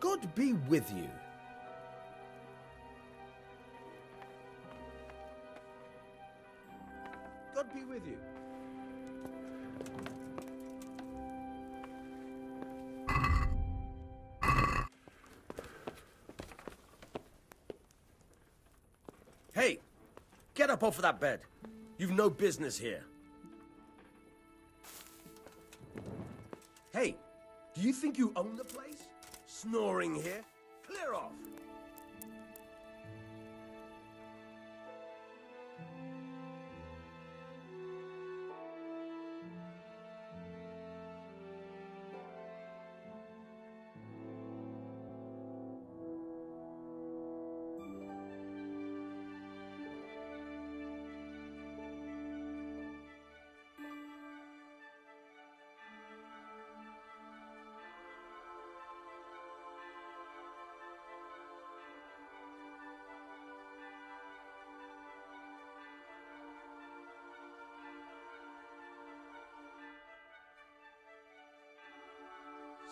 God be with you. God be with you. Hey, get up off of that bed. You've no business here. Hey, do you think you own the place? Snoring here? Clear off!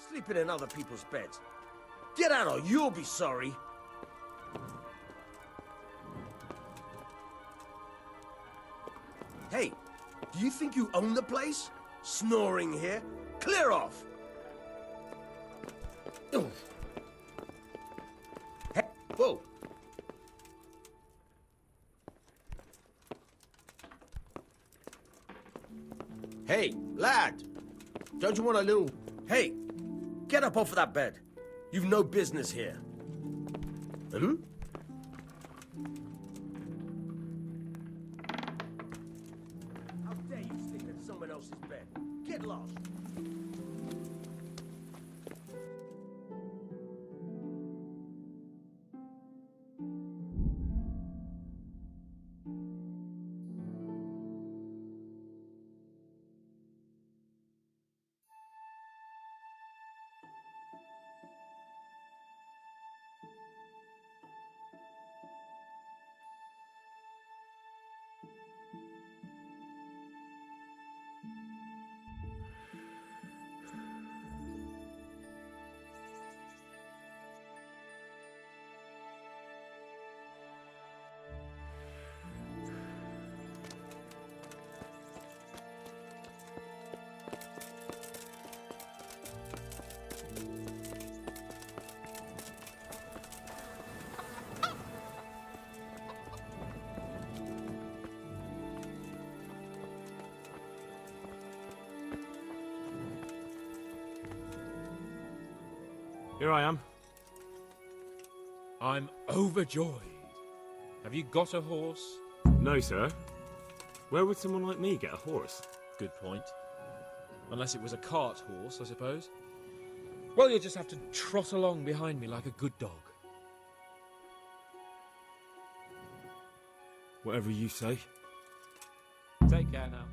Sleeping in other people's beds. Get out or you'll be sorry. Hey, do you think you own the place? Snoring here? Clear off! Hey, whoa! Hey, lad! Don't you want a little... Hey! Get up off of that bed. You've no business here. Hmm? How dare you sleep in someone else's bed? Get lost. Here I am. I'm overjoyed. Have you got a horse? No, sir. Where would someone like me get a horse? Good point. Unless it was a cart horse, I suppose. Well, you'll just have to trot along behind me like a good dog. Whatever you say. Take care now.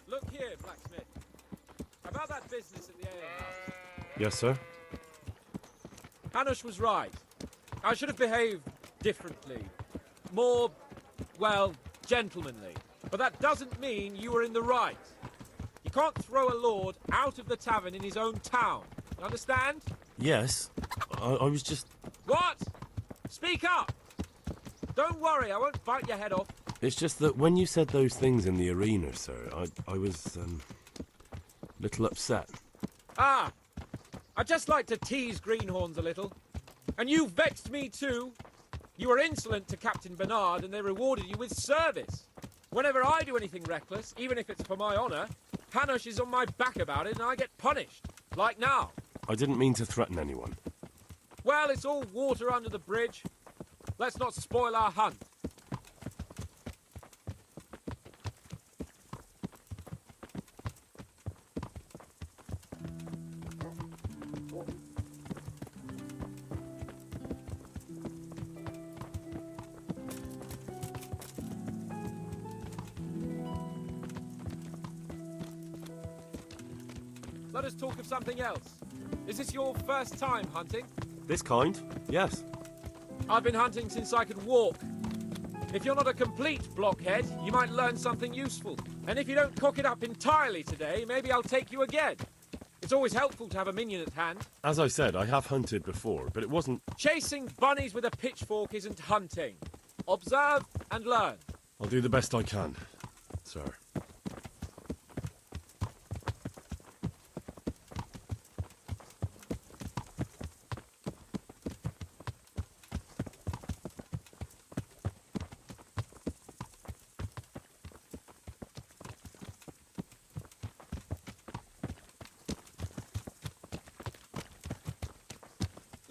Look here, blacksmith. About that business at the alehouse. Yes, sir. Hanush was right. I should have behaved differently. More, well, gentlemanly. But that doesn't mean you were in the right. You can't throw a lord out of the tavern in his own town. You understand? Yes. I was just... What? Speak up! Don't worry, I won't bite your head off. It's just that when you said those things in the arena, sir, I was, a little upset. Ah, I just like to tease greenhorns a little. And you vexed me too. You were insolent to Captain Bernard and they rewarded you with service. Whenever I do anything reckless, even if it's for my honour, Hanush is on my back about it and I get punished. Like now. I didn't mean to threaten anyone. Well, it's all water under the bridge. Let's not spoil our hunt. Let us talk of something else. Is this your first time hunting? This kind? Yes. I've been hunting since I could walk. If you're not a complete blockhead, you might learn something useful. And if you don't cock it up entirely today, maybe I'll take you again. It's always helpful to have a minion at hand. As I said, I have hunted before, but it wasn't... Chasing bunnies with a pitchfork isn't hunting. Observe and learn. I'll do the best I can, sir.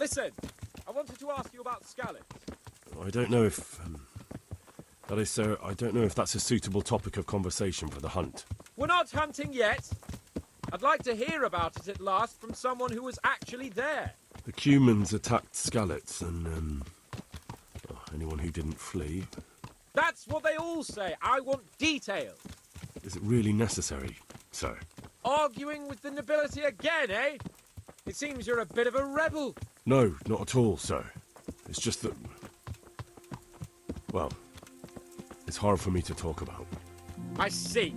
Listen, I wanted to ask you about scallops. I don't know if... that is, sir, I don't know if that's a suitable topic of conversation for the hunt. We're not hunting yet. I'd like to hear about it at last from someone who was actually there. The Cumans attacked Skallets, and, anyone who didn't flee. That's what they all say. I want details. Is it really necessary, sir? Arguing with the nobility again, eh? It seems you're a bit of a rebel. No, not at all, sir. It's just that... well, it's hard for me to talk about. I see.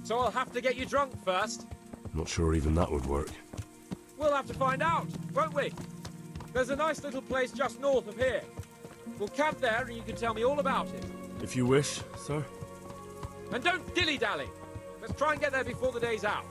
So I'll have to get you drunk first. Not sure even that would work. We'll have to find out, won't we? There's a nice little place just north of here. We'll camp there and you can tell me all about it. If you wish, sir. And don't dilly-dally. Let's try and get there before the day's out.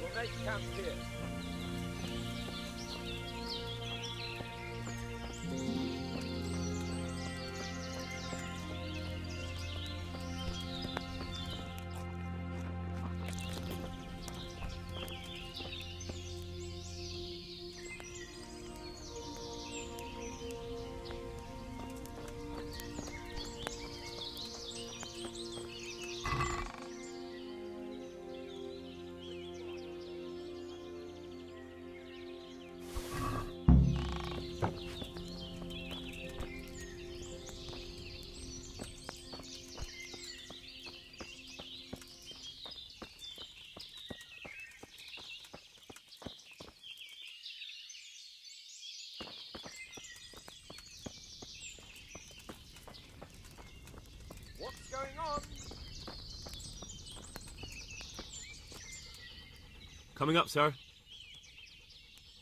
We'll make camp here. What's going on? Coming up, sir.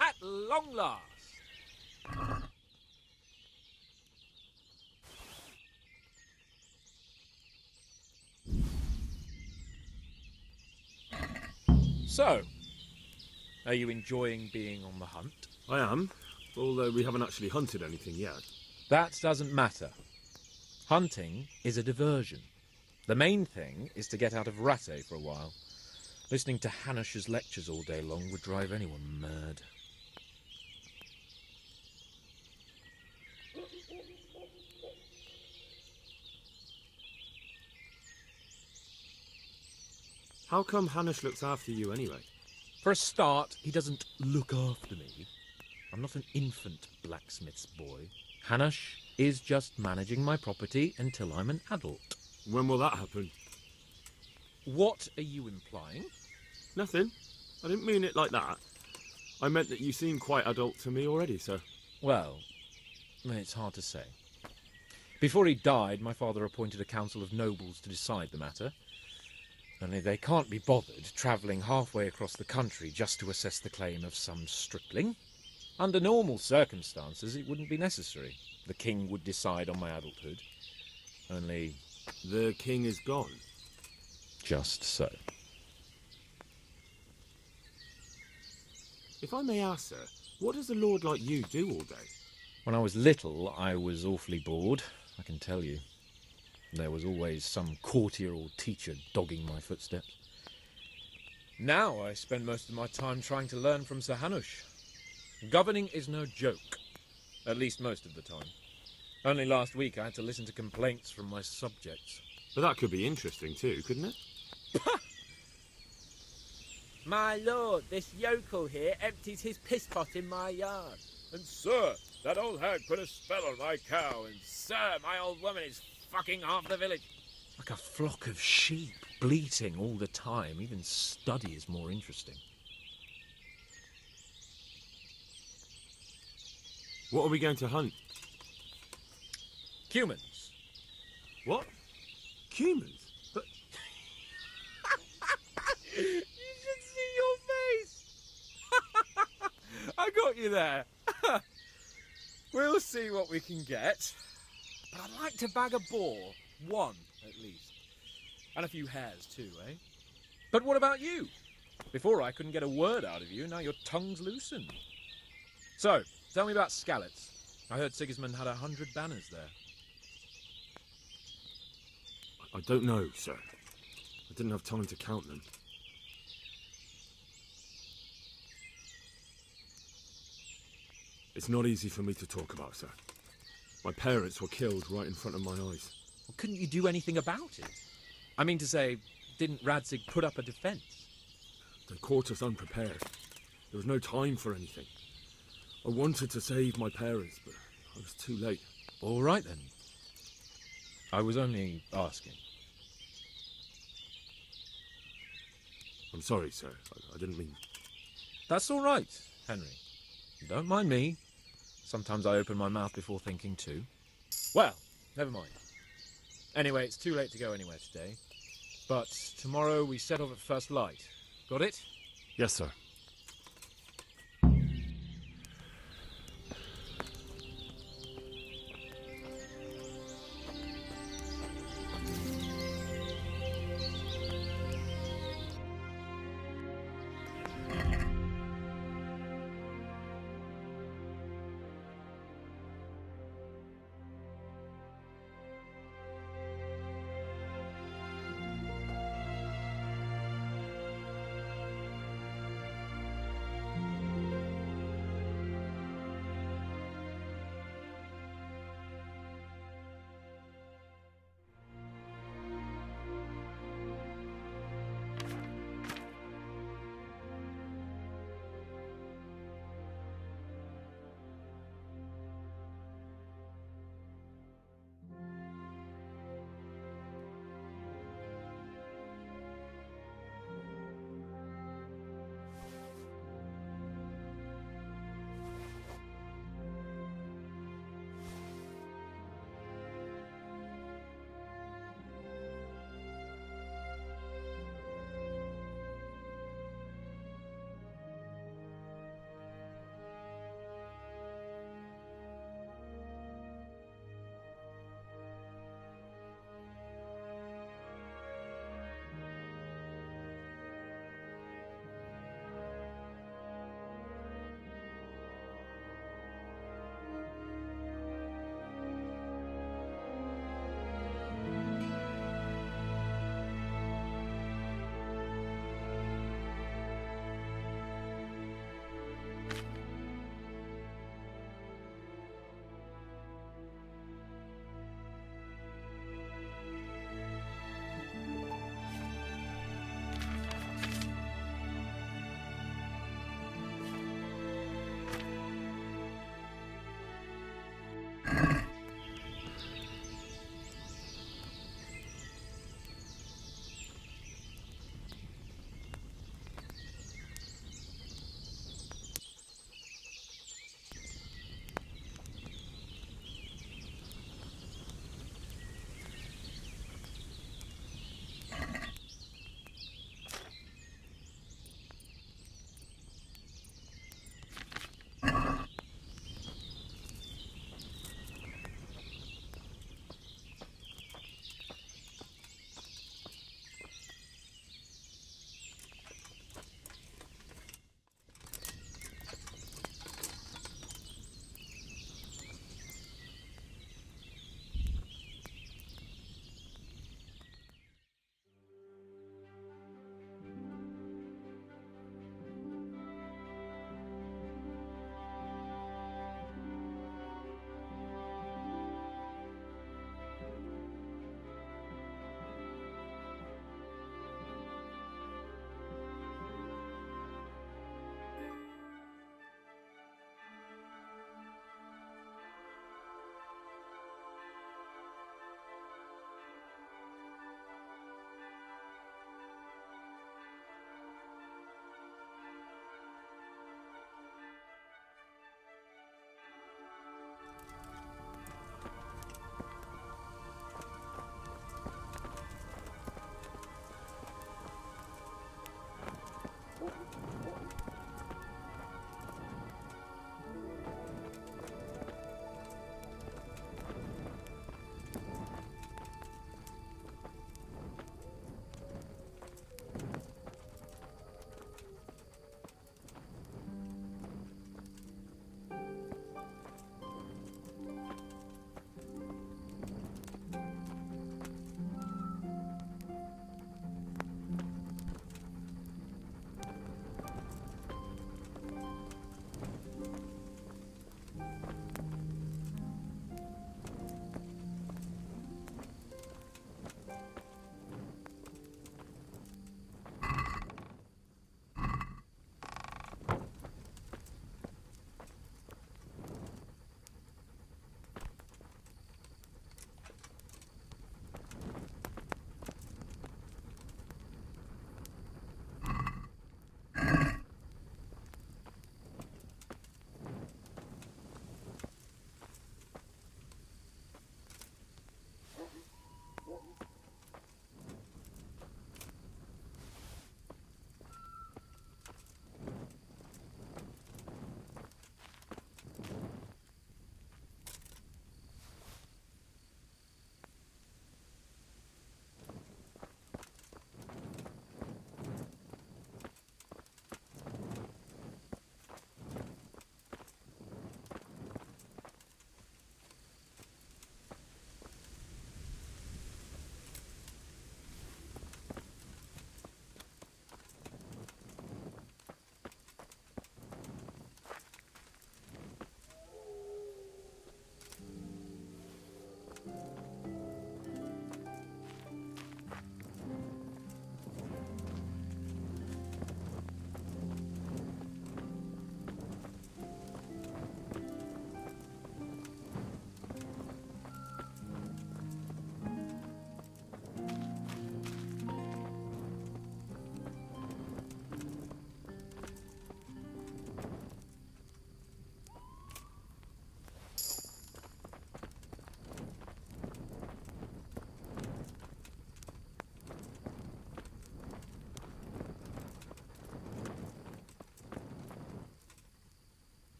At long last. So, are you enjoying being on the hunt? I am, although we haven't actually hunted anything yet. That doesn't matter. Hunting is a diversion. The main thing is to get out of Rattay for a while. Listening to Hanush's lectures all day long would drive anyone mad. How come Hanush looks after you anyway? For a start, he doesn't look after me. I'm not an infant blacksmith's boy. Hanush is just managing my property until I'm an adult. When will that happen? What are you implying? Nothing. I didn't mean it like that. I meant that you seem quite adult to me already, sir. Well, it's hard to say. Before he died, my father appointed a council of nobles to decide the matter. Only they can't be bothered travelling halfway across the country just to assess the claim of some stripling. Under normal circumstances, it wouldn't be necessary. The king would decide on my adulthood. Only... The king is gone. just so. If I may ask, sir, what does a lord like you do all day? When I was little, I was awfully bored, I can tell you. There was always some courtier or teacher dogging my footsteps. Now I spend most of my time trying to learn from Sir Hanush. Governing is no joke, at least most of the time. Only last week I had to listen to complaints from my subjects. But that could be interesting too, couldn't it? My lord, this yokel here empties his piss pot in my yard. And sir, that old hag put a spell on my cow, and sir, my old woman is fucking half the village. Like a flock of sheep, bleating all the time. Even study is more interesting. What are we going to hunt? Humans. What? Humans? But You should see your face! I got you there. We'll see what we can get. But I'd like to bag a boar. One, at least. And a few hares too, eh? But what about you? Before I couldn't get a word out of you, now your tongue's loosened. So, tell me about Skalitz. I heard Sigismund had 100 banners there. I don't know, sir. I didn't have time to count them. It's not easy for me to talk about, sir. My parents were killed right in front of my eyes. Well, couldn't you do anything about it? I mean to say, didn't Radzig put up a defence? They caught us unprepared. There was no time for anything. I wanted to save my parents, but I was too late. All right then. I was only asking. I'm sorry, sir. I didn't mean... That's all right, Henry. Don't mind me. Sometimes I open my mouth before thinking too. Well, never mind. Anyway, it's too late to go anywhere today. But tomorrow we set off at first light. Got it? Yes, sir.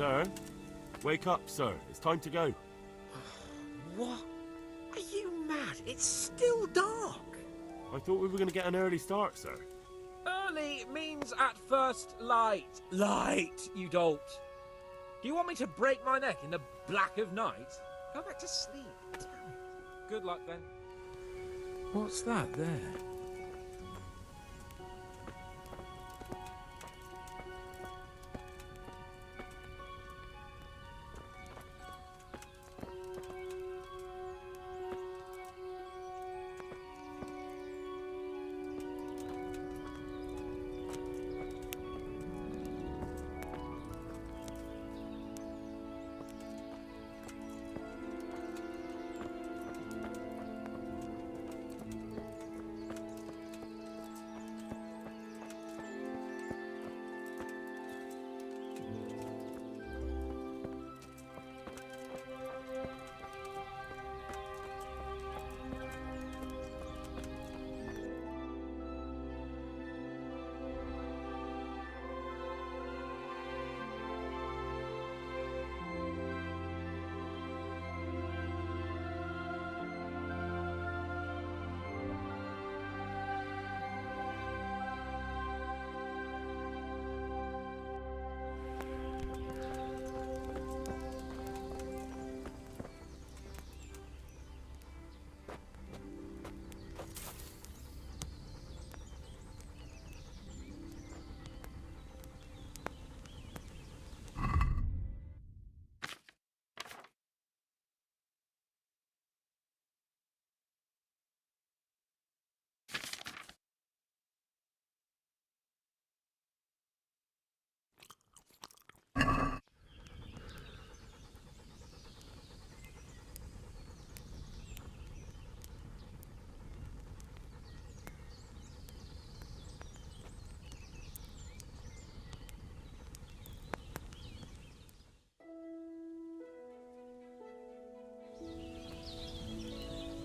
Sir? Wake up, sir. It's time to go. What? Are you mad? It's still dark. I thought we were going to get an early start, sir. Early means at first light. Light, you dolt. Do you want me to break my neck in the black of night? Go back to sleep. Damn it. Good luck then. What's that there?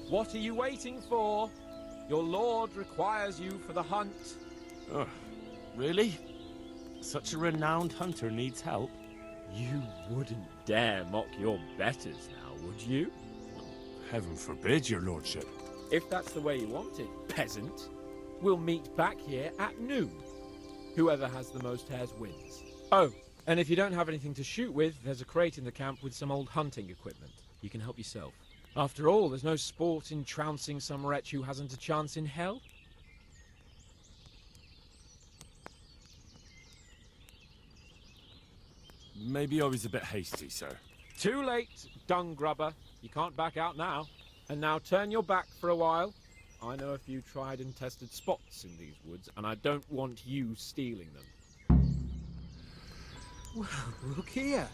What are you waiting for? Your lord requires you for the hunt. Oh, really? Such a renowned hunter needs help? You wouldn't dare mock your betters now, would you? Heaven forbid, your lordship. If that's the way you want it, peasant, we'll meet back here at noon. Whoever has the most hares wins. Oh, and if you don't have anything to shoot with, there's a crate in the camp with some old hunting equipment. You can help yourself. After all, there's no sport in trouncing some wretch who hasn't a chance in hell. Maybe I was a bit hasty, sir. Too late, dung grubber. You can't back out now. And now turn your back for a while. I know a few tried and tested spots in these woods, and I don't want you stealing them. Well, look here.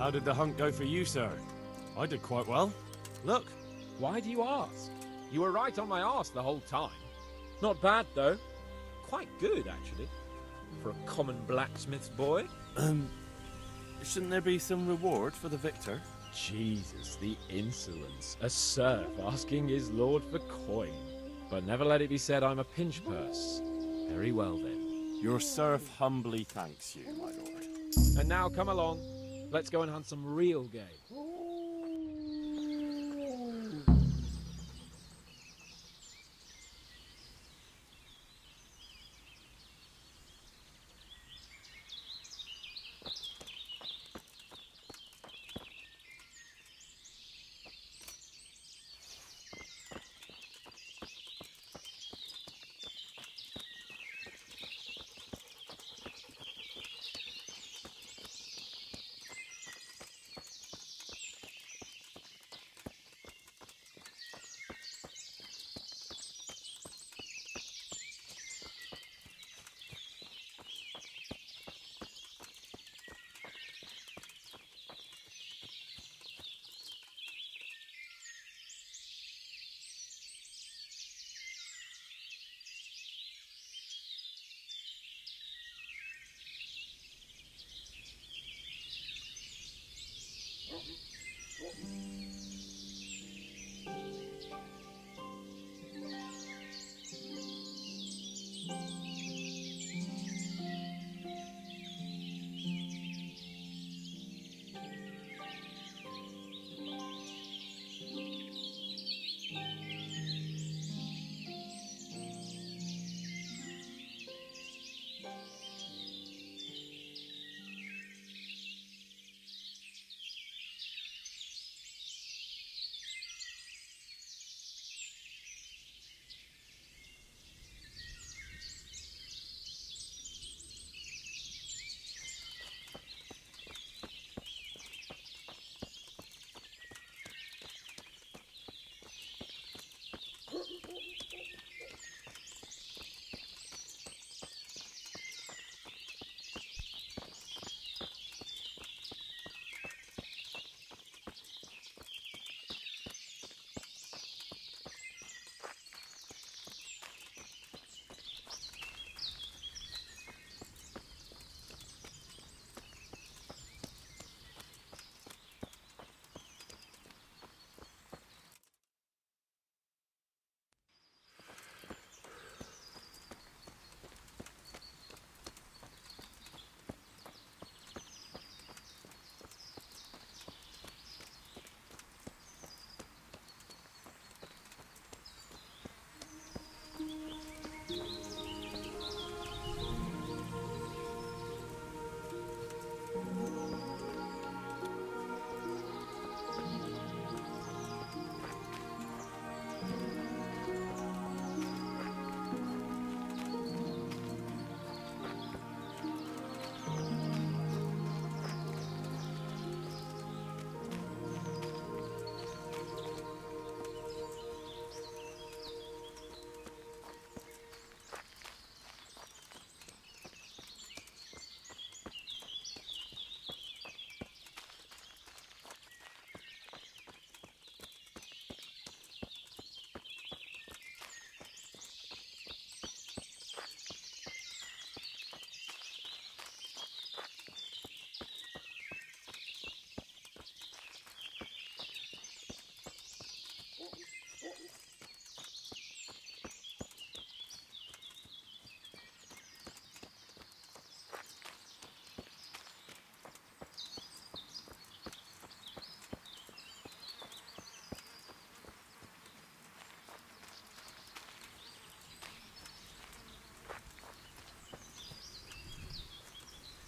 How did the hunt go for you, sir? I did quite well. Look. Why do you ask? You were right on my arse the whole time. Not bad, though. Quite good, actually. For a common blacksmith's boy. Shouldn't there be some reward for the victor? Jesus, the insolence. A serf asking his lord for coin. But never let it be said I'm a pinch purse. Very well, then. Your serf humbly thanks you, my lord. And now come along. Let's go and hunt some real game.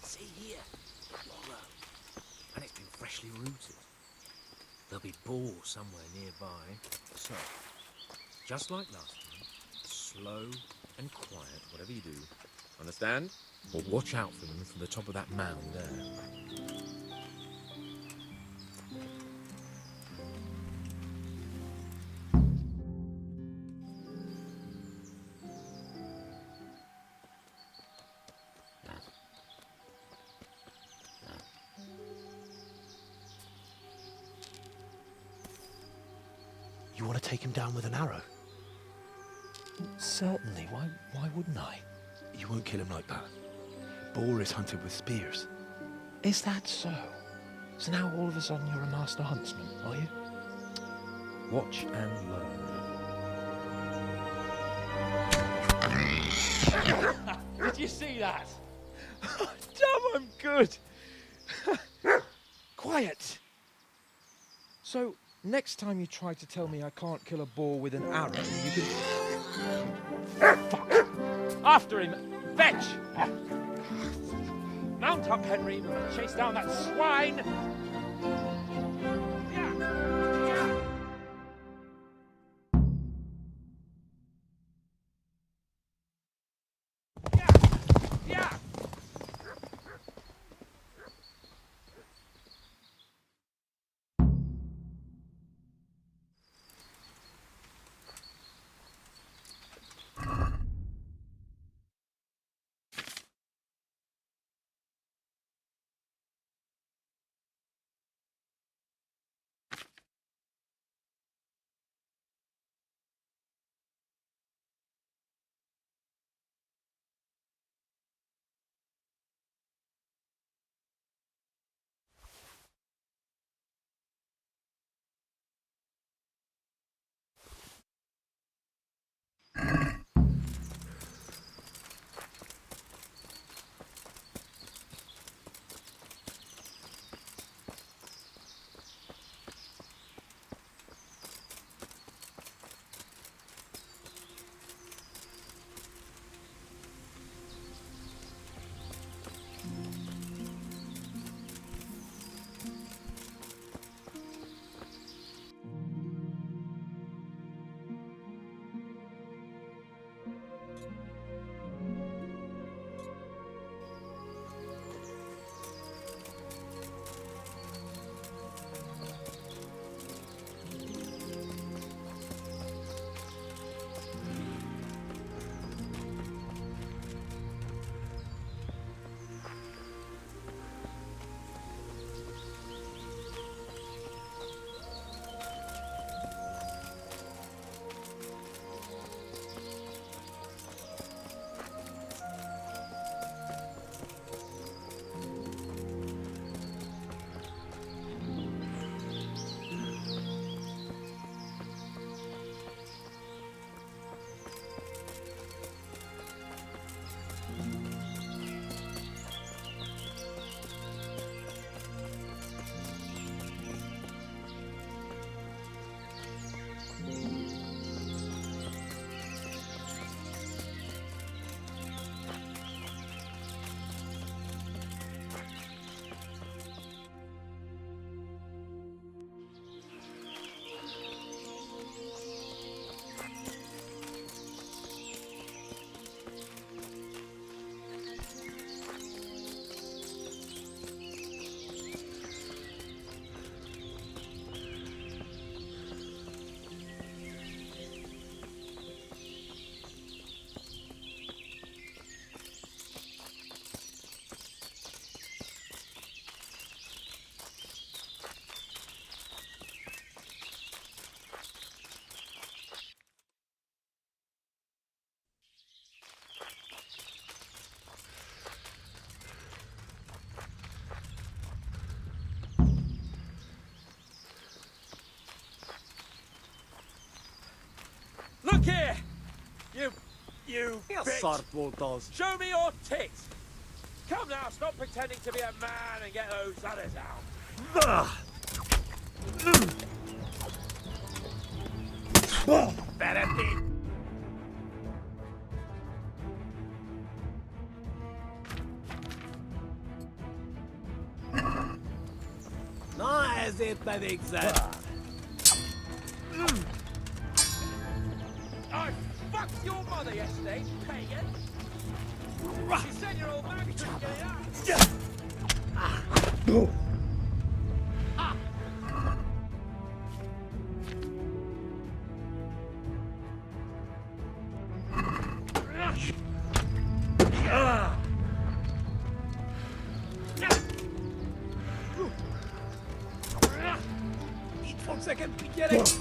See here, wallow, and it's been freshly rooted. There'll be boar somewhere nearby. So, just like last time, slow and quiet, whatever you do. Understand? But watch out for them from the top of that mound there. take him down with an arrow? Certainly. Why wouldn't I? You won't kill him like that. Boar is hunted with spears. Is that so? So now all of a sudden you're a master huntsman, are you? Watch and learn. Did you see that? Damn, I'm good. Quiet. So, next time you try to tell me I can't kill a boar with an arrow, you can... Fuck! After him! Fetch! Mount up, Henry. We're going to chase down that swine! Look here! You bitch! Show me your tits! Come now, stop pretending to be a man and get those others out. Better be. Not as if that exists. I fucked your mother yesterday, pagan. She said your old man couldn't get it out. One second, we get it.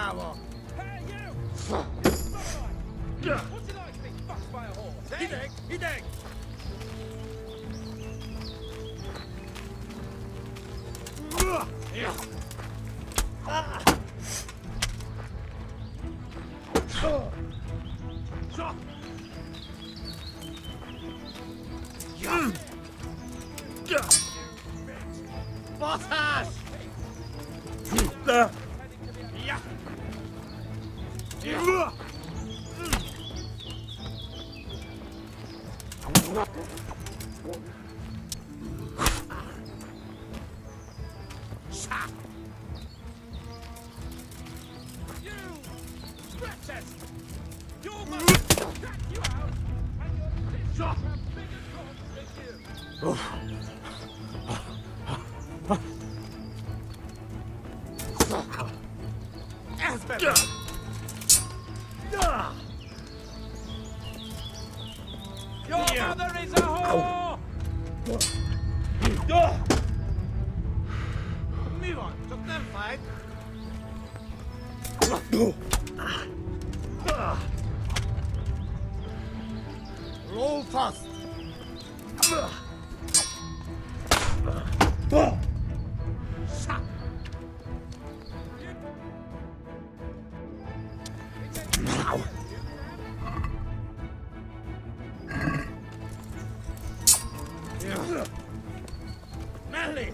Hey, you! What's it like to be fucked by a horse, eh? Hideg! You! Scratches! Your mother cut you out, and your sisters have bigger cons than you! Your mother is a whore! Move on, took them fight. Roll fast. Manly!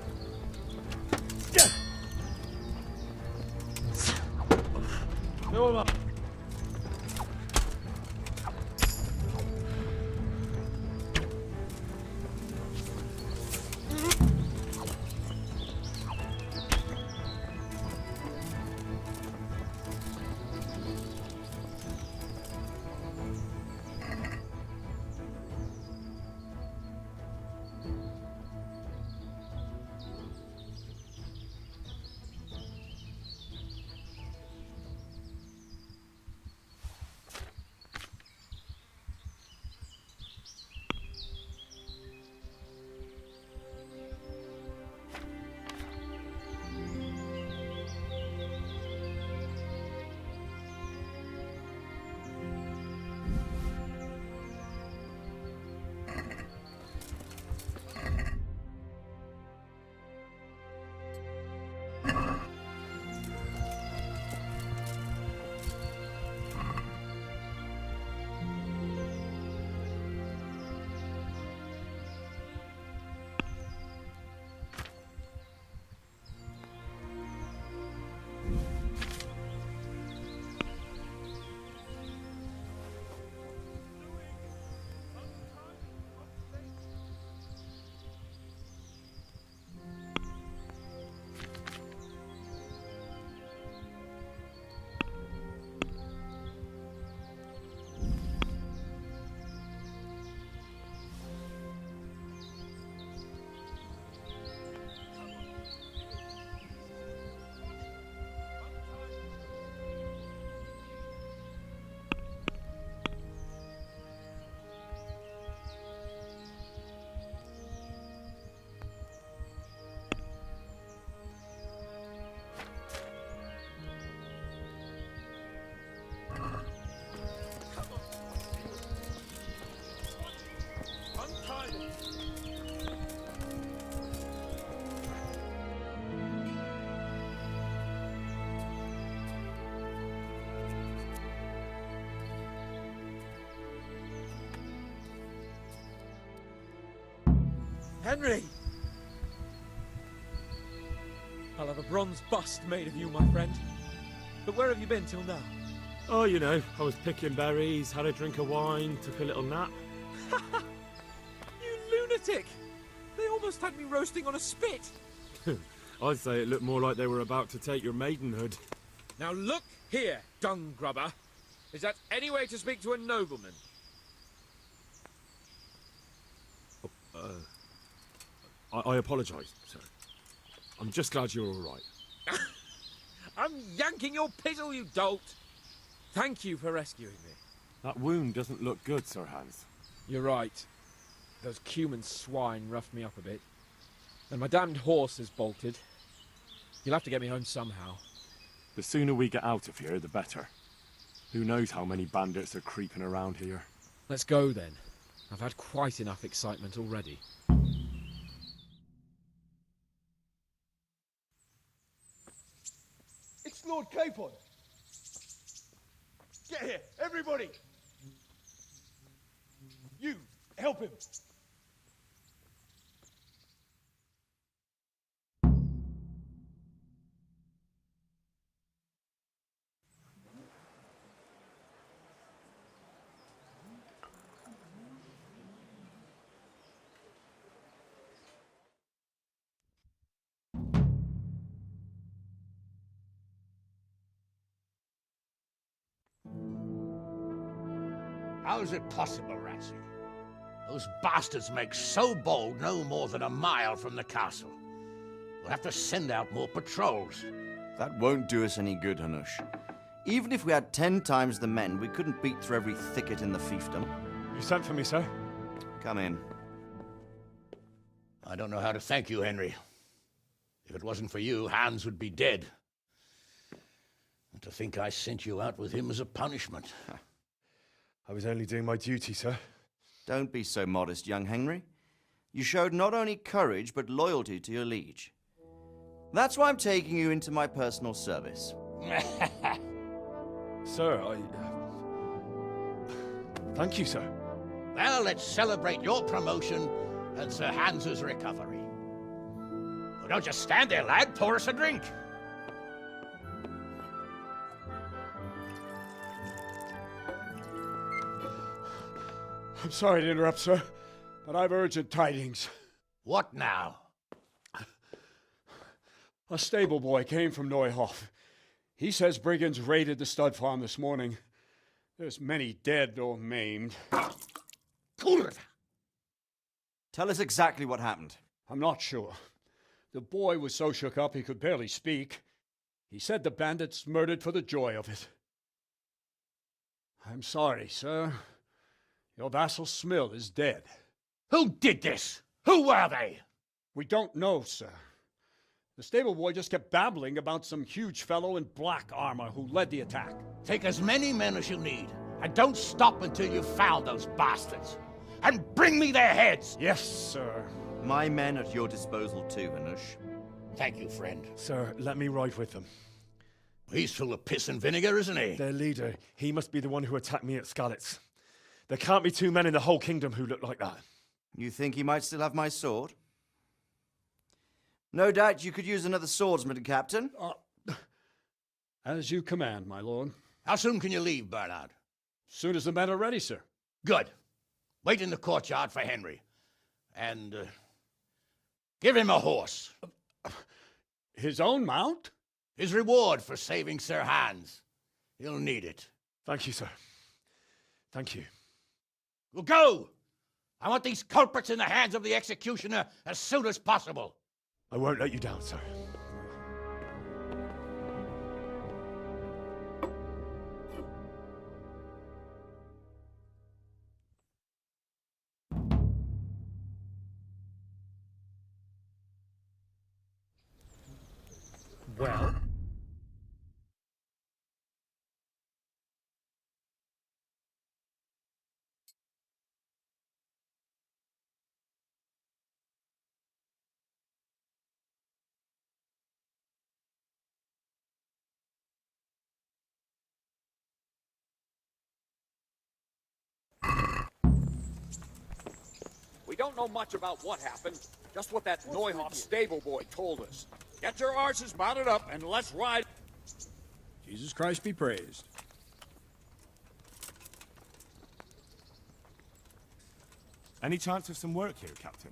Henry! I'll have a bronze bust made of you, my friend. But where have you been till now? Oh, you know, I was picking berries, had a drink of wine, took a little nap. You lunatic! They almost had me roasting on a spit! I'd say it looked more like they were about to take your maidenhood. Now look here, dung grubber. Is that any way to speak to a nobleman? I apologise, sir. I'm just glad you're all right. I'm yanking your pizzle, you dolt! Thank you for rescuing me. That wound doesn't look good, Sir Hans. You're right. Those Cuman swine roughed me up a bit. And my damned horse has bolted. You'll have to get me home somehow. The sooner we get out of here, the better. Who knows how many bandits are creeping around here. Let's go then. I've had quite enough excitement already. It's Lord Capon! Get here, everybody! You, help him! How is it possible, Ratsey? Those bastards make so bold no more than a mile from the castle. We'll have to send out more patrols. That won't do us any good, Hanush. Even if we had 10 times the men, we couldn't beat through every thicket in the fiefdom. You sent for me, sir? Come in. I don't know how to thank you, Henry. If it wasn't for you, Hans would be dead. And to think I sent you out with him as a punishment. I was only doing my duty, sir. Don't be so modest, young Henry. You showed not only courage, but loyalty to your liege. That's why I'm taking you into my personal service. Sir, Thank you, sir. Well, let's celebrate your promotion and Sir Hans's recovery. Well, don't just stand there, lad. Pour us a drink. I'm sorry to interrupt, sir, but I've urgent tidings. What now? A stable boy came from Neuhof. He says brigands raided the stud farm this morning. There's many dead or maimed. Kurva! Tell us exactly what happened. I'm not sure. The boy was so shook up he could barely speak. He said the bandits murdered for the joy of it. I'm sorry, sir. Your vassal Smill is dead. Who did this? Who were they? We don't know, sir. The stable boy just kept babbling about some huge fellow in black armor who led the attack. Take as many men as you need, and don't stop until you've found those bastards. And bring me their heads! Yes, sir. My men at your disposal too, Hanush. Thank you, friend. Sir, let me ride with them. He's full of piss and vinegar, isn't he? Their leader, he must be the one who attacked me at Skalitz. There can't be 2 men in the whole kingdom who look like that. You think he might still have my sword? No doubt you could use another swordsman, Captain. As you command, my lord. How soon can you leave, Bernard? Soon as the men are ready, sir. Good. Wait in the courtyard for Henry. And, give him a horse. His own mount? His reward for saving Sir Hans. He'll need it. Thank you, sir. Thank you. Well, go! I want these culprits in the hands of the executioner as soon as possible. I won't let you down, sir. Well? We don't know much about what happened, just what that Neuhoff stable boy told us. Get your arses mounted up and let's ride. Jesus Christ be praised. Any chance of some work here, Captain?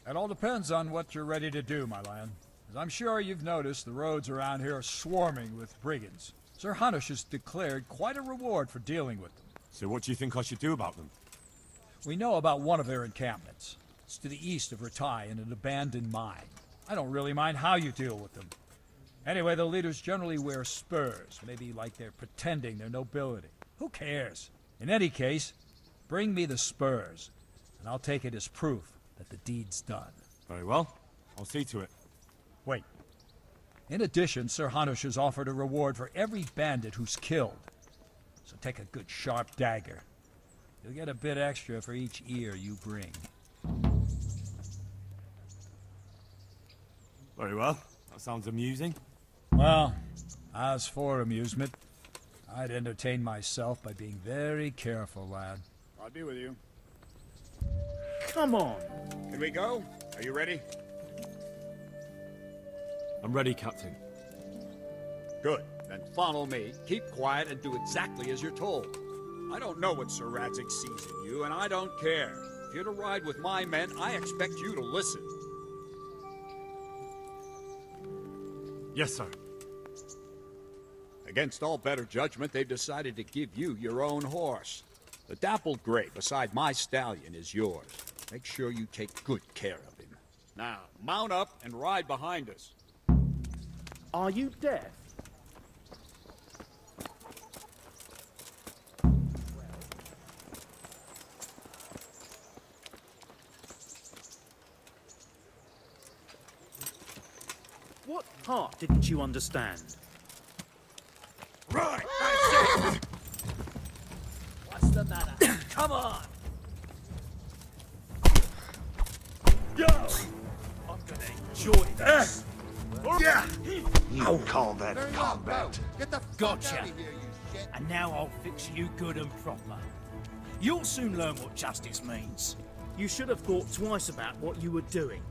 It all depends on what you're ready to do, my lad. As I'm sure you've noticed, the roads around here are swarming with brigands. Sir Hanush has declared quite a reward for dealing with them. So what do you think I should do about them? We know about one of their encampments. It's to the east of Ratai in an abandoned mine. I don't really mind how you deal with them. Anyway, the leaders generally wear spurs, maybe like they're pretending they're nobility. Who cares? In any case, bring me the spurs, and I'll take it as proof that the deed's done. Very well. I'll see to it. Wait. In addition, Sir Hanush has offered a reward for every bandit who's killed. So take a good sharp dagger. You'll get a bit extra for each ear you bring. Very well. That sounds amusing. Well, as for amusement, I'd entertain myself by being very careful, lad. I'll be with you. Come on. Can we go? Are you ready? I'm ready, Captain. Good. Then follow me. Keep quiet and do exactly as you're told. I don't know what Sir Radzig sees in you, and I don't care. If you're to ride with my men, I expect you to listen. Yes, sir. Against all better judgment, they've decided to give you your own horse. The dappled gray beside my stallion is yours. Make sure you take good care of him. Now, mount up and ride behind us. Are you deaf? What part didn't you understand? Right! What's the matter? Come on! Go! I'm gonna enjoy this. Yeah! You call that combat? Gotcha. And now I'll fix you good and proper. You'll soon learn what justice means. You should have thought twice about what you were doing.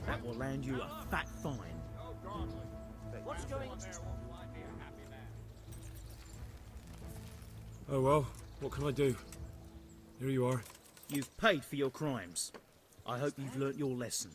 That will land you a fat fine. What's going on? Oh well, what can I do? Here you are. You've paid for your crimes. I hope you've learnt your lesson.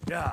Yeah.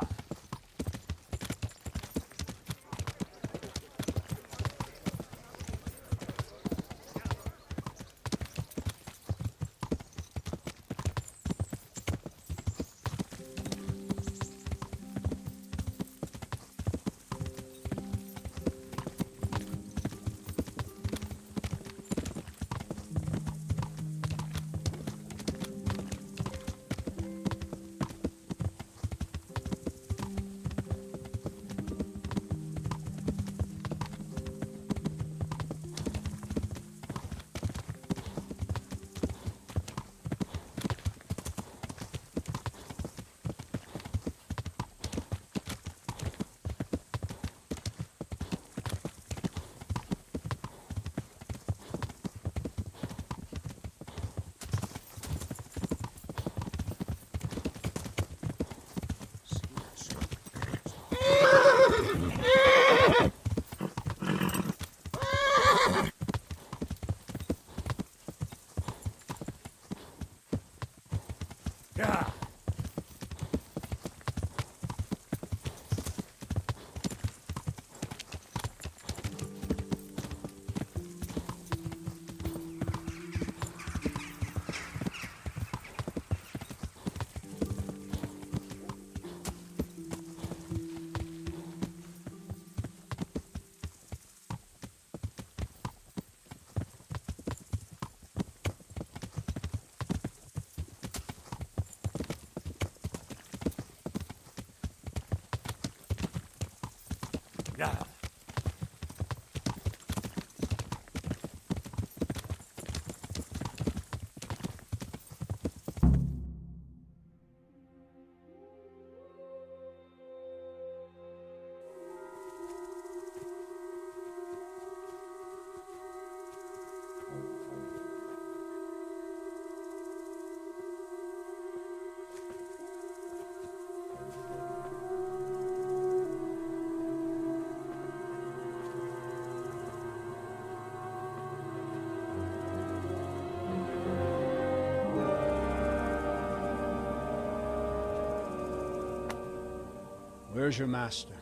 Where's your master?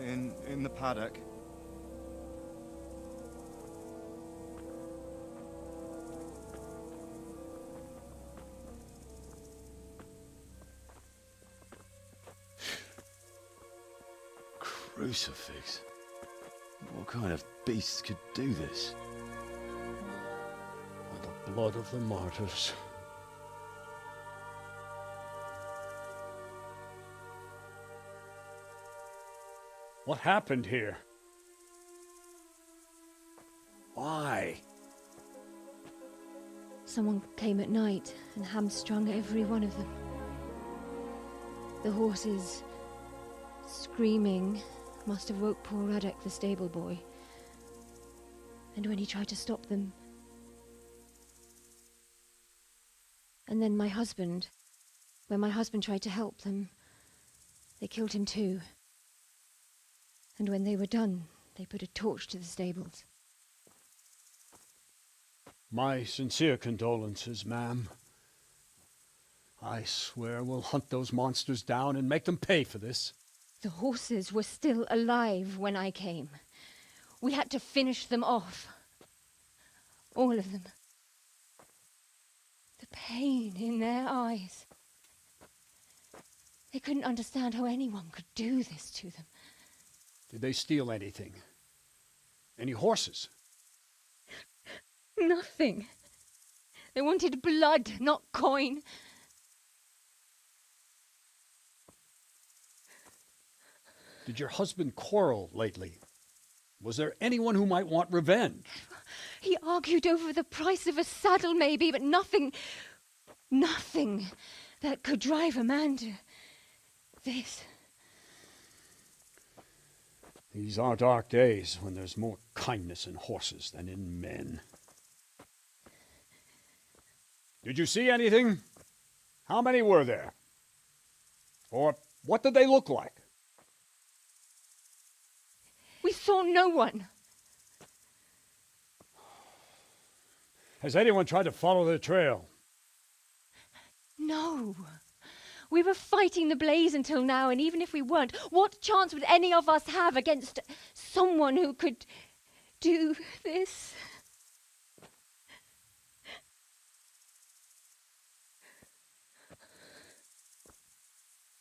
In the paddock. Crucifix? What kind of beast could do this? By the blood of the martyrs. What happened here? Why? Someone came at night and hamstrung every one of them. The horses, screaming, must have woke poor Radek, the stable boy. And when he tried to stop them... And then when my husband tried to help them, they killed him too. And when they were done, they put a torch to the stables. My sincere condolences, ma'am. I swear we'll hunt those monsters down and make them pay for this. The horses were still alive when I came. We had to finish them off. All of them. The pain in their eyes. They couldn't understand how anyone could do this to them. Did they steal anything? Any horses? Nothing. They wanted blood, not coin. Did your husband quarrel lately? Was there anyone who might want revenge? He argued over the price of a saddle, maybe, but nothing that could drive a man to this. These are dark days when there's more kindness in horses than in men. Did you see anything? How many were there? Or what did they look like? We saw no one. Has anyone tried to follow the trail? No. We were fighting the blaze until now, and even if we weren't, what chance would any of us have against someone who could do this?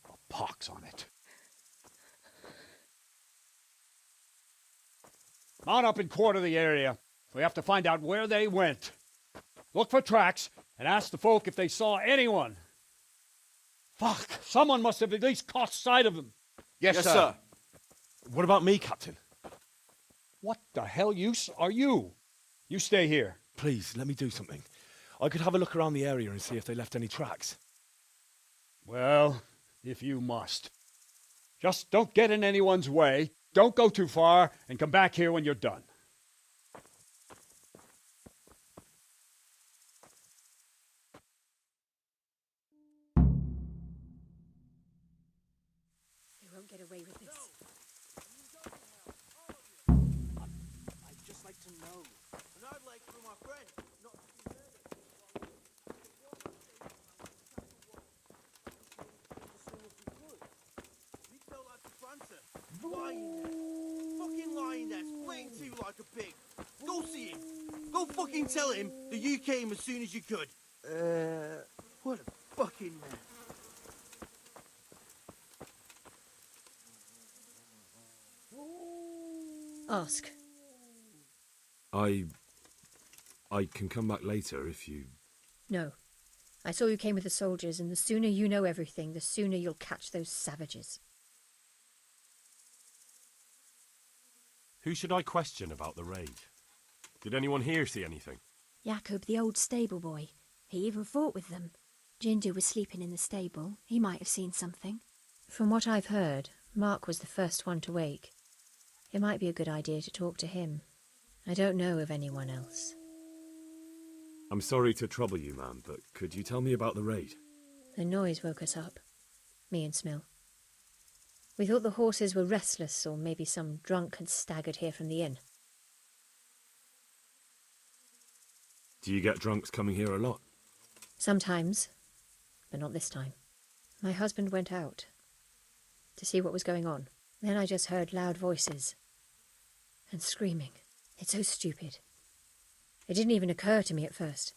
A pox on it. Mount up and quarter the area. We have to find out where they went. Look for tracks and ask the folk if they saw anyone. Fuck! Someone must have at least caught sight of them. Yes, sir. What about me, Captain? What the hell use are you? You stay here. Please, let me do something. I could have a look around the area and see if they left any tracks. Well, if you must. Just don't get in anyone's way, don't go too far, and come back here when you're done. They won't get away with this. I'd just like to know. And I'd like for my friend not to be murdered. We felt like the Francer. Lying there. Fucking lying there. Splitting too like a pig. Go see him. Go fucking tell him that you came as soon as you could. What a fucking man. Ask. I can come back later if you... No. I saw you came with the soldiers, and the sooner you know everything, the sooner you'll catch those savages. Who should I question about the raid? Did anyone here see anything? Jakob, the old stable boy. He even fought with them. Jindu was sleeping in the stable. He might have seen something. From what I've heard, Mark was the first one to wake. It might be a good idea to talk to him. I don't know of anyone else. I'm sorry to trouble you, ma'am, but could you tell me about the raid? The noise woke us up. Me and Smill. We thought the horses were restless, or maybe some drunk had staggered here from the inn. Do you get drunks coming here a lot? Sometimes, but not this time. My husband went out. to see what was going on. Then I just heard loud voices and screaming. It's so stupid. It didn't even occur to me at first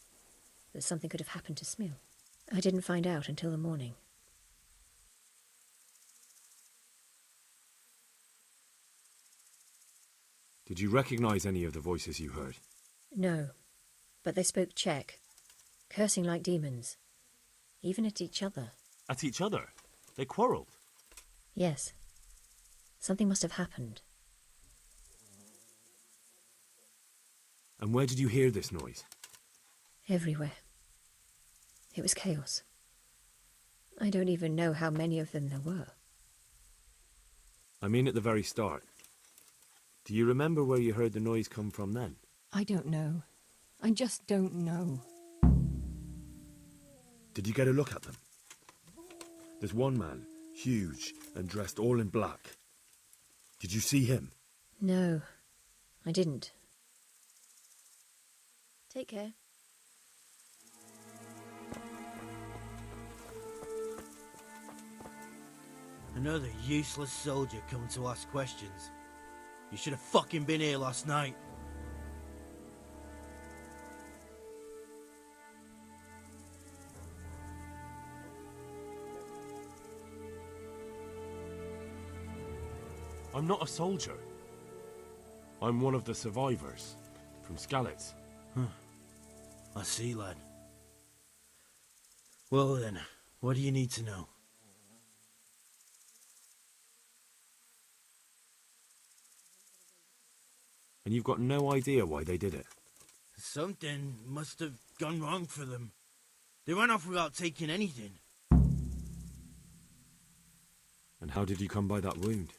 that something could have happened to Smil. I didn't find out until the morning. Did you recognize any of the voices you heard? No, but they spoke Czech, cursing like demons, even at each other. At each other? They quarrelled? Yes. Something must have happened. And where did you hear this noise? Everywhere. It was chaos. I don't even know how many of them there were. I mean at the very start. Do you remember where you heard the noise come from then? I don't know. I just don't know. Did you get a look at them? There's one man, huge and dressed all in black. Did you see him? No, I didn't. Take care. Another useless soldier coming to ask questions. You should have fucking been here last night. I'm not a soldier. I'm one of the survivors from Skalitz. I see, lad. Well then, what do you need to know? And you've got no idea why they did it? Something must have gone wrong for them. They ran off without taking anything. And how did you come by that wound?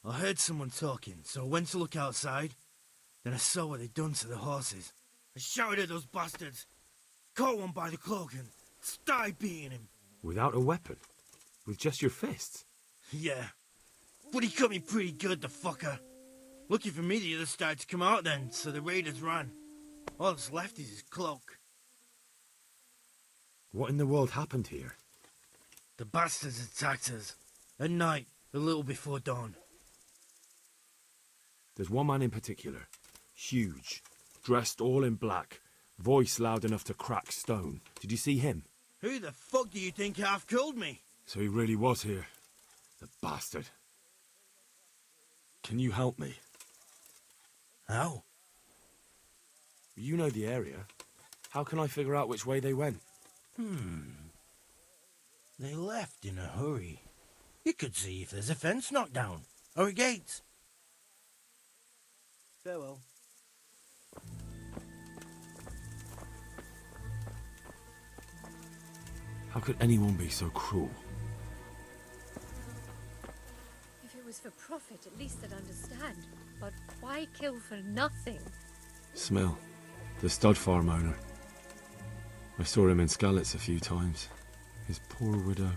I heard someone talking, so I went to look outside. Then I saw what they'd done to the horses. I shouted at those bastards, caught one by the cloak and started beating him. Without a weapon? With just your fists? Yeah, but he cut me pretty good, the fucker. Lucky for me, the others started to come out then, so the raiders ran. All that's left is his cloak. What in the world happened here? The bastards attacked us. At night, a little before dawn. There's one man in particular. Huge. Dressed all in black. Voice loud enough to crack stone. Did you see him? Who the fuck do you think half-killed me? So he really was here. The bastard. Can you help me? How? You know the area. How can I figure out which way they went? They left in a hurry. You could see if there's a fence knocked down, or a gate. Farewell. How could anyone be so cruel? If it was for profit, at least I'd understand. But why kill for nothing? Smil, the stud farm owner. I saw him in Skalitz a few times. His poor widow.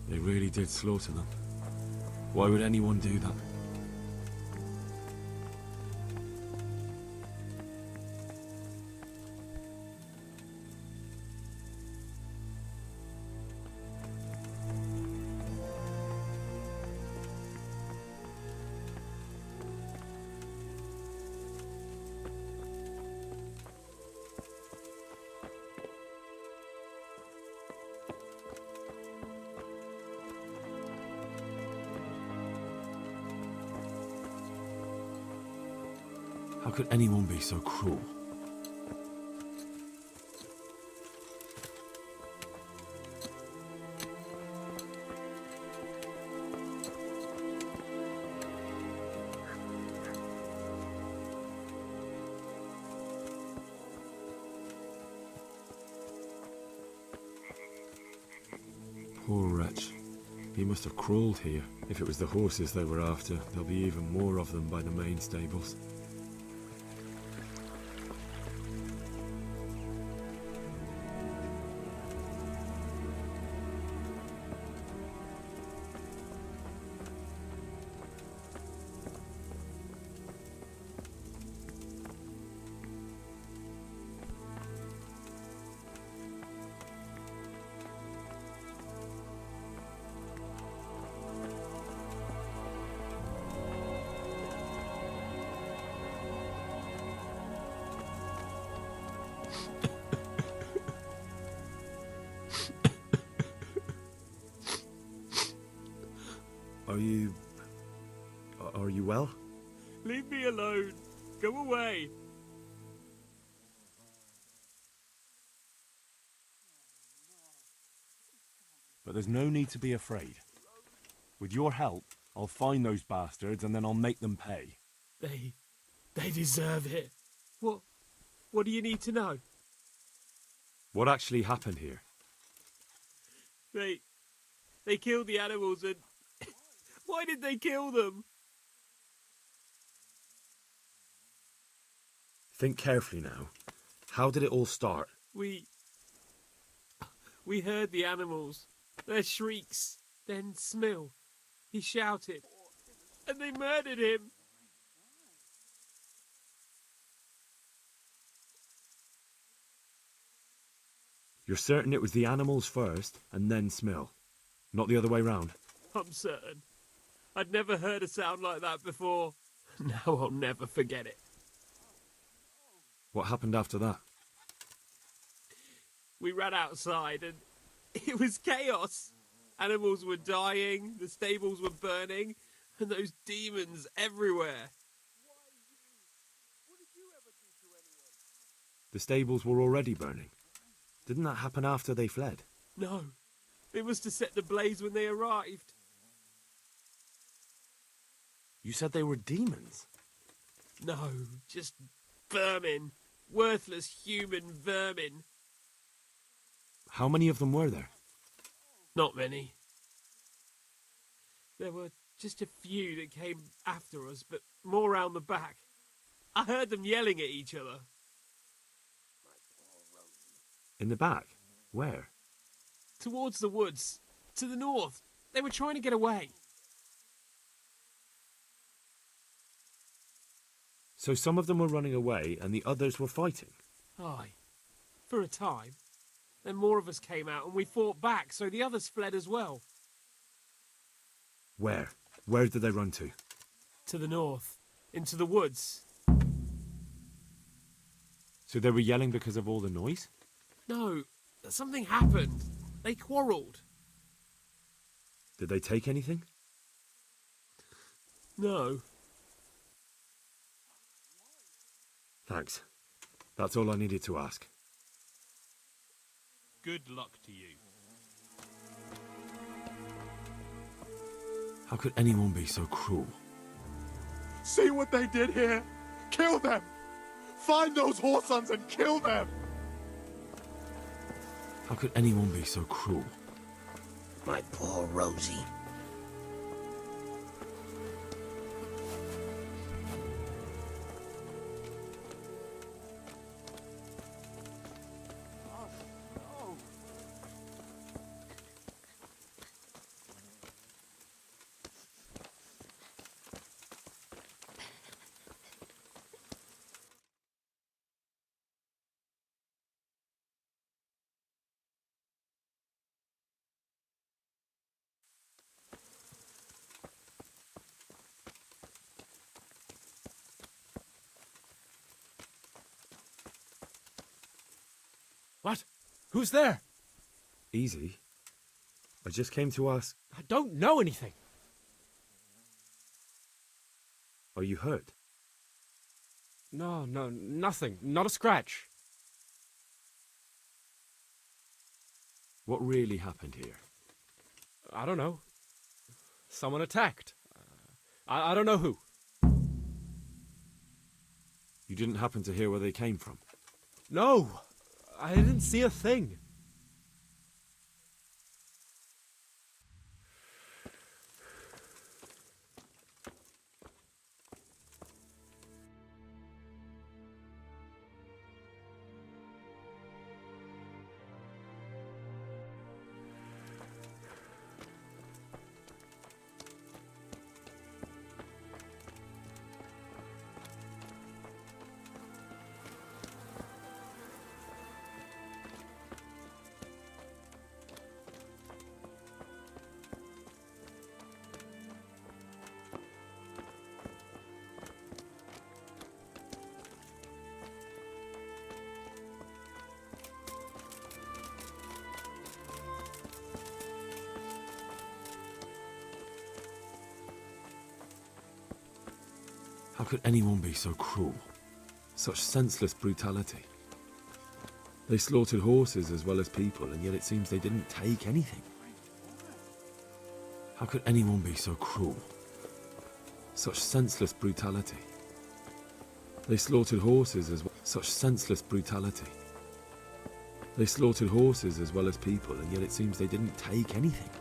They really did slaughter them. Why would anyone do that? How could anyone be so cruel? Poor wretch. He must have crawled here. If it was the horses they were after, there'll be even more of them by the main stables. you... Are you well? Leave me alone. Go away. But there's no need to be afraid. With your help, I'll find those bastards and then I'll make them pay. They deserve it. What do you need to know? What actually happened here? They killed the animals and... Why did they kill them? Think carefully now. How did it all start? We heard the animals, their shrieks, then Smill. He shouted, and they murdered him. You're certain it was the animals first, and then Smill? Not the other way round? I'm certain. I'd never heard a sound like that before. Now I'll never forget it. What happened after that? We ran outside and it was chaos. Animals were dying, the stables were burning, and those demons everywhere. The stables were already burning. Didn't that happen after they fled? No, it was to set the blaze when they arrived. You said they were demons? No, just vermin. Worthless human vermin. How many of them were there? Not many. There were just a few that came after us, but more round the back. I heard them yelling at each other. In the back? Where? Towards the woods. To the north. They were trying to get away. So some of them were running away and the others were fighting? Aye. For a time. Then more of us came out and we fought back, so the others fled as well. Where? Where did they run to? To the north. Into the woods. So they were yelling because of all the noise? No, something happened. They quarrelled. Did they take anything? No. Thanks. That's all I needed to ask. Good luck to you. How could anyone be so cruel? See what they did here? Kill them! Find those whoresons and kill them! How could anyone be so cruel? My poor Rosie. What? Who's there? Easy. I just came to ask... I don't know anything. Are you hurt? No, nothing. Not a scratch. What really happened here? I don't know. Someone attacked. I don't know who. You didn't happen to hear where they came from? No, I didn't see a thing. How could anyone be so cruel? Such senseless brutality. They slaughtered horses as well as people, and yet it seems they didn't take anything. How could anyone be so cruel? Such senseless brutality. They slaughtered horses as well. Such senseless brutality. They slaughtered horses as well as people, and yet it seems they didn't take anything.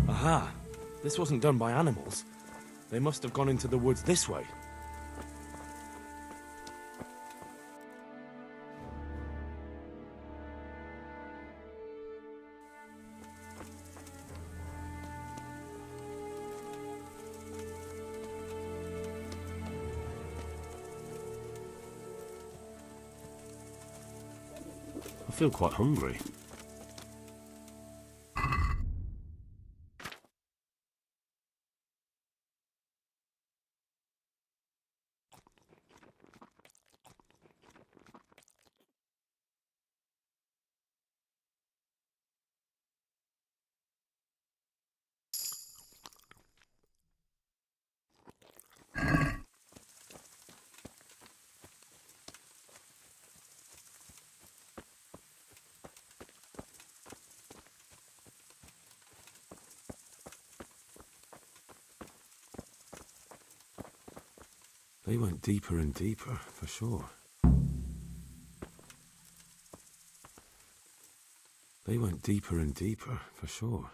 Aha! This wasn't done by animals. They must have gone into the woods this way. I feel quite hungry. They went deeper and deeper, for sure. They went deeper and deeper, for sure.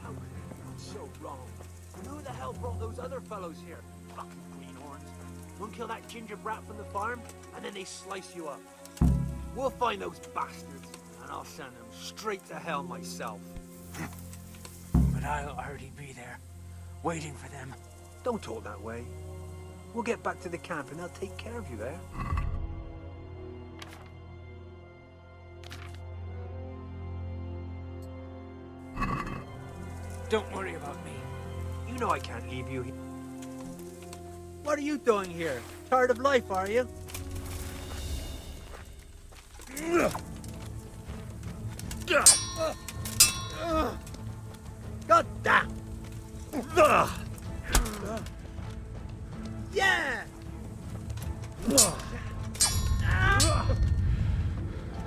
How could it be so wrong? Who the hell brought those other fellows here? Fucking greenhorns. One kill that ginger brat from the farm, and then they slice you up. We'll find those bastards, and I'll send them straight to hell myself. But I'll already be there, waiting for them. Don't talk that way. We'll get back to the camp, and they'll take care of you there. Don't worry about me. You know I can't leave you here. What are you doing here? Tired of life, are you? God damn! Yeah!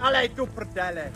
Allez, tu fratelli!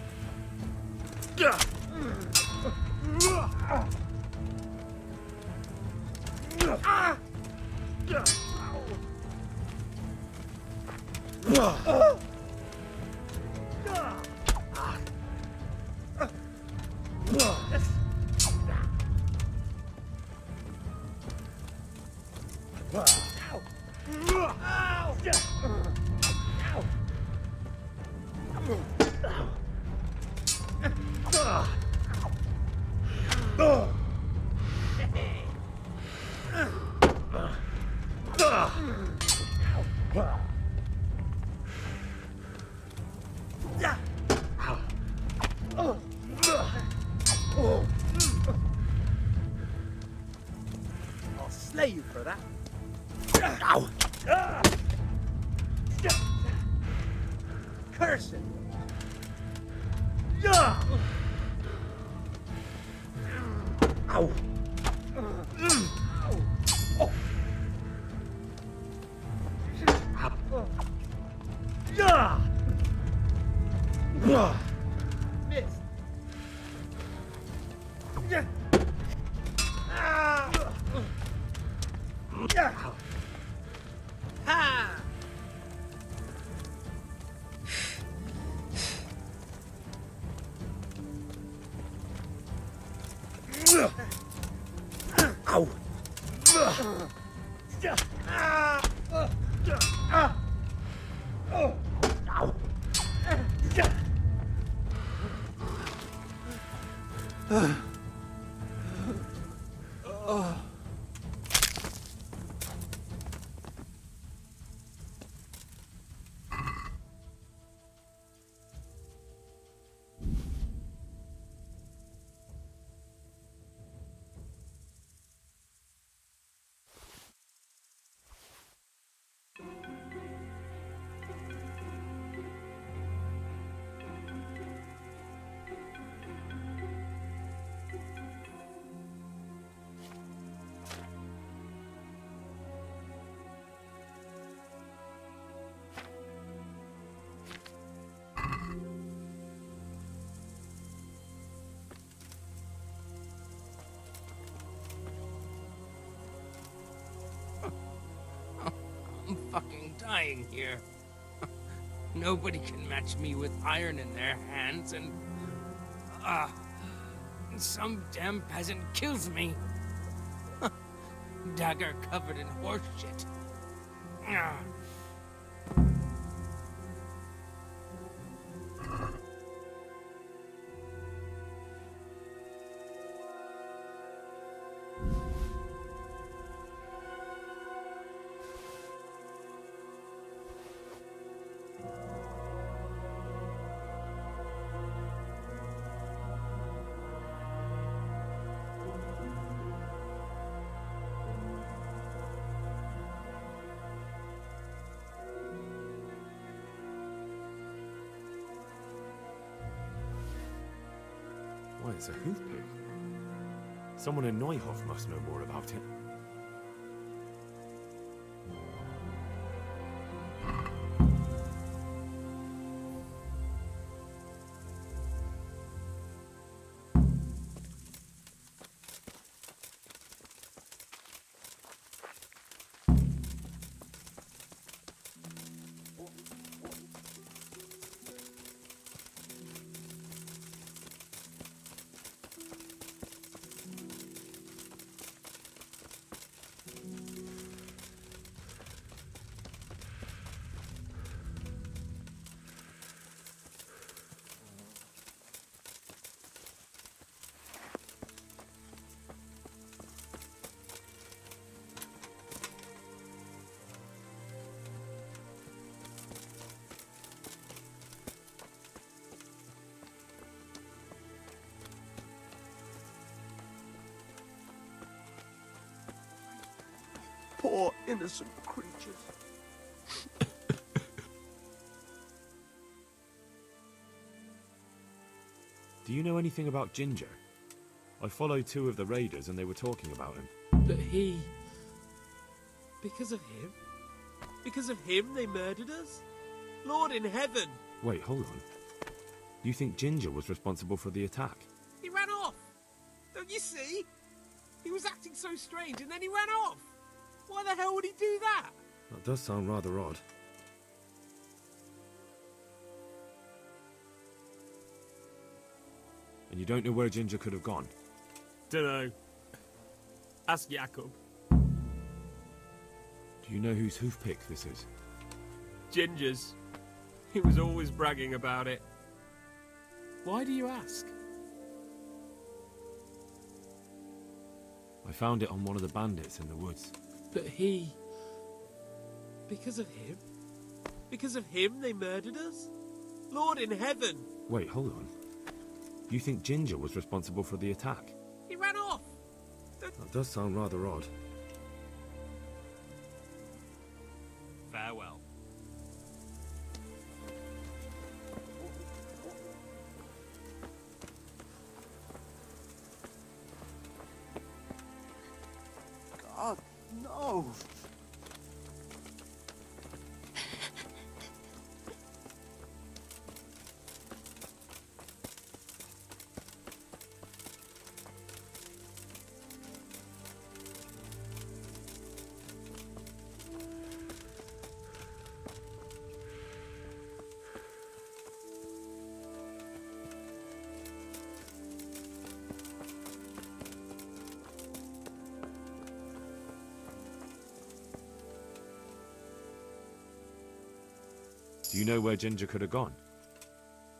I'll slay you for that. Ow! Curse it! Ow! Missed. Ha! Ow! I'm fucking dying here. Nobody can match me with iron in their hands, and some damn peasant kills me. Dagger covered in horse shit. Why, it's a hoof pick. Someone in Neuhof must know more about it. Poor innocent creatures. Do you know anything about Ginger? I followed 2 of the raiders and they were talking about him. But he... Because of him? Because of him they murdered us? Lord in heaven! Wait, hold on. You think Ginger was responsible for the attack? He ran off! Don't you see? He was acting so strange and then he ran off! Why the hell would he do that? That does sound rather odd. And you don't know where Ginger could have gone? Dunno. Ask Jakob. Do you know whose hoof pick this is? Ginger's. He was always bragging about it. Why do you ask? I found it on one of the bandits in the woods. But he... Because of him? Because of him they murdered us? Lord in heaven! Wait, hold on. You think Ginger was responsible for the attack? He ran off! That does sound rather odd. Farewell. God, no! Do you know where Ginger could have gone?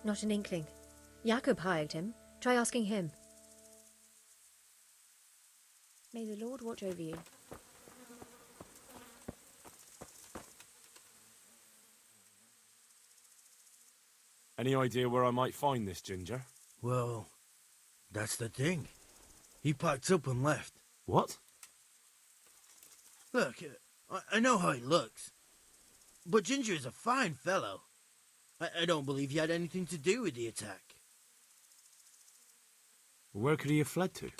Not an inkling. Jakob hired him. Try asking him. May the Lord watch over you. Any idea where I might find this Ginger? Well, that's the thing. He packed up and left. What? Look, I know how he looks. But Ginger is a fine fellow. I don't believe he had anything to do with the attack. Where could he have fled to?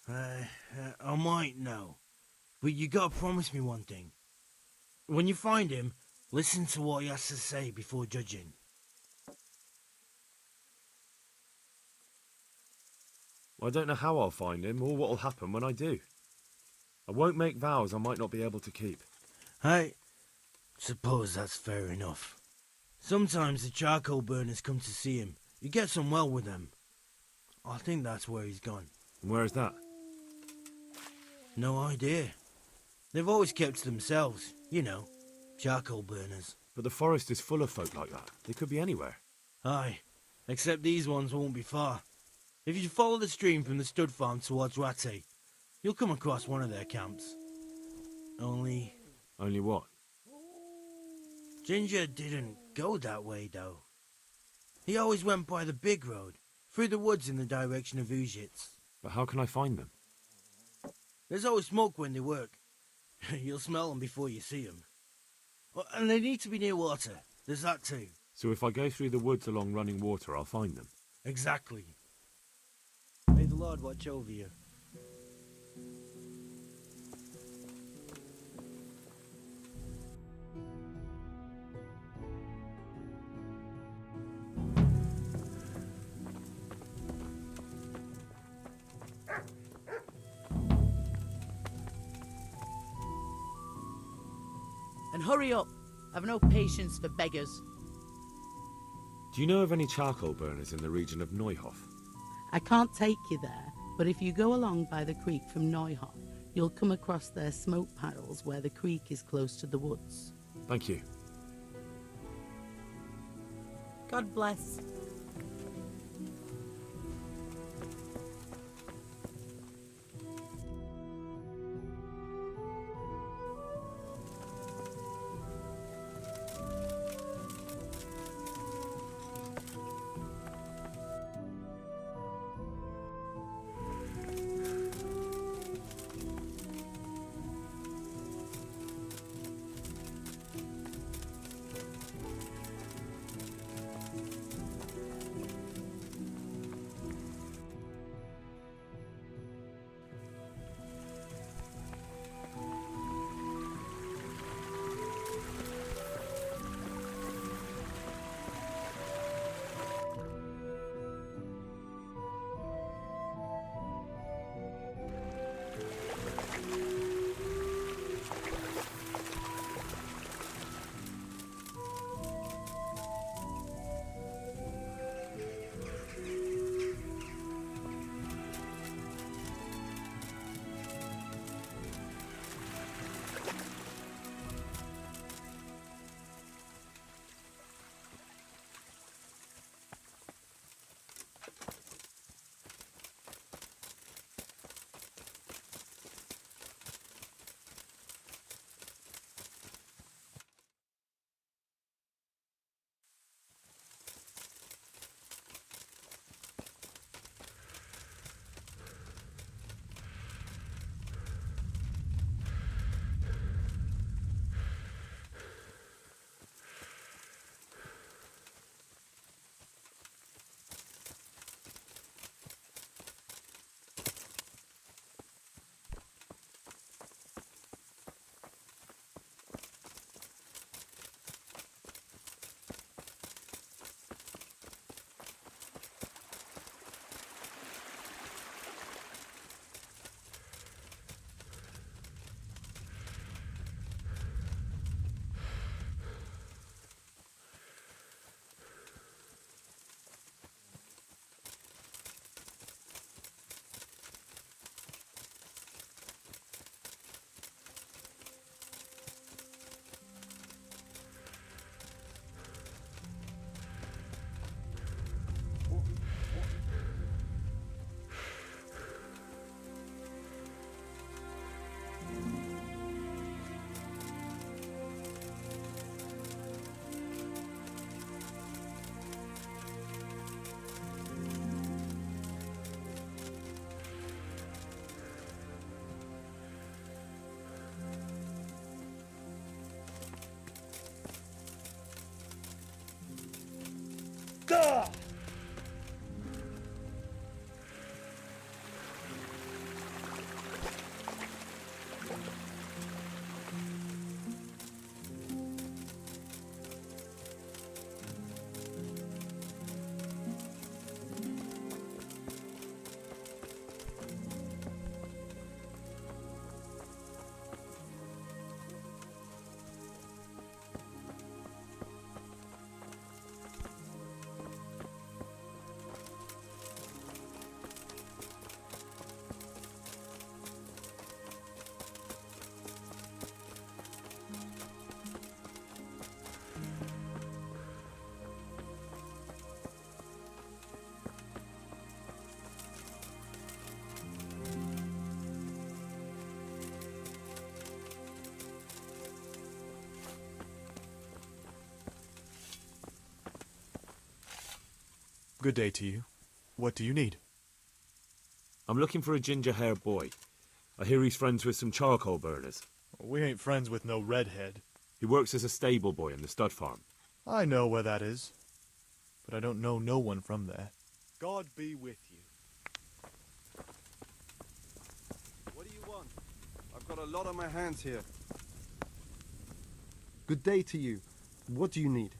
I might know. But you gotta promise me one thing. When you find him, listen to what he has to say before judging. I don't know how I'll find him or what'll happen when I do. I won't make vows I might not be able to keep. I suppose that's fair enough. Sometimes the charcoal burners come to see him. He gets on well with them. I think that's where he's gone. And where is that? No idea. They've always kept to themselves, you know, charcoal burners. But the forest is full of folk like that. They could be anywhere. Aye, except these ones won't be far. If you follow the stream from the stud farm towards Rate, you'll come across one of their camps. Only what? Ginger didn't go that way, though. He always went by the big road, through the woods in the direction of Uzhitz. But how can I find them? There's always smoke when they work. You'll smell them before you see them. And they need to be near water. There's that too. So if I go through the woods along running water, I'll find them? Exactly. May the Lord watch over you. And hurry up. I've no patience for beggars. Do you know of any charcoal burners in the region of Neuhof? I can't take you there, but if you go along by the creek from Neuhof, you'll come across their smoke piles where the creek is close to the woods. Thank you. God bless. Good day to you. What do you need? I'm looking for a ginger-haired boy. I hear he's friends with some charcoal burners. We ain't friends with no redhead. He works as a stable boy in the stud farm. I know where that is, but I don't know no one from there. God be with you. What do you want? I've got a lot on my hands here. Good day to you. What do you need?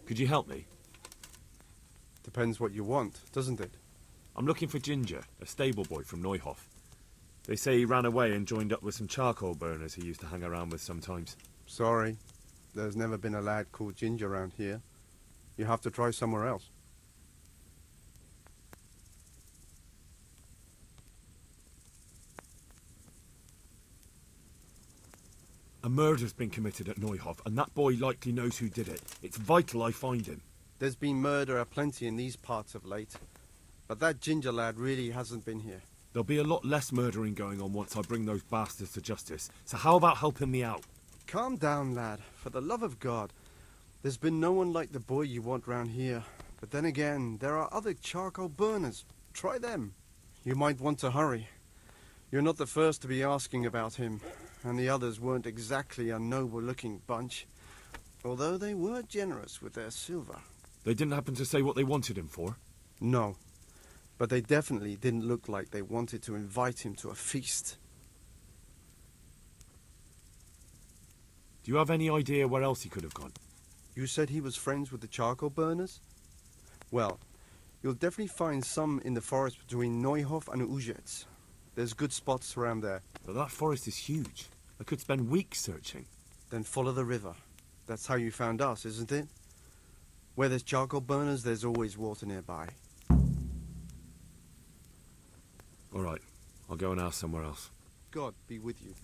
Could you help me? Depends what you want, doesn't it? I'm looking for Ginger, a stable boy from Neuhof. They say he ran away and joined up with some charcoal burners he used to hang around with sometimes. Sorry, there's never been a lad called Ginger around here. You have to try somewhere else. A murder's been committed at Neuhof, and that boy likely knows who did it. It's vital I find him. There's been murder aplenty in these parts of late, but that Ginger lad really hasn't been here. There'll be a lot less murdering going on once I bring those bastards to justice, so how about helping me out? Calm down, lad. For the love of God. There's been no one like the boy you want round here. But then again, there are other charcoal burners. Try them. You might want to hurry. You're not the first to be asking about him, and the others weren't exactly a noble-looking bunch, although they were generous with their silver. They didn't happen to say what they wanted him for? No, but they definitely didn't look like they wanted to invite him to a feast. Do you have any idea where else he could have gone? You said he was friends with the charcoal burners? Well, you'll definitely find some in the forest between Neuhof and Ujetz. There's good spots around there. But that forest is huge. I could spend weeks searching. Then follow the river. That's how you found us, isn't it? Where there's charcoal burners, there's always water nearby. All right, I'll go and ask somewhere else. God be with you.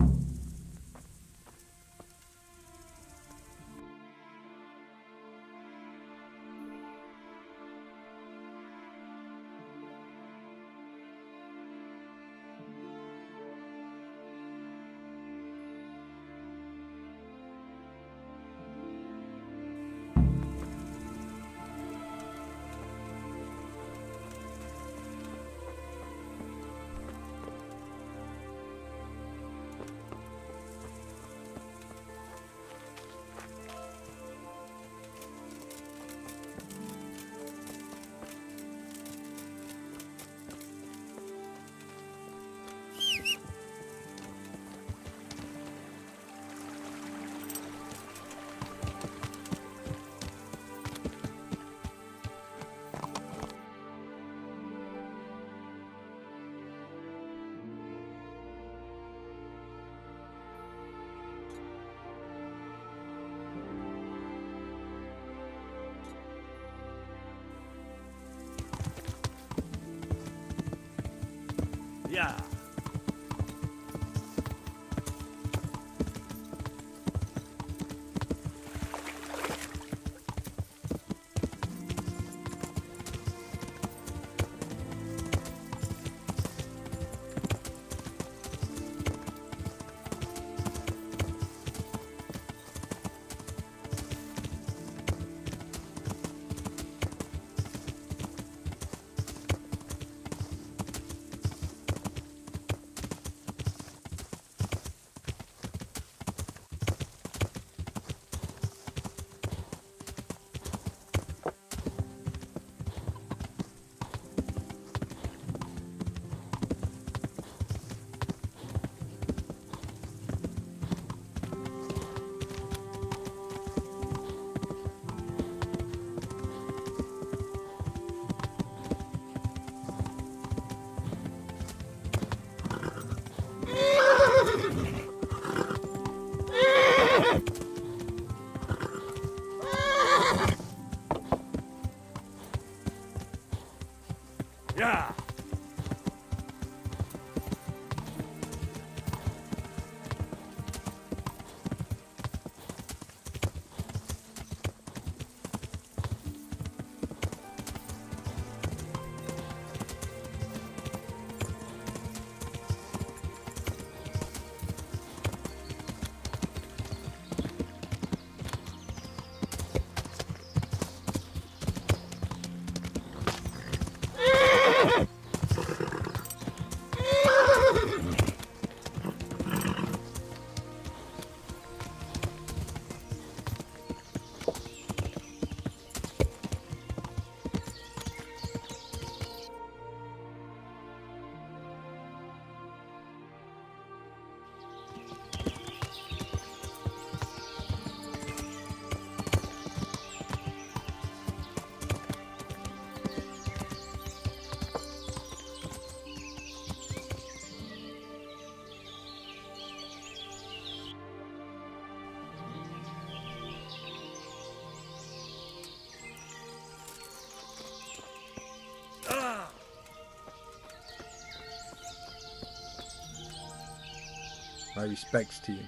My respects to you.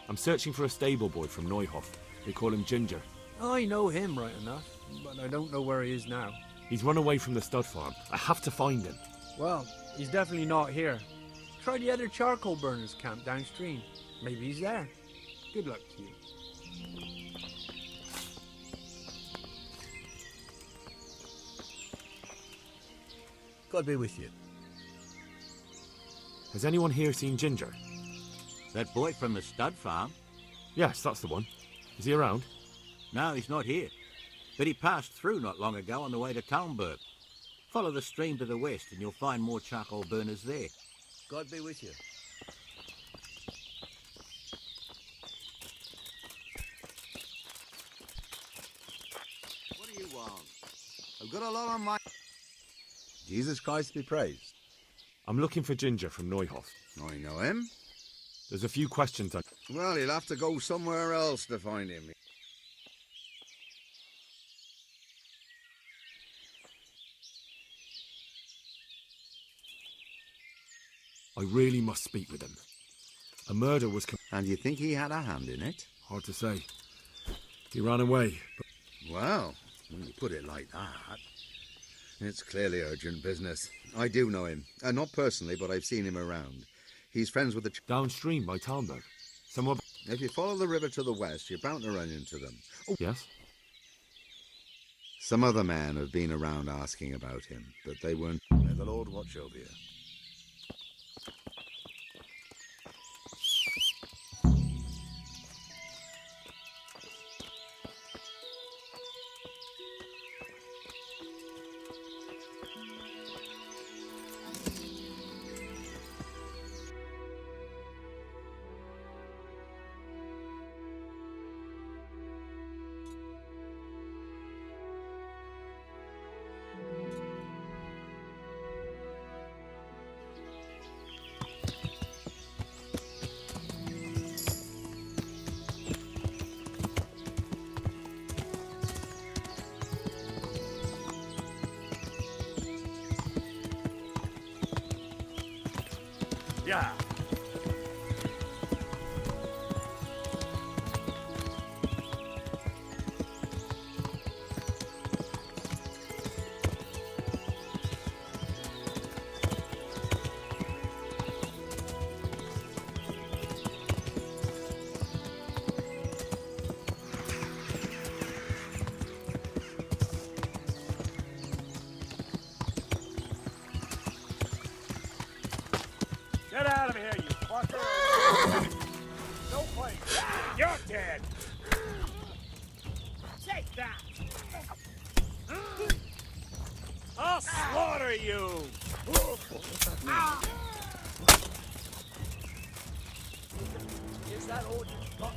I'm searching for a stable boy from Neuhof. They call him Ginger. I know him right enough, but I don't know where he is now. He's run away from the stud farm. I have to find him. Well, he's definitely not here. Try the other charcoal burners camp downstream. Maybe he's there. Good luck to you. God be with you. Has anyone here seen Ginger? That boy from the stud farm? Yes, that's the one. Is he around? No, he's not here. But he passed through not long ago on the way to Talmberg. Follow the stream to the west and you'll find more charcoal burners there. God be with you. What do you want? I've got a lot on my... Jesus Christ be praised. I'm looking for Ginger from Neuhof. I know him. There's a few questions I... Well, he'll have to go somewhere else to find him. I really must speak with him. A murder was... And you think he had a hand in it? Hard to say. He ran away, but... Well, when you put it like that, it's clearly urgent business. I do know him. Not personally, but I've seen him around. He's friends with the... Downstream by Talmberg. Somewhere... If you follow the river to the west, you're bound to run into them. Oh. Yes? Some other men have been around asking about him, but they weren't... May the Lord watch over you. Yeah. Get out of here, you fucker! No place! You're dead! Take that! I'll slaughter you! Is that all you got?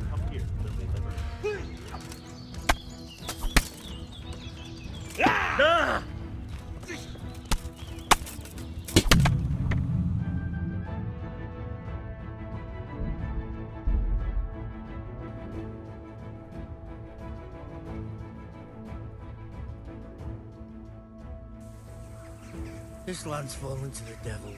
Come here, little liver. Ah! This land's fallen to the devil.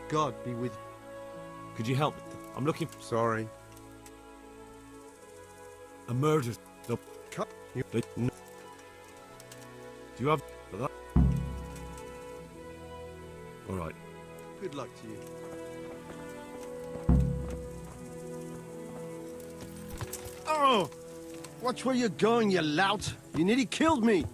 God be with you. Could you help? I'm looking. Sorry. A murder. The Cup. You. Do you have for that? All right. Good luck to you. Oh! Watch where you're going, you lout! You nearly killed me!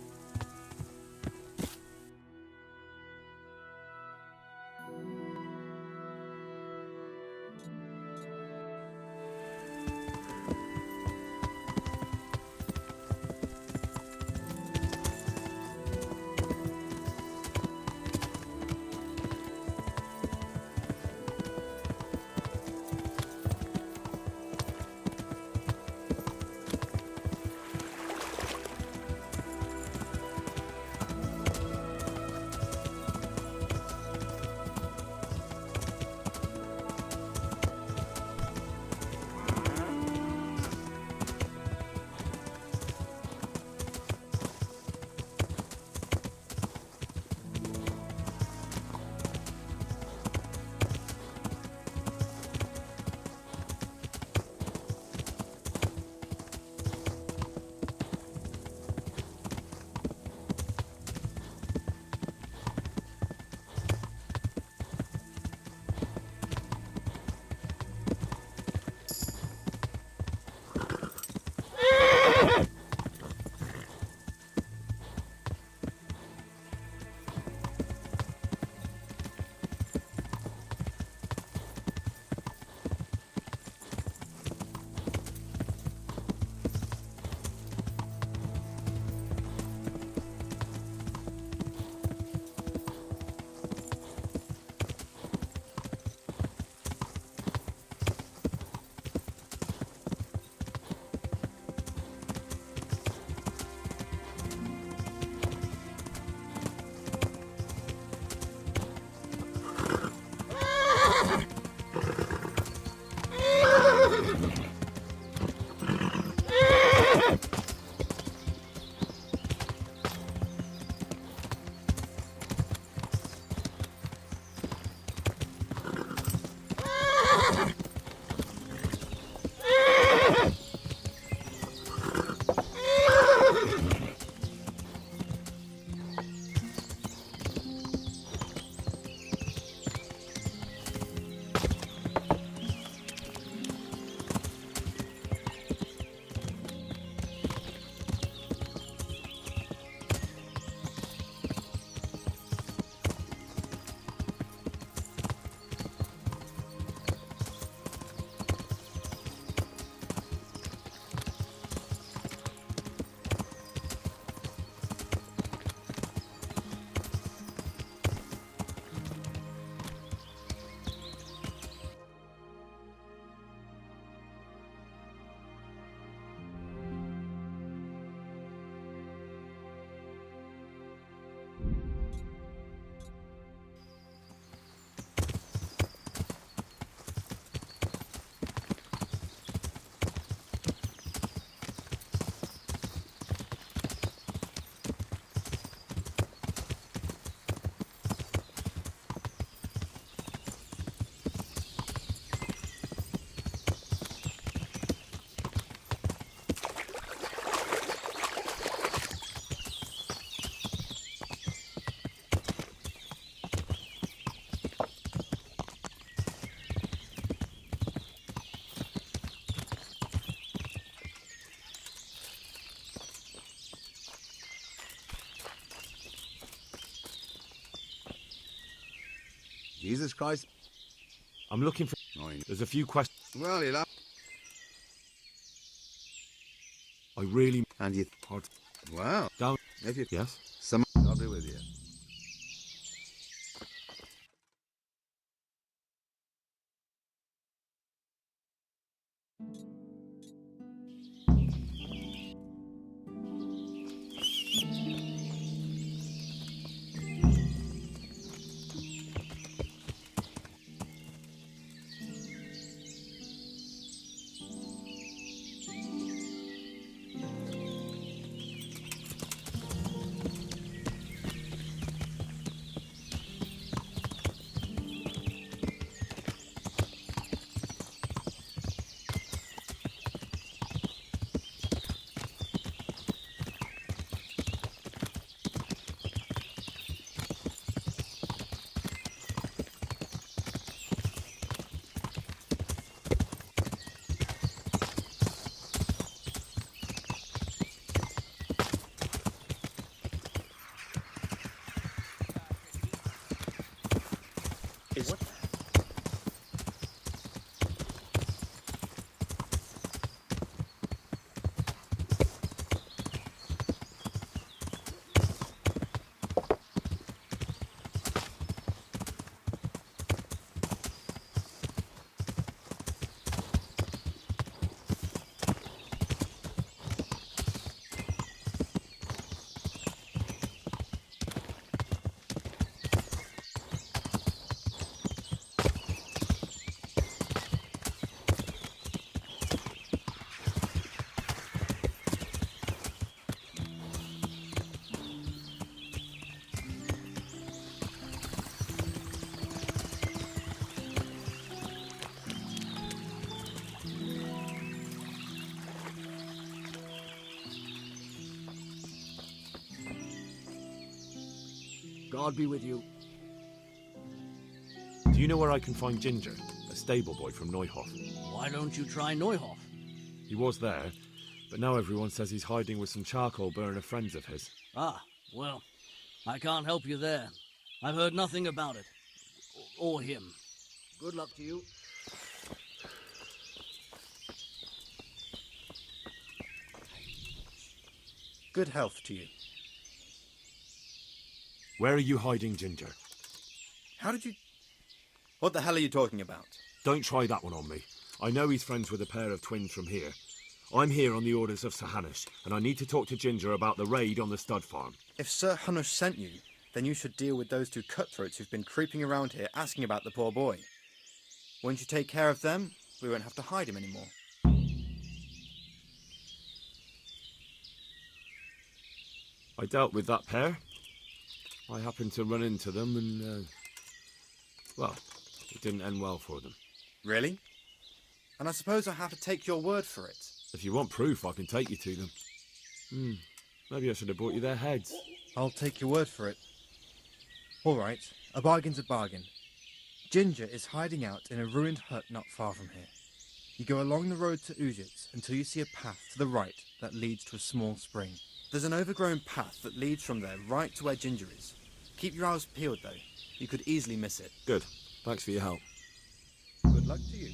Jesus Christ. I'm looking for... There's a few questions. Well, you'll have... I really... And you... Hard. Wow. Down. If you... Yes? Some... I'll be with you. Is... God be with you. Do you know where I can find Ginger, a stable boy from Neuhof? Why don't you try Neuhof? He was there, but now everyone says he's hiding with some charcoal burner friends of his. Ah, well, I can't help you there. I've heard nothing about it. Or him. Good luck to you. Good health to you. Where are you hiding Ginger? How did you... What the hell are you talking about? Don't try that one on me. I know he's friends with a pair of twins from here. I'm here on the orders of Sir Hanush, and I need to talk to Ginger about the raid on the stud farm. If Sir Hanush sent you, then you should deal with those two cutthroats who've been creeping around here asking about the poor boy. Once you take care of them, we won't have to hide him anymore. I dealt with that pair. I happened to run into them and, well, it didn't end well for them. Really? And I suppose I have to take your word for it. If you want proof, I can take you to them. Maybe I should have brought you their heads. I'll take your word for it. All right, a bargain's a bargain. Ginger is hiding out in a ruined hut not far from here. You go along the road to Ujits until you see a path to the right that leads to a small spring. There's an overgrown path that leads from there right to where Ginger is. Keep your eyes peeled, though. You could easily miss it. Good. Thanks for your help. Good luck to you.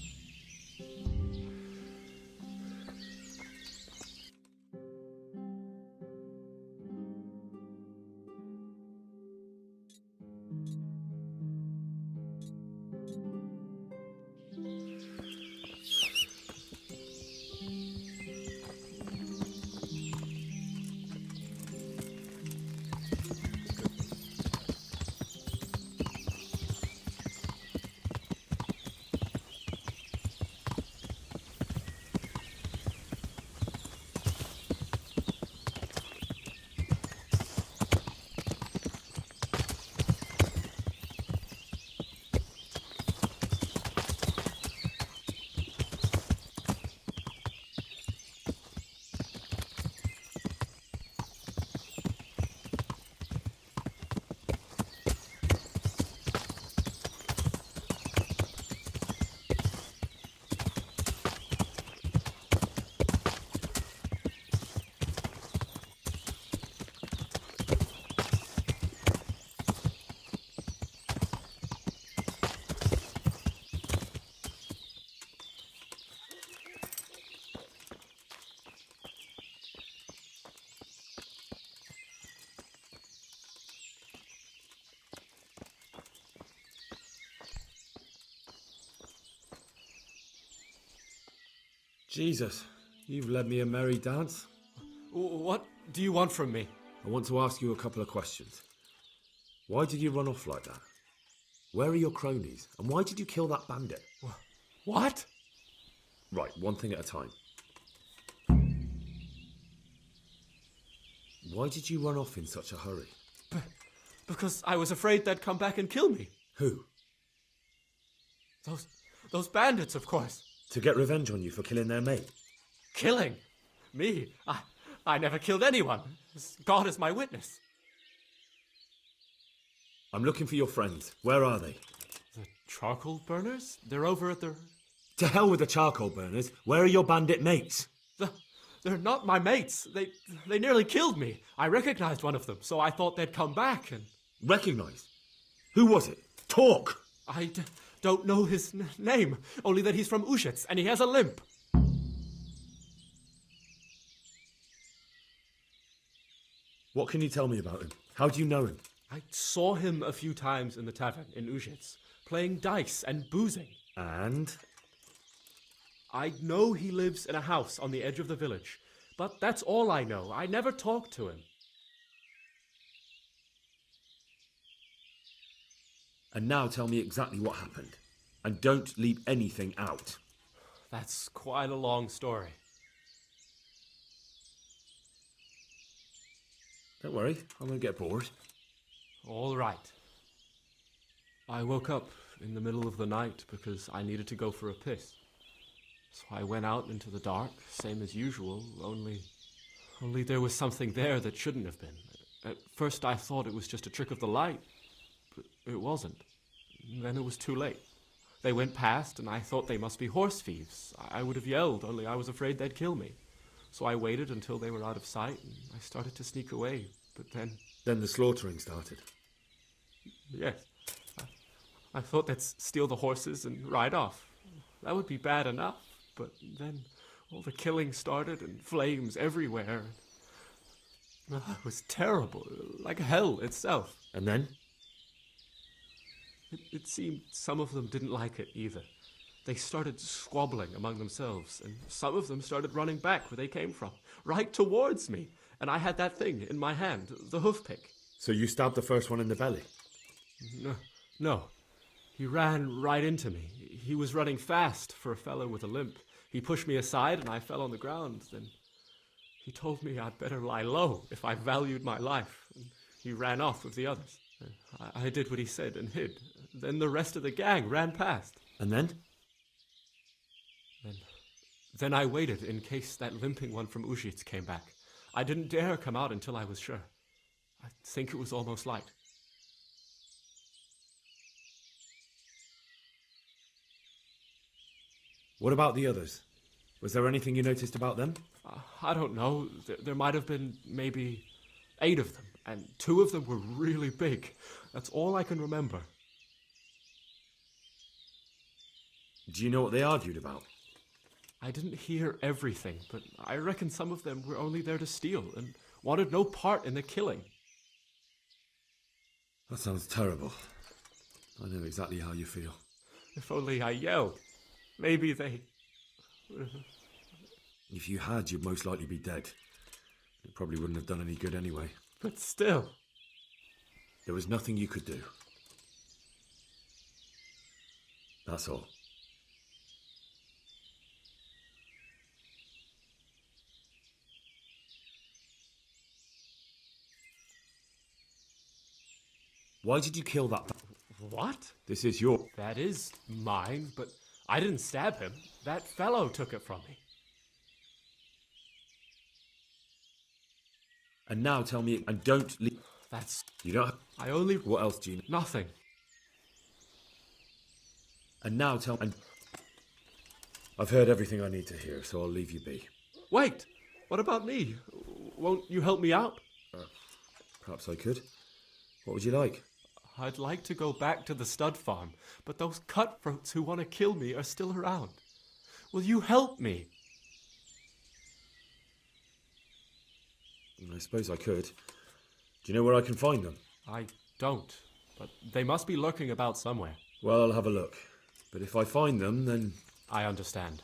Jesus, you've led me a merry dance. What do you want from me? I want to ask you a couple of questions. Why did you run off like that? Where are your cronies? And why did you kill that bandit? What? Right, one thing at a time. Why did you run off in such a hurry? Because I was afraid they'd come back and kill me. Who? Those bandits, of course. To get revenge on you for killing their mate? Killing? Me? I never killed anyone. God is my witness. I'm looking for your friends. Where are they? The charcoal burners? They're over at the... To hell with the charcoal burners. Where are your bandit mates? They're not my mates. They nearly killed me. I recognized one of them, so I thought they'd come back and... Recognized? Who was it? Talk! I don't know his name, only that he's from Ushets and he has a limp. What can you tell me about him? How do you know him? I saw him a few times in the tavern in Ushets, playing dice and boozing. And? I know he lives in a house on the edge of the village, but that's all I know. I never talked to him. And now tell me exactly what happened. And don't leave anything out. That's quite a long story. Don't worry, I won't get bored. All right. I woke up in the middle of the night because I needed to go for a piss. So I went out into the dark, same as usual, only there was something there that shouldn't have been. At first I thought it was just a trick of the light, but it wasn't. Then it was too late. They went past, and I thought they must be horse thieves. I would have yelled, only I was afraid they'd kill me. So I waited until they were out of sight, and I started to sneak away, but then... Then the slaughtering started? Yes. I thought they'd steal the horses and ride off. That would be bad enough, but then all the killing started and flames everywhere. It was terrible, like hell itself. And then? It seemed some of them didn't like it either. They started squabbling among themselves, and some of them started running back where they came from, right towards me. And I had that thing in my hand, the hoof pick. So you stabbed the first one in the belly? No. He ran right into me. He was running fast for a fellow with a limp. He pushed me aside and I fell on the ground. Then he told me I'd better lie low if I valued my life. And he ran off with the others. I did what he said and hid. Then the rest of the gang ran past. And then? Then I waited in case that limping one from Ushits came back. I didn't dare come out until I was sure. I think it was almost light. What about the others? Was there anything you noticed about them? I don't know. There might have been maybe 8 of them, and 2 of them were really big. That's all I can remember. Do you know what they argued about? I didn't hear everything, but I reckon some of them were only there to steal and wanted no part in the killing. That sounds terrible. I know exactly how you feel. If only I yelled. Maybe they... If you had, you'd most likely be dead. It probably wouldn't have done any good anyway. But still... There was nothing you could do. That's all. Why did you kill that? What? This is your... That is mine, but I didn't stab him. That fellow took it from me. And now tell me, and don't leave... That's... You don't... I only... What else do you... Nothing. And now tell... And... I've heard everything I need to hear, so I'll leave you be. Wait! What about me? Won't you help me out? Perhaps I could. What would you like? I'd like to go back to the stud farm, but those cutthroats who want to kill me are still around. Will you help me? I suppose I could. Do you know where I can find them? I don't, but they must be lurking about somewhere. Well, I'll have a look. But if I find them, then... I understand.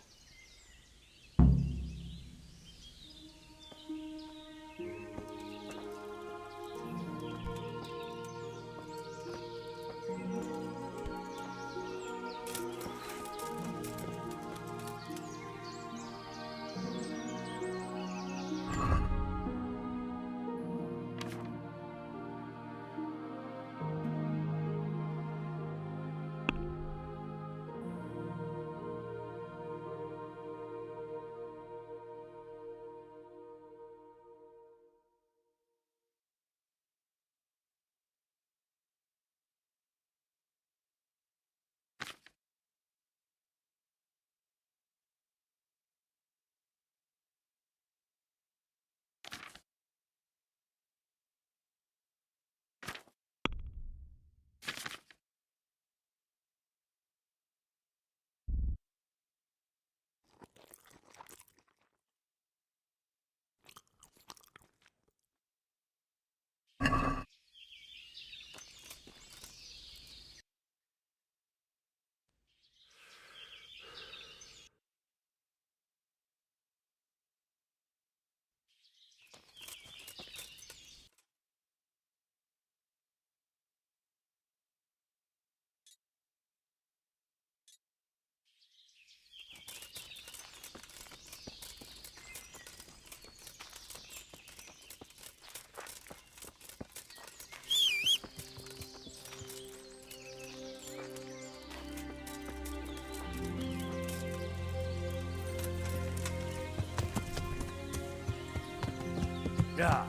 Yeah.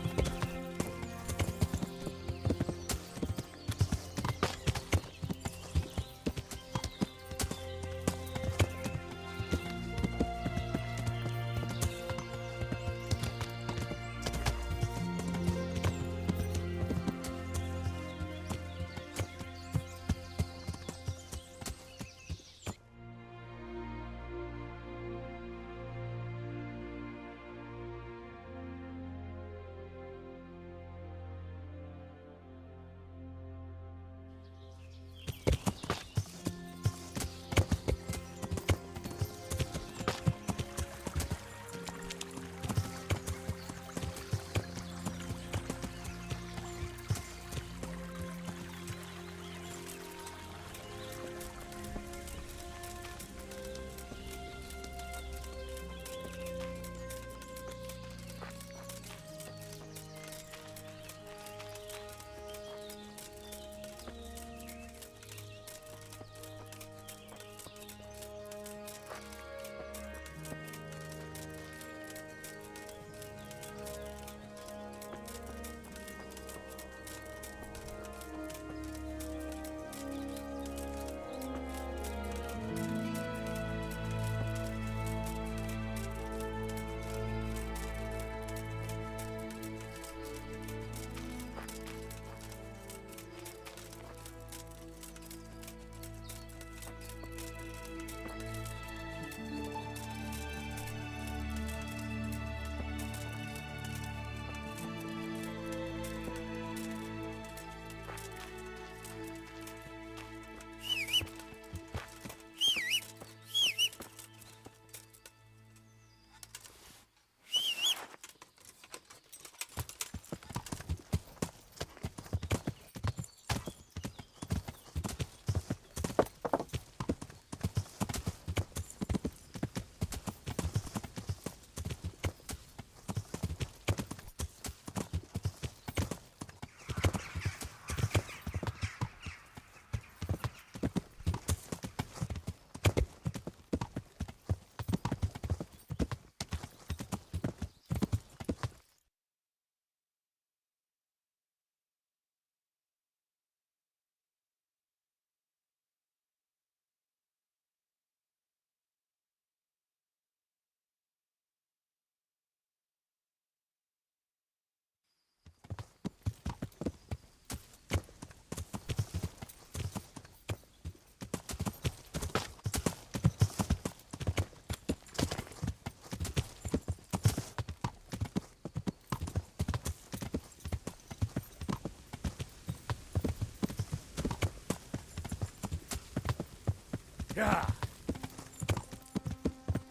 Yeah.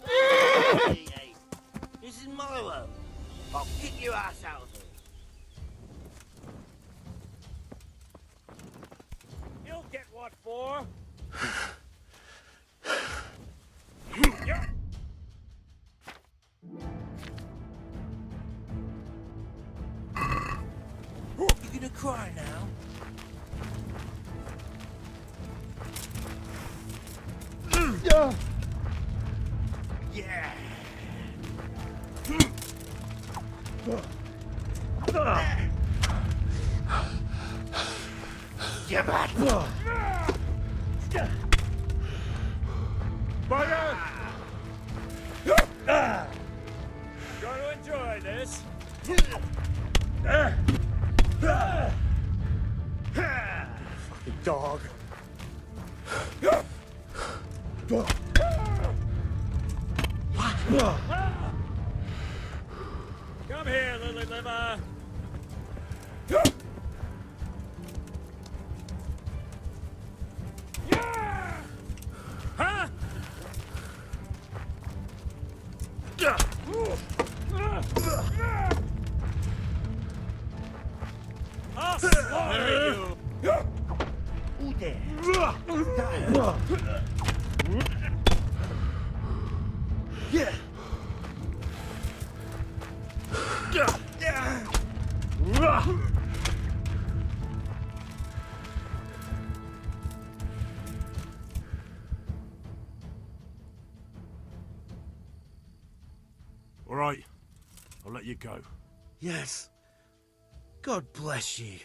Hey, this is Milo. I'll kick your ass out of here. You'll get what for? You gonna cry now? Yeah. Get back. Bugger! Gonna enjoy this. Fucking dog. Come here, Lily Liver. Huh? I'll slaughter you. Who there? Yeah. All right, I'll let you go. Yes, God bless you.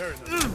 You're the...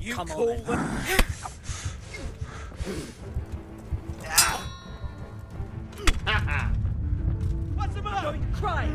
You Come on, call then. them... What's the matter? Don't cry!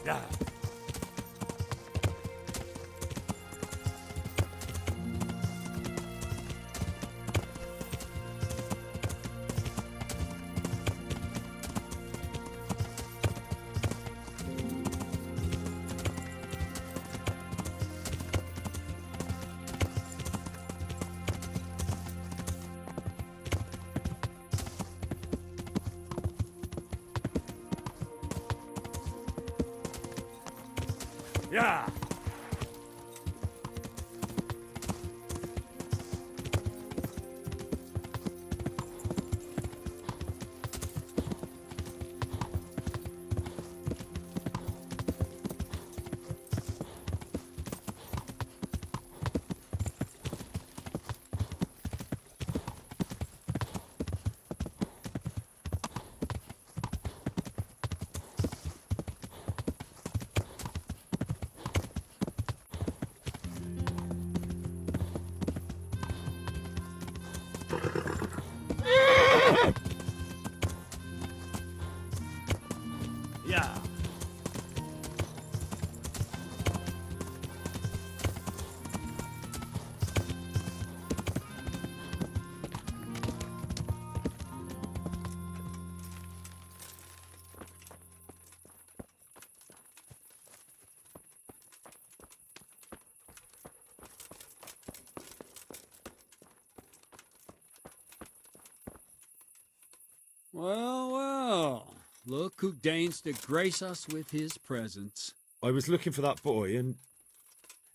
Yeah. Yeah. Yeah. Well, well. Look who deigns to grace us with his presence. I was looking for that boy, and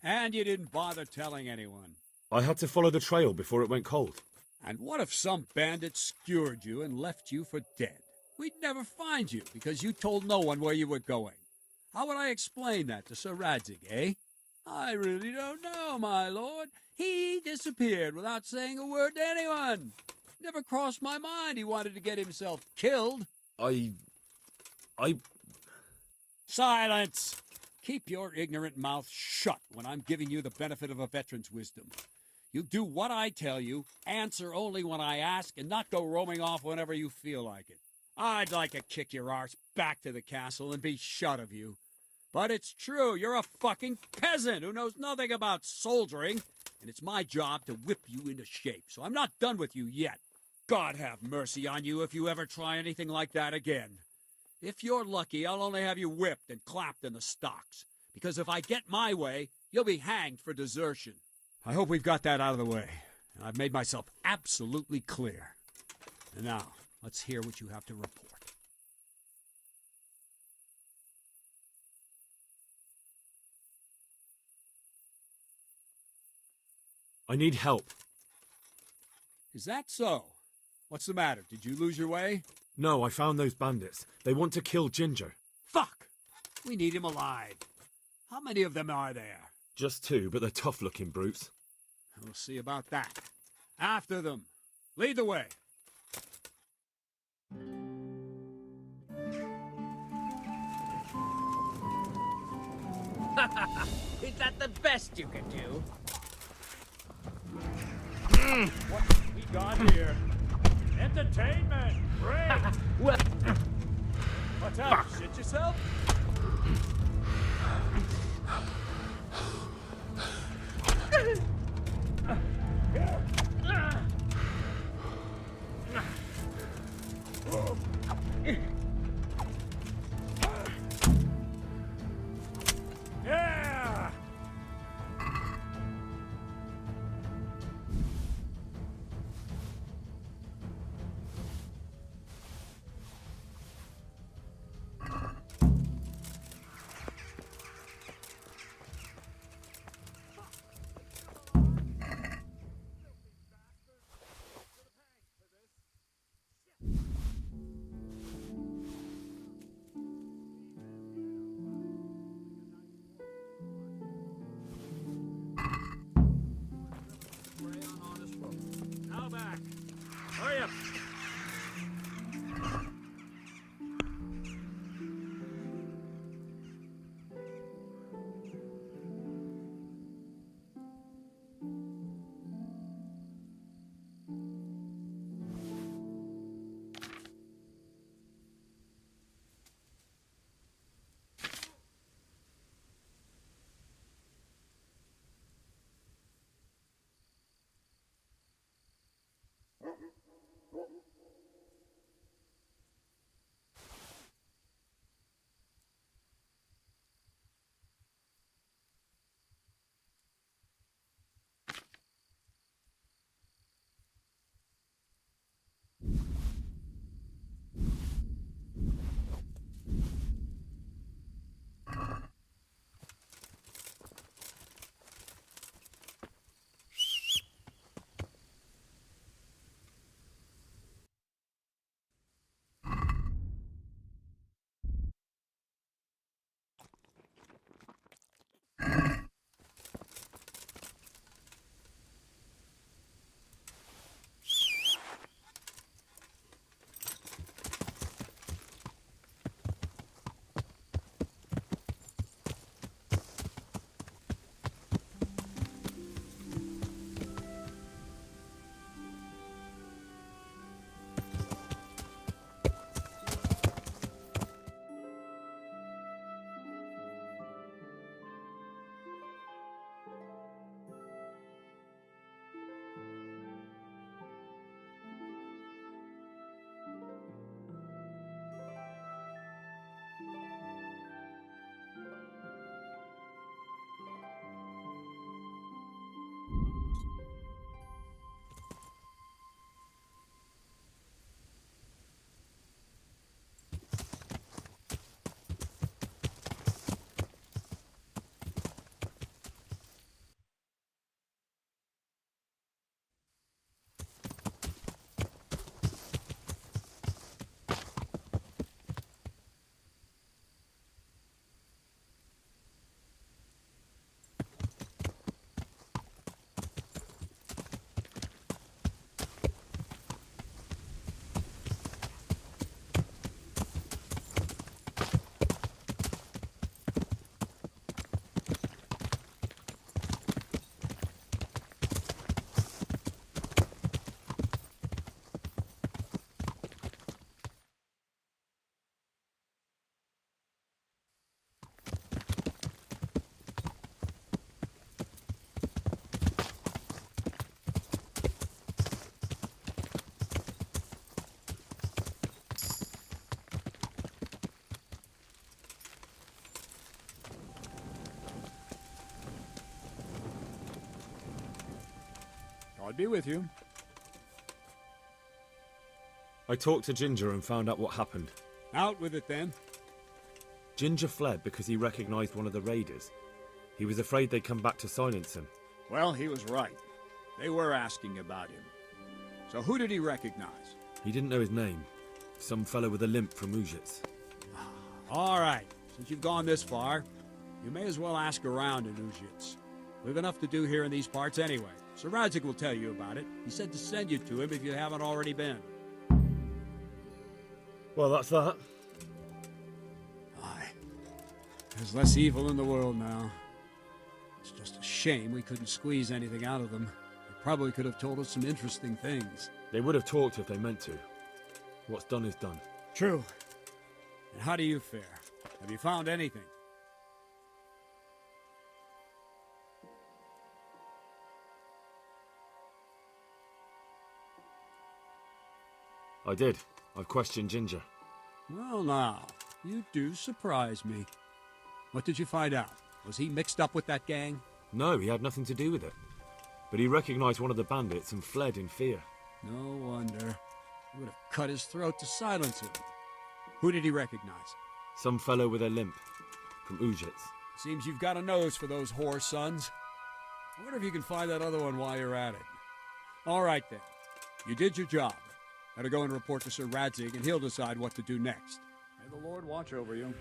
And you didn't bother telling anyone. I had to follow the trail before it went cold. And what if some bandit skewered you and left you for dead? We'd never find you because you told no one where you were going. How would I explain that to Sir Radzig, eh? I really don't know, my lord. He disappeared without saying a word to anyone. Never crossed my mind he wanted to get himself killed. I... Silence! Keep your ignorant mouth shut when I'm giving you the benefit of a veteran's wisdom. You do what I tell you, answer only when I ask, and not go roaming off whenever you feel like it. I'd like to kick your arse back to the castle and be shut of you. But it's true, you're a fucking peasant who knows nothing about soldiering, and it's my job to whip you into shape, so I'm not done with you yet. God have mercy on you if you ever try anything like that again. If you're lucky, I'll only have you whipped and clapped in the stocks, because if I get my way, you'll be hanged for desertion. I hope we've got that out of the way. I've made myself absolutely clear. And now, let's hear what you have to report. I need help. Is that so? What's the matter? Did you lose your way? No, I found those bandits. They want to kill Ginger. Fuck! We need him alive. How many of them are there? Just 2, but they're tough-looking brutes. We'll see about that. After them. Lead the way. Is that the best you can do? What we got here? Entertainment! Great! Well, What's up? Shit yourself? Yeah! I'll be with you. I talked to Ginger and found out what happened. Out with it then. Ginger fled because he recognized one of the raiders. He was afraid they'd come back to silence him. Well, he was right. They were asking about him. So who did he recognize? He didn't know his name. Some fellow with a limp from Ujits. All right. Since you've gone this far, you may as well ask around in Ujits. We've enough to do here in these parts anyway. Sir Radzik will tell you about it. He said to send you to him if you haven't already been. Well, that's that. Aye. There's less evil in the world now. It's just a shame we couldn't squeeze anything out of them. They probably could have told us some interesting things. They would have talked if they meant to. What's done is done. True. And how do you fare? Have you found anything? I did. I've questioned Ginger. Well, now, you do surprise me. What did you find out? Was he mixed up with that gang? No, he had nothing to do with it. But he recognized one of the bandits and fled in fear. No wonder. He would have cut his throat to silence him. Who did he recognize? Some fellow with a limp. From Ujits. Seems you've got a nose for those whore sons. I wonder if you can find that other one while you're at it. All right, then. You did your job. Better go and report to Sir Radzik, and he'll decide what to do next. May the Lord watch over you.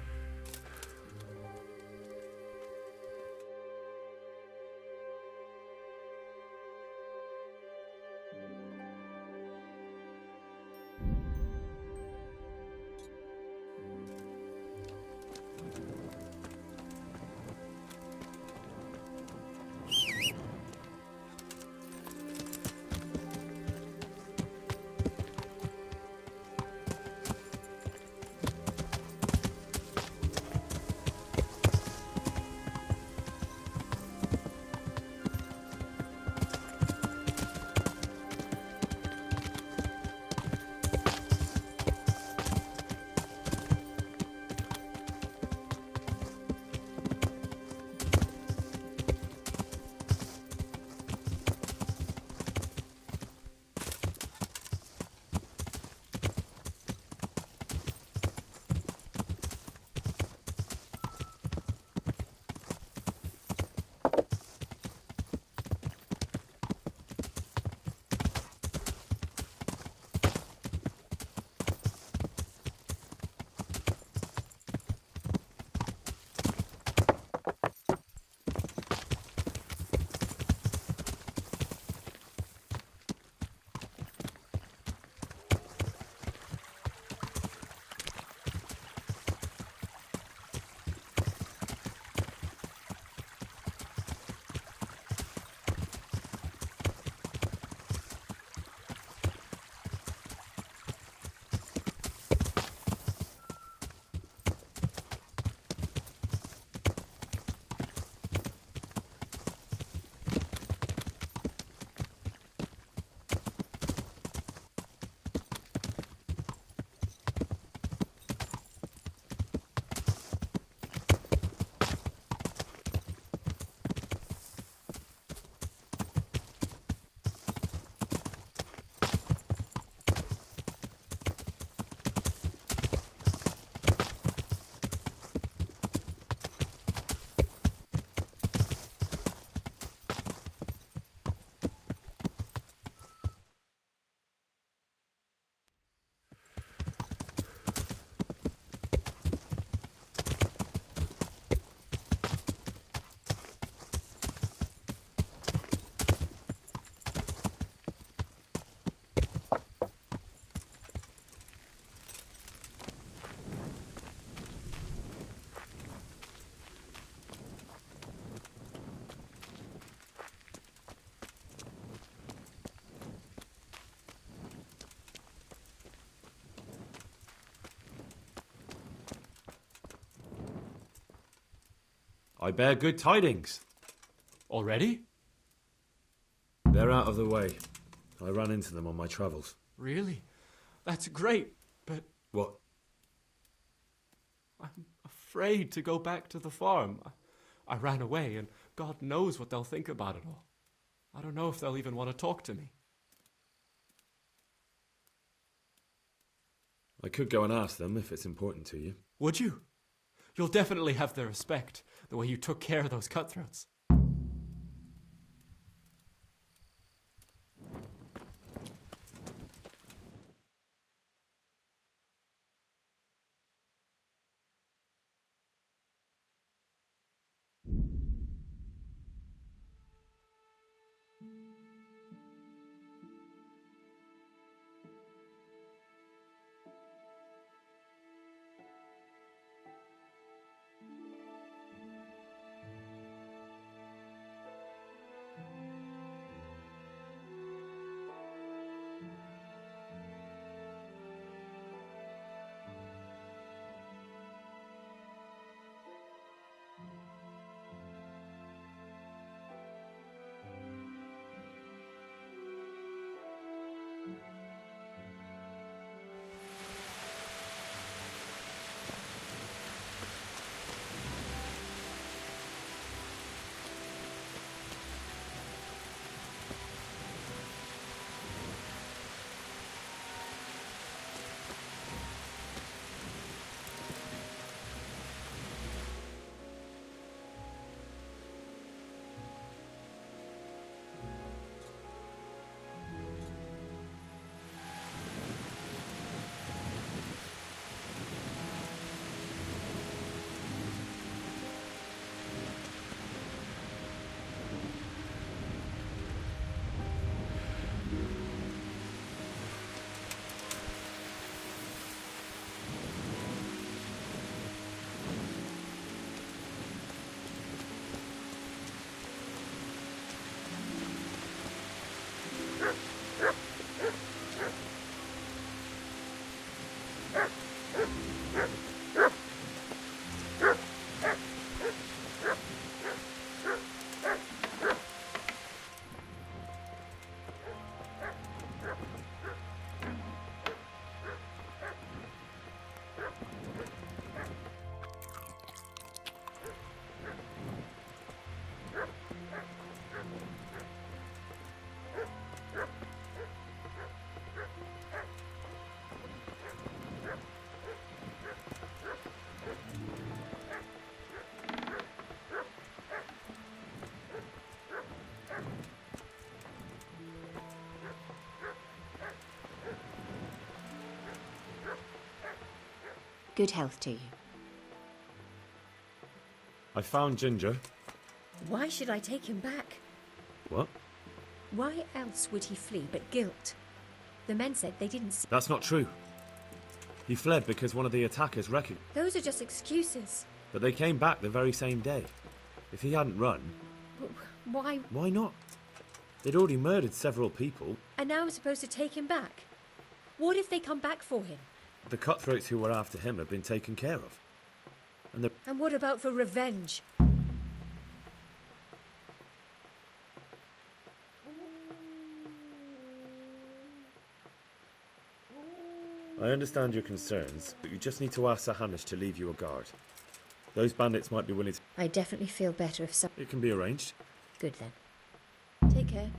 I bear good tidings. Already? They're out of the way. I ran into them on my travels. Really? That's great, but... What? I'm afraid to go back to the farm. I ran away, and God knows what they'll think about it all. I don't know if they'll even want to talk to me. I could go and ask them if it's important to you. Would you? You'll definitely have their respect, the way you took care of those cutthroats. Good health to you. I found Ginger. Why should I take him back? What? Why else would he flee but guilt? The men said they didn't see... That's not true. He fled because one of the attackers recognized. Those are just excuses. But they came back the very same day. If he hadn't run... Why? Why not? They'd already murdered several people. And now I'm supposed to take him back? What if they come back for him? The cutthroats who were after him have been taken care of. And what about for revenge? I understand your concerns, but you just need to ask Sir Hamish to leave you a guard. Those bandits might be willing to... I definitely feel better if some... It can be arranged. Good then. Take care.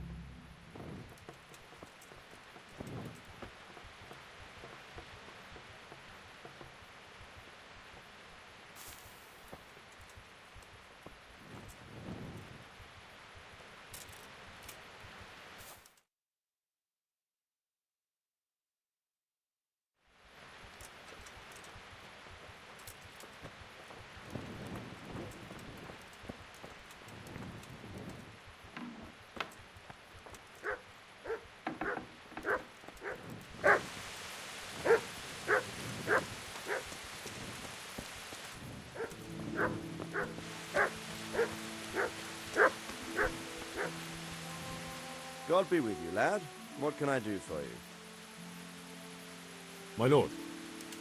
God be with you, lad. What can I do for you? My lord,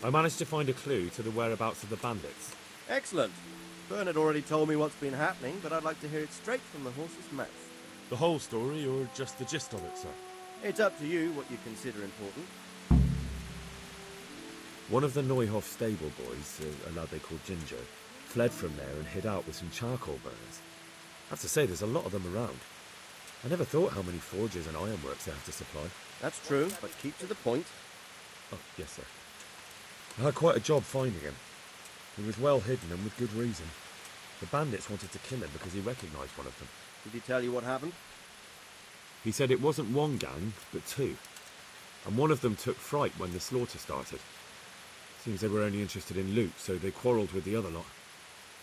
I managed to find a clue to the whereabouts of the bandits. Excellent. Bernard already told me what's been happening, but I'd like to hear it straight from the horse's mouth. The whole story, or just the gist of it, sir? It's up to you what you consider important. One of the Neuhoff stable boys, a lad they called Ginger, fled from there and hid out with some charcoal burners. I have to say, there's a lot of them around. I never thought how many forges and ironworks they had to supply. That's true, but keep to the point. Oh, yes, sir. I had quite a job finding him. He was well hidden and with good reason. The bandits wanted to kill him because he recognised one of them. Did he tell you what happened? He said it wasn't one gang, but two. And one of them took fright when the slaughter started. Seems they were only interested in loot, so they quarrelled with the other lot.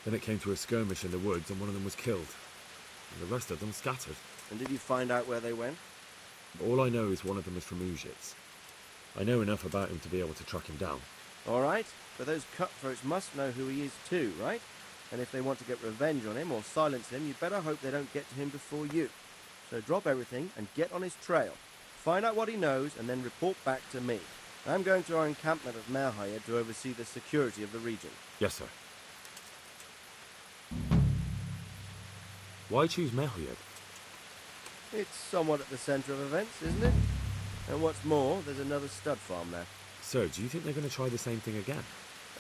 Then it came to a skirmish in the woods and one of them was killed. And the rest of them scattered. And did you find out where they went? All I know is one of them is from Uzhitz. I know enough about him to be able to track him down. All right, but those cutthroats must know who he is too, right? And if they want to get revenge on him or silence him, you better hope they don't get to him before you. So drop everything and get on his trail. Find out what he knows and then report back to me. I'm going to our encampment at Merhaya to oversee the security of the region. Yes, sir. Why choose Merhaya? It's somewhat at the centre of events, isn't it? And what's more, there's another stud farm there. So, do you think they're going to try the same thing again?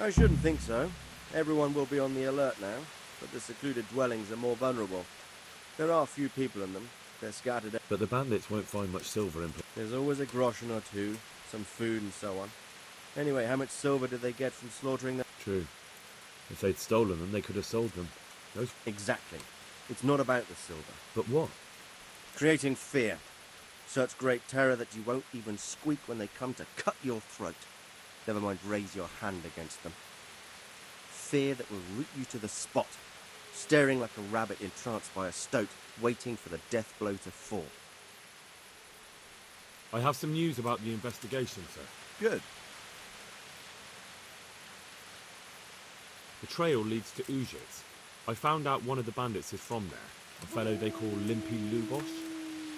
I shouldn't think so. Everyone will be on the alert now, but the secluded dwellings are more vulnerable. There are few people in them. They're scattered. But the bandits won't find much silver in... There's always a groschen or two, some food and so on. Anyway, how much silver did they get from slaughtering them? True. If they'd stolen them, they could have sold them. Those... Exactly. It's not about the silver. But what? Creating fear. Such great terror that you won't even squeak when they come to cut your throat. Never mind raise your hand against them. Fear that will root you to the spot, staring like a rabbit entranced by a stoat, waiting for the death blow to fall. I have some news about the investigation, sir. Good. The trail leads to Uzhitz. I found out one of the bandits is from there, a fellow they call Limpy Lubosh.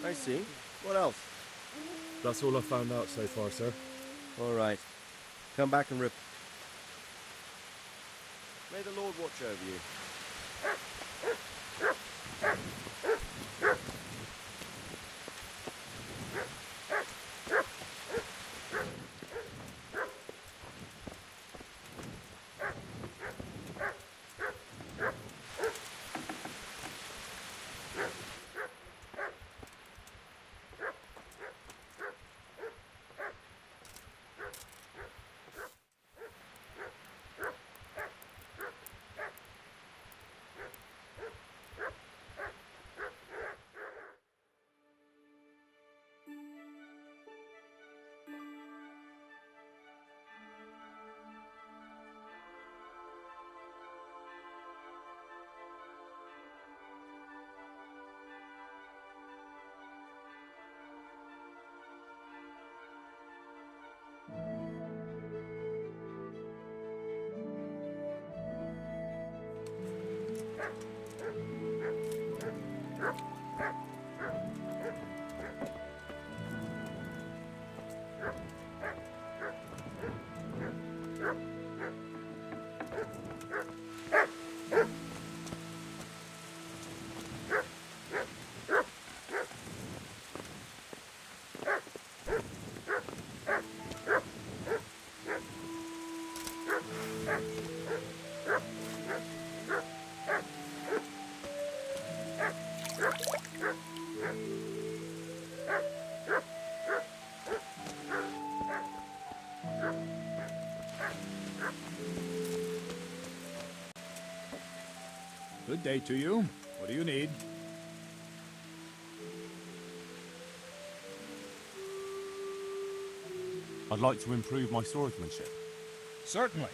I see. What else? That's all I found out so far, sir. All right. Come back and May the Lord watch over you. Good day to you. What do you need? I'd like to improve my swordsmanship. Certainly.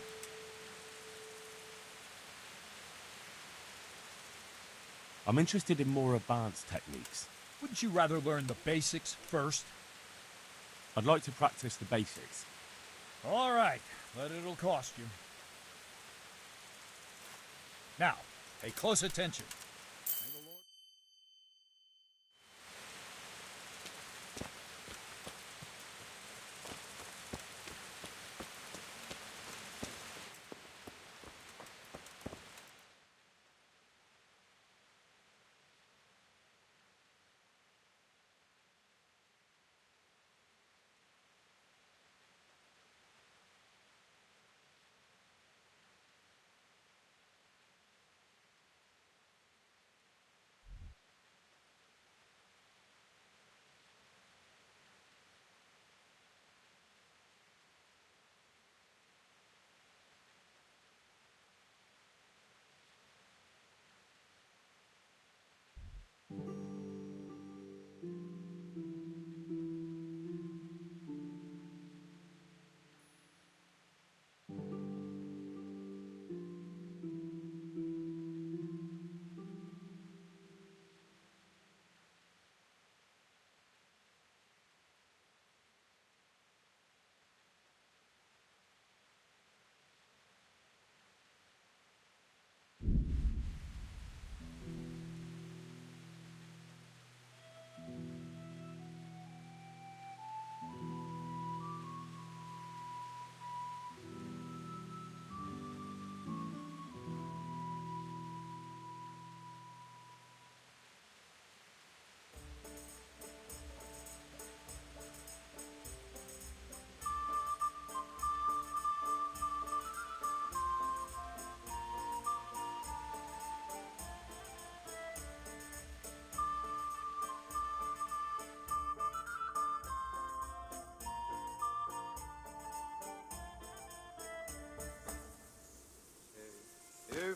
I'm interested in more advanced techniques. Wouldn't you rather learn the basics first? I'd like to practice the basics. All right, but it'll cost you. Now, pay close attention.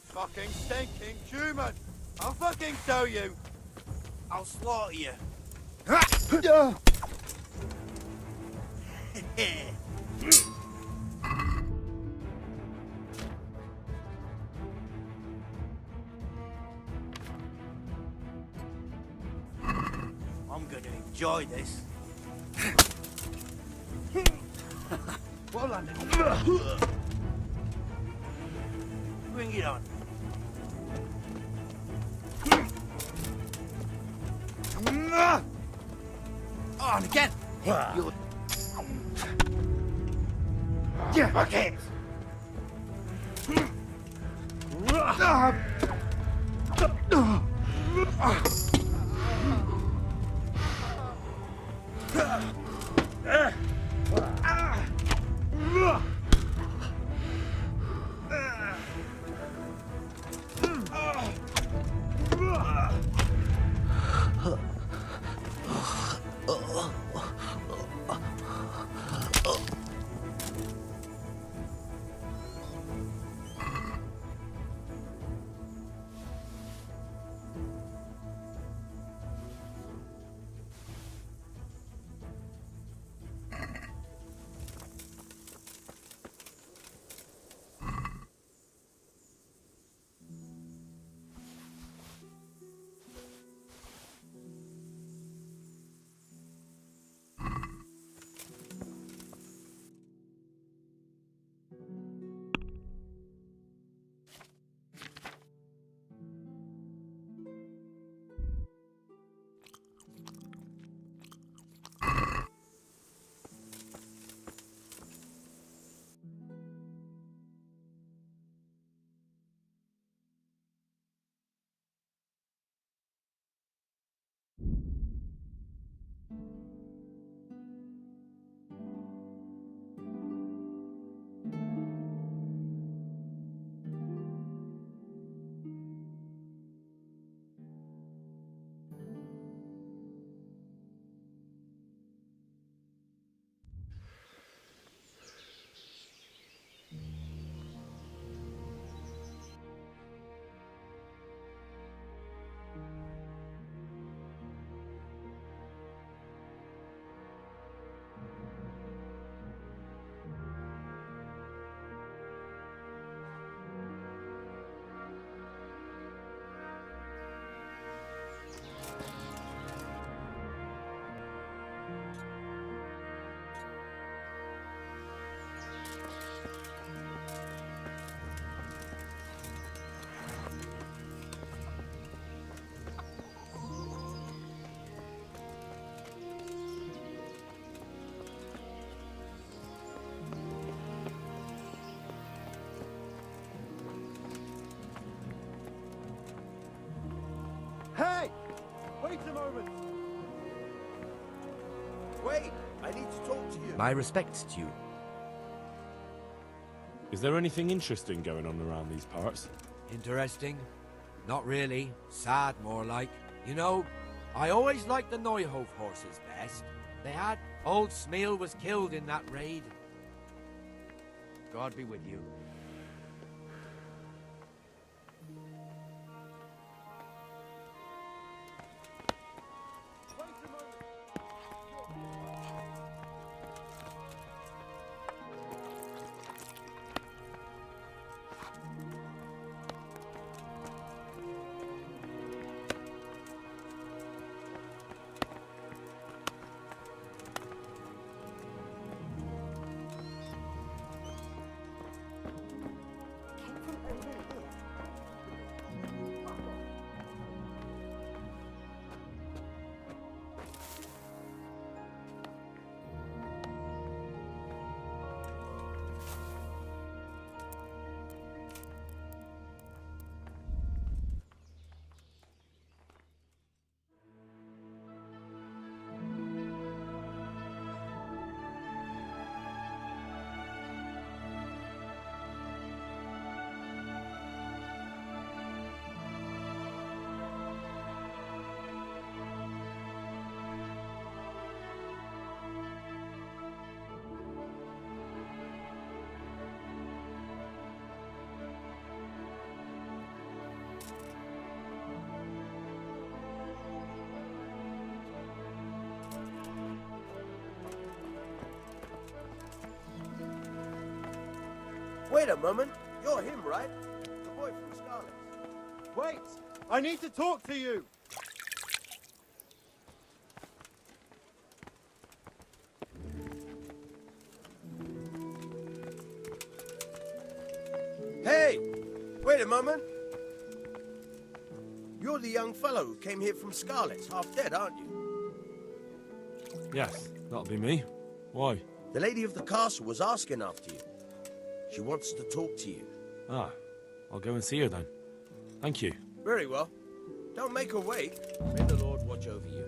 fucking stinking human! I'll fucking show you! I'll slaughter you! I'm gonna enjoy this. Well done. Bring it on. Oh, and again. You're... Yeah, okay. Hey! Wait a moment! Wait! I need to talk to you. My respects to you. Is there anything interesting going on around these parts? Interesting? Not really. Sad, more like. You know, I always liked the Neuhof horses best. They had... Old Smeal was killed in that raid. God be with you. Wait a moment. You're him, right? The boy from Scarlet. Wait! I need to talk to you! Hey! Wait a moment. You're the young fellow who came here from Scarlet's, half dead, aren't you? Yes, that'll be me. Why? The lady of the castle was asking after you. She wants to talk to you. Ah, I'll go and see her then. Thank you. Very well. Don't make her wait. May the Lord watch over you.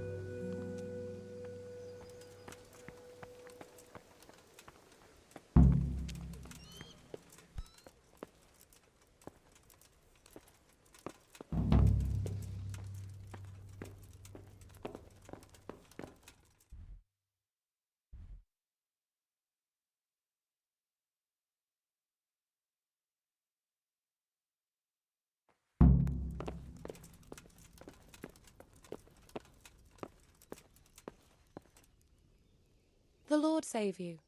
The Lord save you.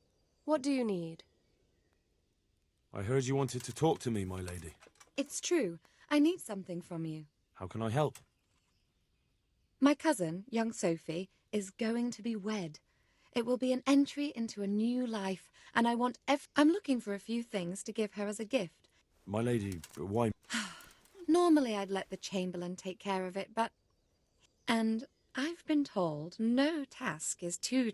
What do you need? I heard you wanted to talk to me, my lady. It's true. I need something from you. How can I help? My cousin, young Sophie, is going to be wed. It will be an entry into a new life, and I want I'm looking for a few things to give her as a gift. My lady, why? Normally I'd let the Chamberlain take care of it, but... And I've been told no task is too...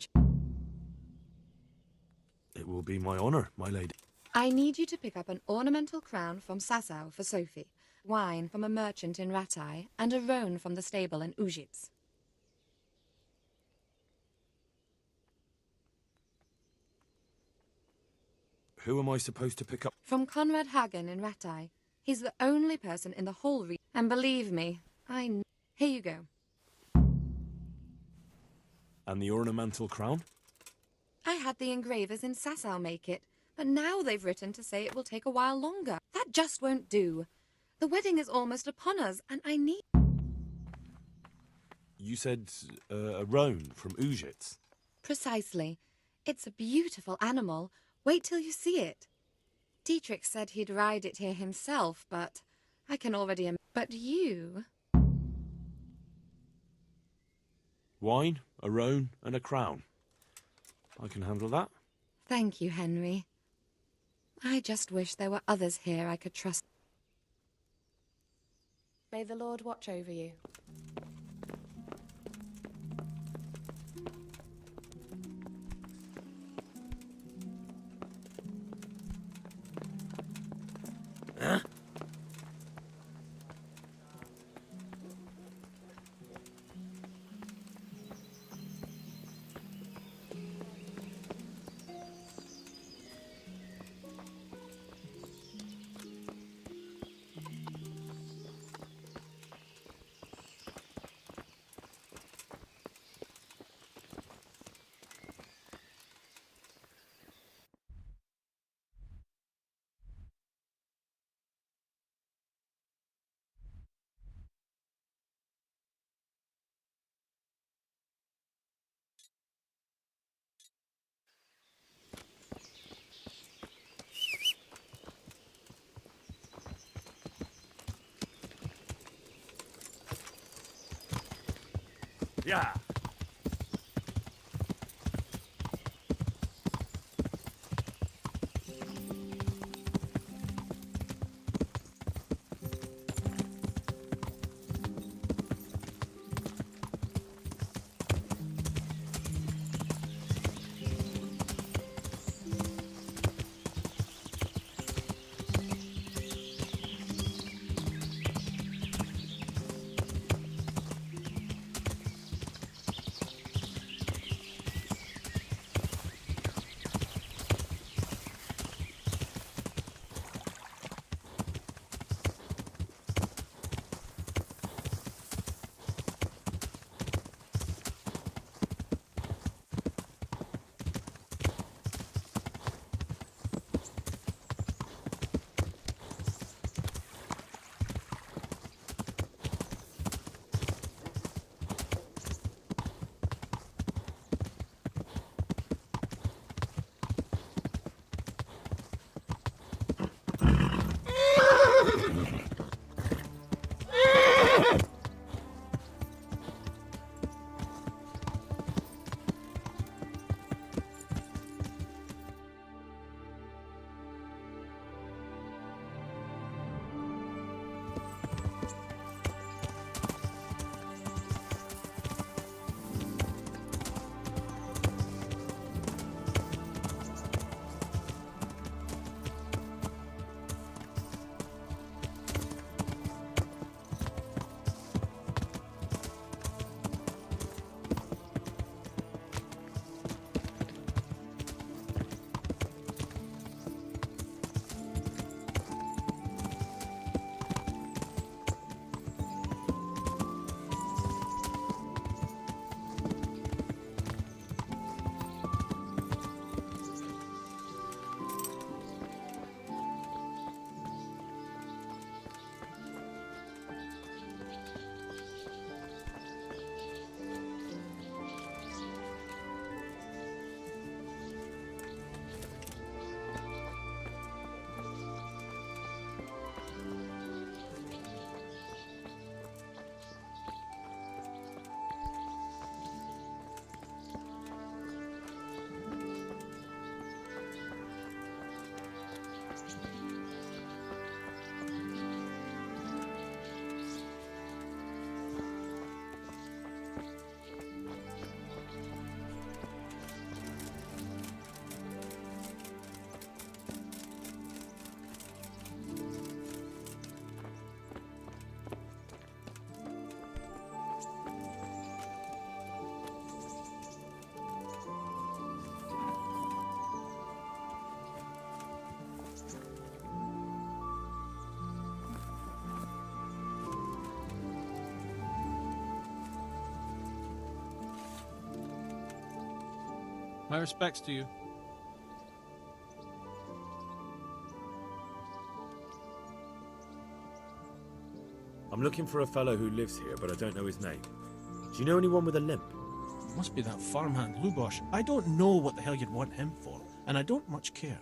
It will be my honour, my lady. I need you to pick up an ornamental crown from Sasau for Sophie, wine from a merchant in Ratai, and a roan from the stable in Ujits. Who am I supposed to pick up? From Conrad Hagen in Ratai. He's the only person in the whole region. And believe me, Here you go. And the ornamental crown? I had the engravers in Sasau make it, but now they've written to say it will take a while longer. That just won't do. The wedding is almost upon us, and I need... You said a roan from Ujits. Precisely. It's a beautiful animal. Wait till you see it. Dietrich said he'd ride it here himself, but I can already... But you... Wine, a roan, and a crown. I can handle that. Thank you, Henry. I just wish there were others here I could trust. May the Lord watch over you. Huh? Yeah. My respects to you. I'm looking for a fellow who lives here, but I don't know his name. Do you know anyone with a limp? Must be that farmhand Lubosh. I don't know what the hell you'd want him for, and I don't much care.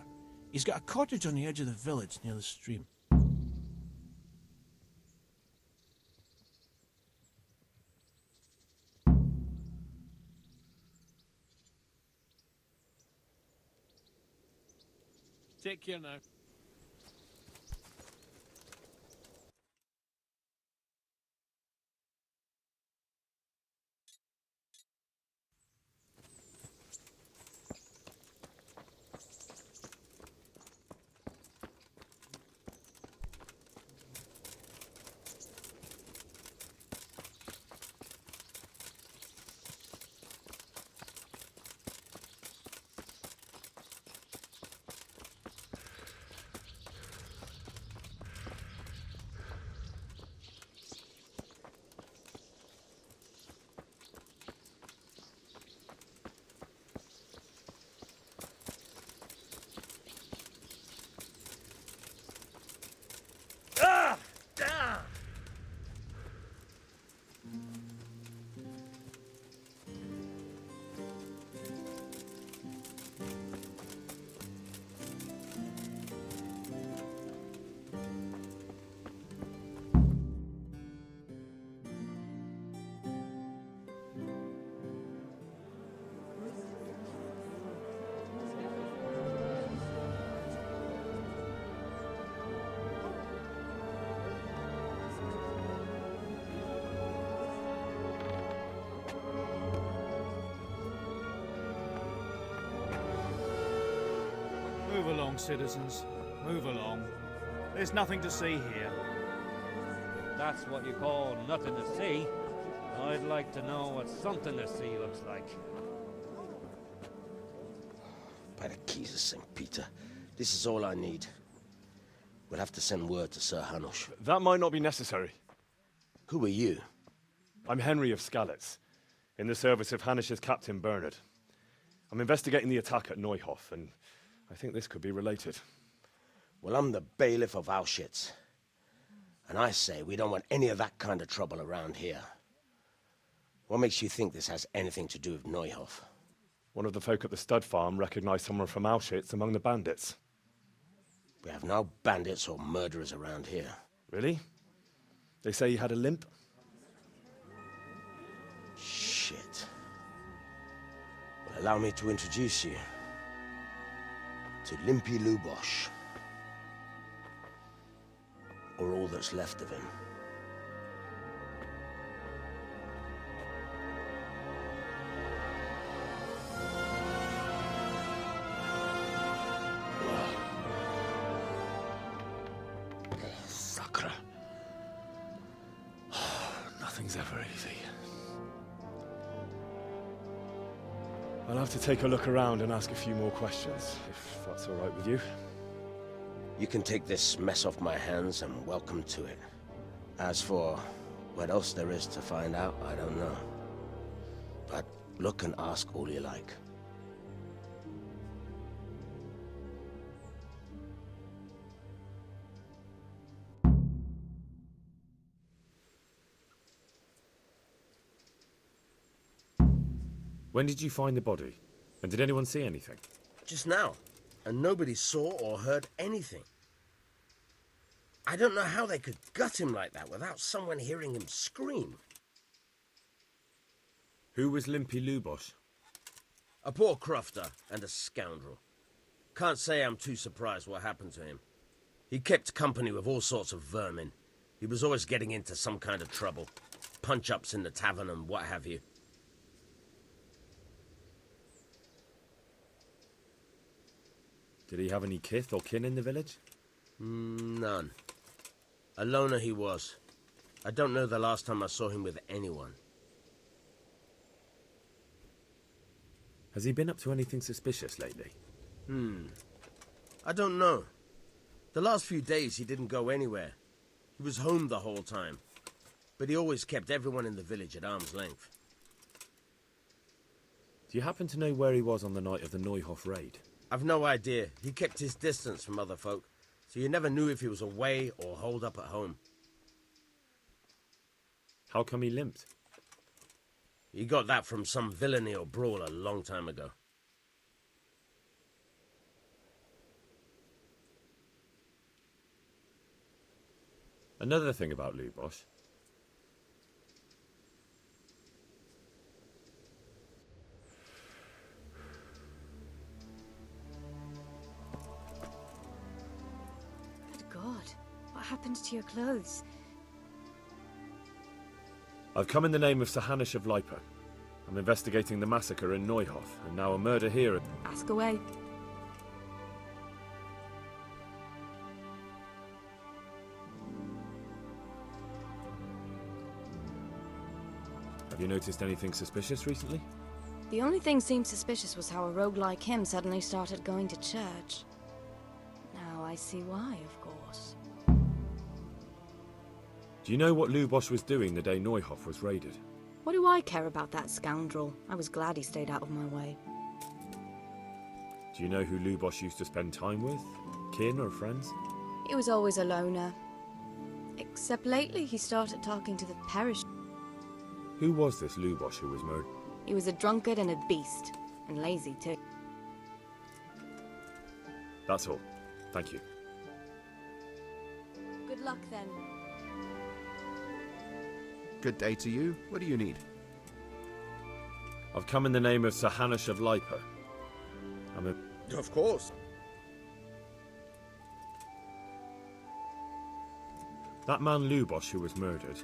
He's got a cottage on the edge of the village near the stream. Take care now. Move along, citizens. Move along. There's nothing to see here. That's what you call nothing to see. I'd like to know what something to see looks like. By the keys of St. Peter, this is all I need. We'll have to send word to Sir Hanush. That might not be necessary. Who are you? I'm Henry of Skalitz, in the service of Hanush's Captain Bernard. I'm investigating the attack at Neuhof, and I think this could be related. Well, I'm the bailiff of Auschwitz. And I say we don't want any of that kind of trouble around here. What makes you think this has anything to do with Neuhof? One of the folk at the stud farm recognized someone from Auschwitz among the bandits. We have no bandits or murderers around here. Really? They say he had a limp? Shit. Well, allow me to introduce you to Limpy Lubosh. Or all that's left of him. Sacre. Nothing's ever easy. I'll have to take a look around and ask a few more questions, if that's all right with you. You can take this mess off my hands and welcome to it. As for what else there is to find out, I don't know. But look and ask all you like. When did you find the body? And did anyone see anything? Just now. And nobody saw or heard anything. I don't know how they could gut him like that without someone hearing him scream. Who was Limpy Lubosh? A poor crofter and a scoundrel. Can't say I'm too surprised what happened to him. He kept company with all sorts of vermin. He was always getting into some kind of trouble. Punch-ups in the tavern and what have you. Did he have any kith or kin in the village? None. A loner he was. I don't know the last time I saw him with anyone. Has he been up to anything suspicious lately? I don't know. The last few days he didn't go anywhere. He was home the whole time. But he always kept everyone in the village at arm's length. Do you happen to know where he was on the night of the Neuhof raid? I've no idea. He kept his distance from other folk, so you never knew if he was away or holed up at home. How come he limped? He got that from some villainy or brawl a long time ago. Another thing about Lubosh. Good God, what happened to your clothes? I've come in the name of Sir Hanish of Lipa. I'm investigating the massacre in Neuhof, and now a murder here. Ask away. Have you noticed anything suspicious recently? The only thing seemed suspicious was how a rogue like him suddenly started going to church. Now I see why, of course. Do you know what Lubosh was doing the day Neuhof was raided? What do I care about that scoundrel? I was glad he stayed out of my way. Do you know who Lubosh used to spend time with? Kin or friends? He was always a loner. Except lately he started talking to the parish. Who was this Lubosh who was murdered? He was a drunkard and a beast. And lazy too. That's all. Thank you. Good luck then. Good day to you. What do you need? I've come in the name of Sir Hanish of Lipa. Of course. That man Lubosh who was murdered.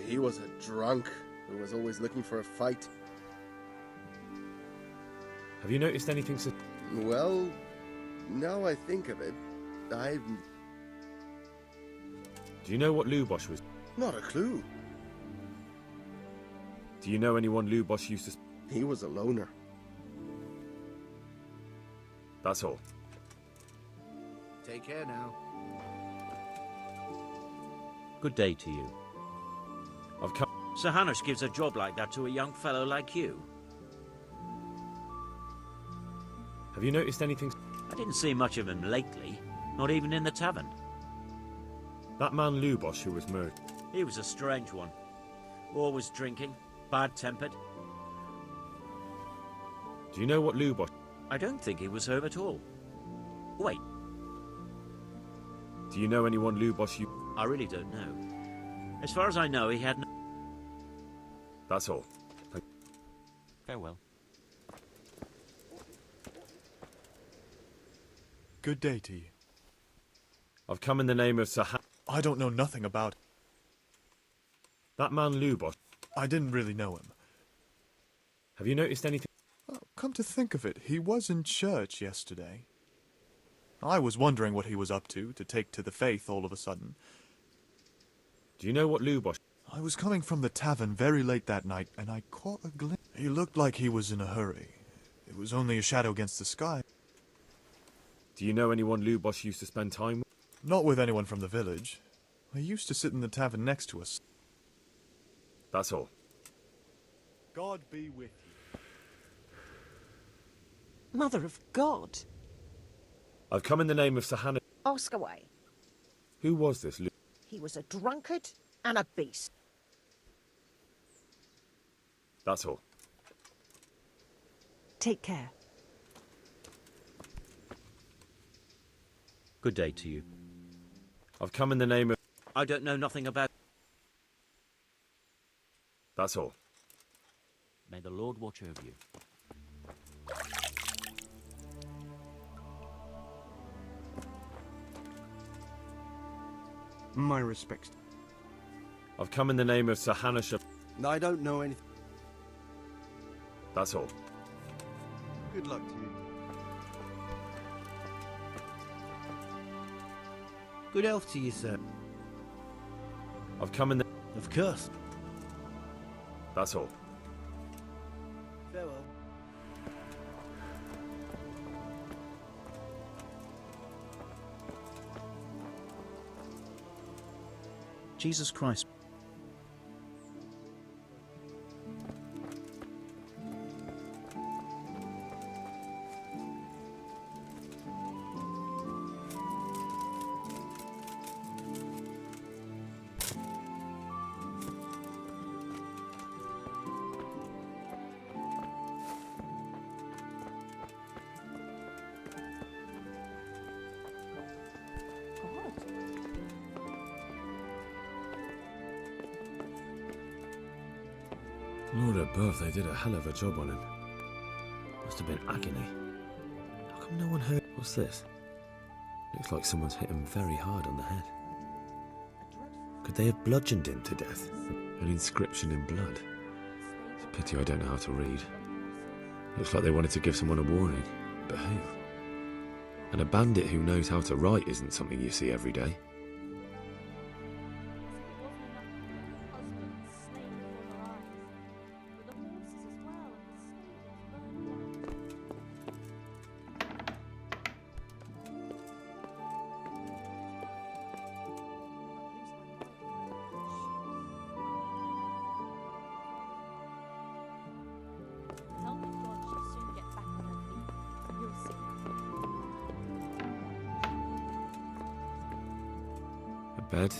He was a drunk who was always looking for a fight. Have you noticed anything Well, now I think of it, I've... Do you know what Lubosh was? Not a clue. Do you know anyone Lubosh used to... He was a loner. That's all. Take care now. Good day to you. I've come... Sir Hanish gives a job like that to a young fellow like you. Have you noticed anything... I didn't see much of him lately, not even in the tavern. That man Lubosh who was murdered. He was a strange one. Always drinking, bad-tempered. Do you know what Lubosh... I don't think he was home at all. Wait. Do you know anyone Lubosh you... I really don't know. As far as I know, he had no... That's all. Farewell. Good day to you. I've come in the name of Sir I don't know nothing about... That man Lubosh. I didn't really know him. Have you noticed anything... Well, come to think of it, he was in church yesterday. I was wondering what he was up to take to the faith all of a sudden. Do you know what Lubosh... I was coming from the tavern very late that night, and I caught a glimpse. He looked like he was in a hurry. It was only a shadow against the sky. Do you know anyone Lubosh used to spend time with? Not with anyone from the village. He used to sit in the tavern next to us. That's all. God be with you. Mother of God. I've come in the name of Sir Hanish. Ask away. Who was this He was a drunkard and a beast. That's all. Take care. Good day to you. I've come in the name of... I don't know nothing about... That's all. May the Lord watch over you. My respects. I've come in the name of Sir Hanish of... I don't know anything. That's all. Good luck to you. Good health to you, sir. I've come in the... Of course. That's all. Farewell. Jesus Christ. Lord above, they did a hell of a job on him. Must have been agony. How come no one heard? What's this? Looks like someone's hit him very hard on the head. Could they have bludgeoned him to death? An inscription in blood. It's a pity I don't know how to read. Looks like they wanted to give someone a warning. But who? And a bandit who knows how to write isn't something you see every day. Bed.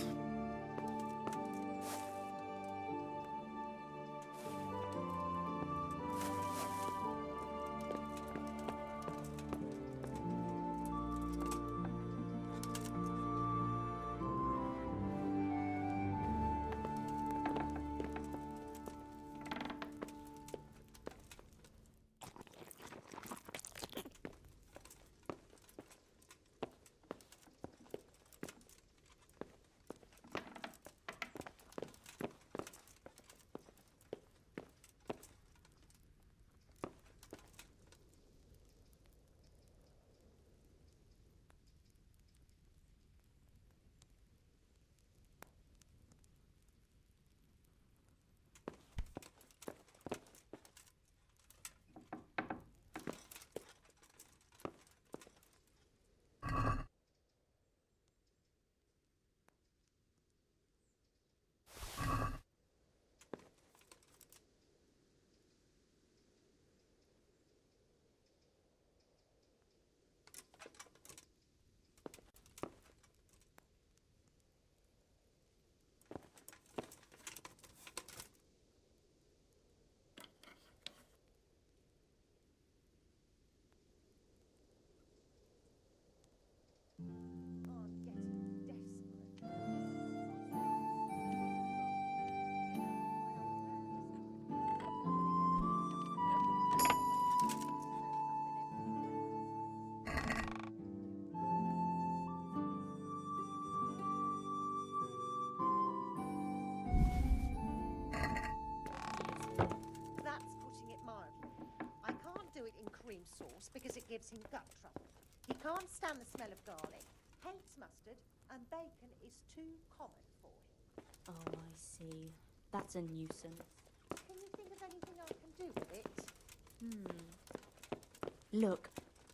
That's putting it mildly. I can't do it in cream sauce because it gives him gut trouble. He can't stand the smell of garlic, hates mustard, and bacon is too common for him. Oh, I see. That's a nuisance. Can you think of anything I can do with it? Look,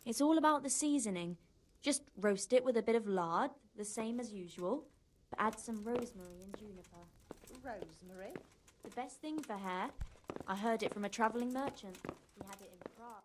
it's all about the seasoning. Just roast it with a bit of lard, the same as usual, but add some rosemary and juniper. Rosemary? The best thing for hair. I heard it from a travelling merchant. He had it in Prague.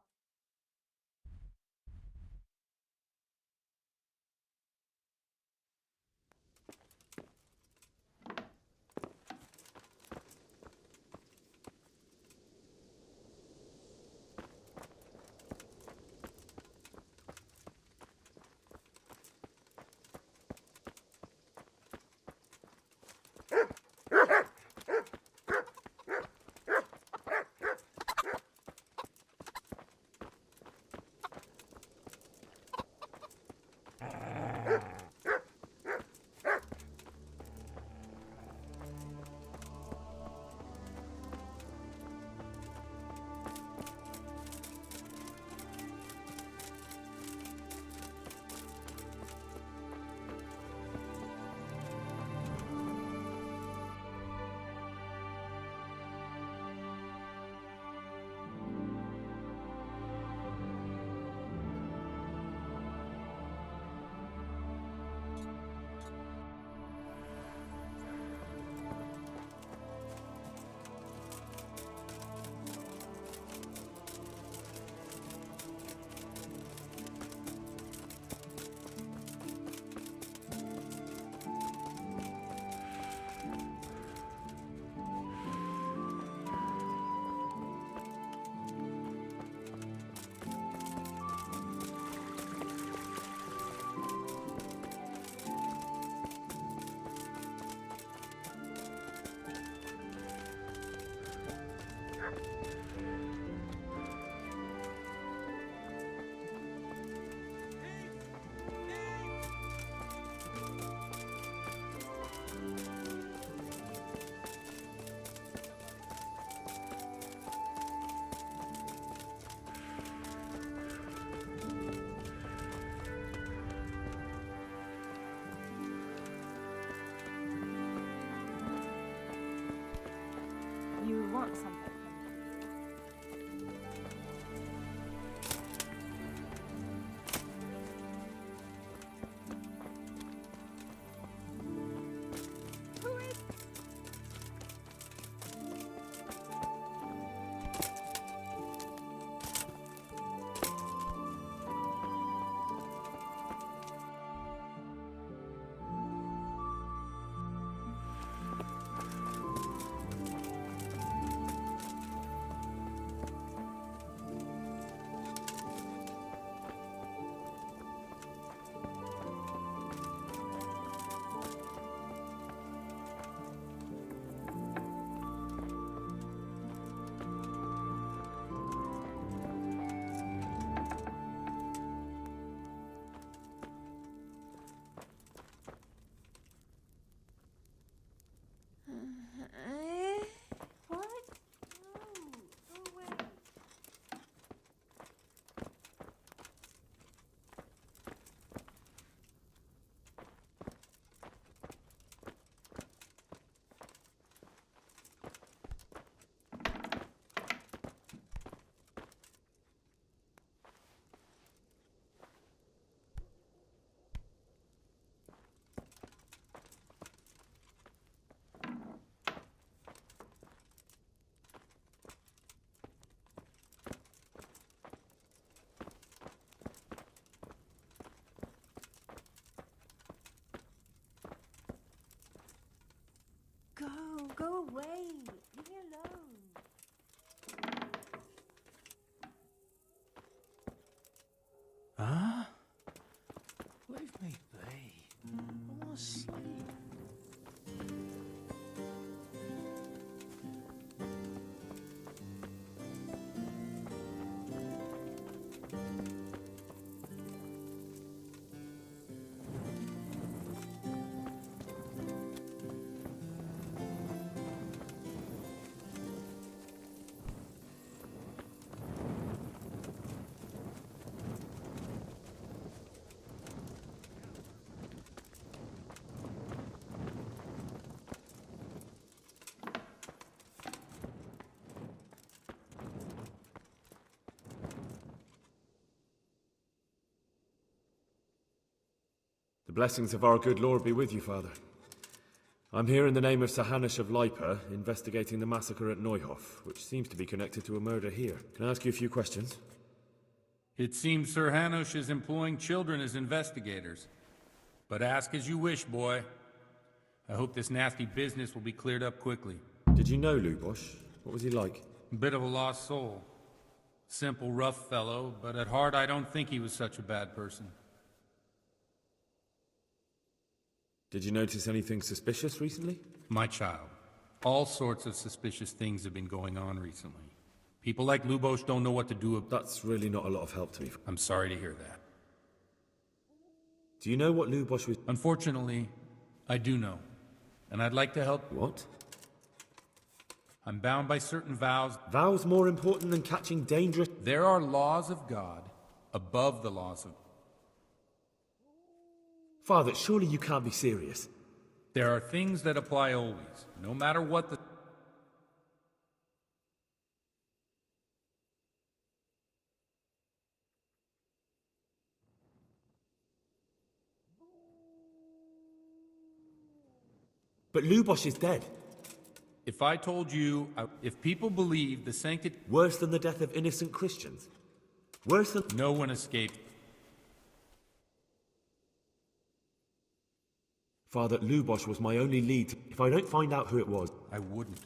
want something. What? No, go away. Go away. Leave me alone. Huh? Leave me be. I want to sleep. The blessings of our good Lord be with you, Father. I'm here in the name of Sir Hanush of Lipa, investigating the massacre at Neuhof, which seems to be connected to a murder here. Can I ask you a few questions? It seems Sir Hanush is employing children as investigators. But ask as you wish, boy. I hope this nasty business will be cleared up quickly. Did you know Lubosh? What was he like? A bit of a lost soul. Simple, rough fellow, but at heart I don't think he was such a bad person. Did you notice anything suspicious recently? My child, all sorts of suspicious things have been going on recently. People like Lubosh don't know what to do. That's really not a lot of help to me. I'm sorry to hear that. Do you know what Lubosh was... Unfortunately, I do know. And I'd like to help... What? I'm bound by certain vows. Vows more important than catching dangerous... There are laws of God above the laws of... Father, surely you can't be serious. There are things that apply always, no matter what the... But Lubosh is dead. If I told you, if people believe the sanctity... Worse than the death of innocent Christians? Worse than... No one escaped. Father, Lubosh was my only lead. If I don't find out who it was... I wouldn't.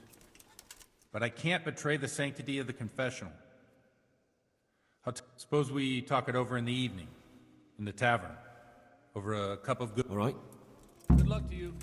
But I can't betray the sanctity of the confessional. Suppose we talk it over in the evening, in the tavern, over a cup of good... All right. Good luck to you.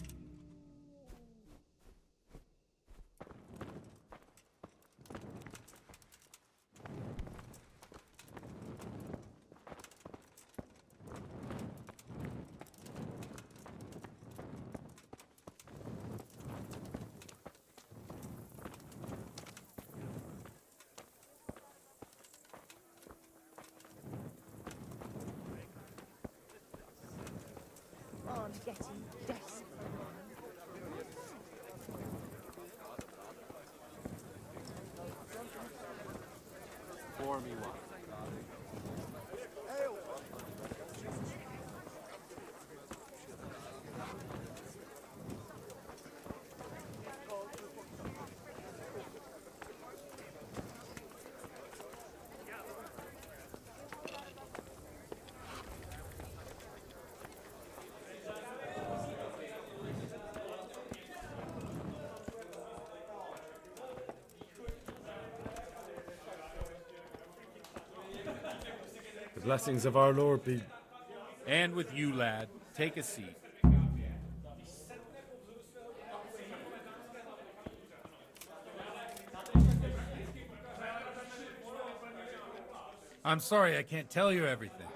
I'm getting desperate. blessings of our Lord be... And with you, lad. Take a seat. I'm sorry I can't tell you everything,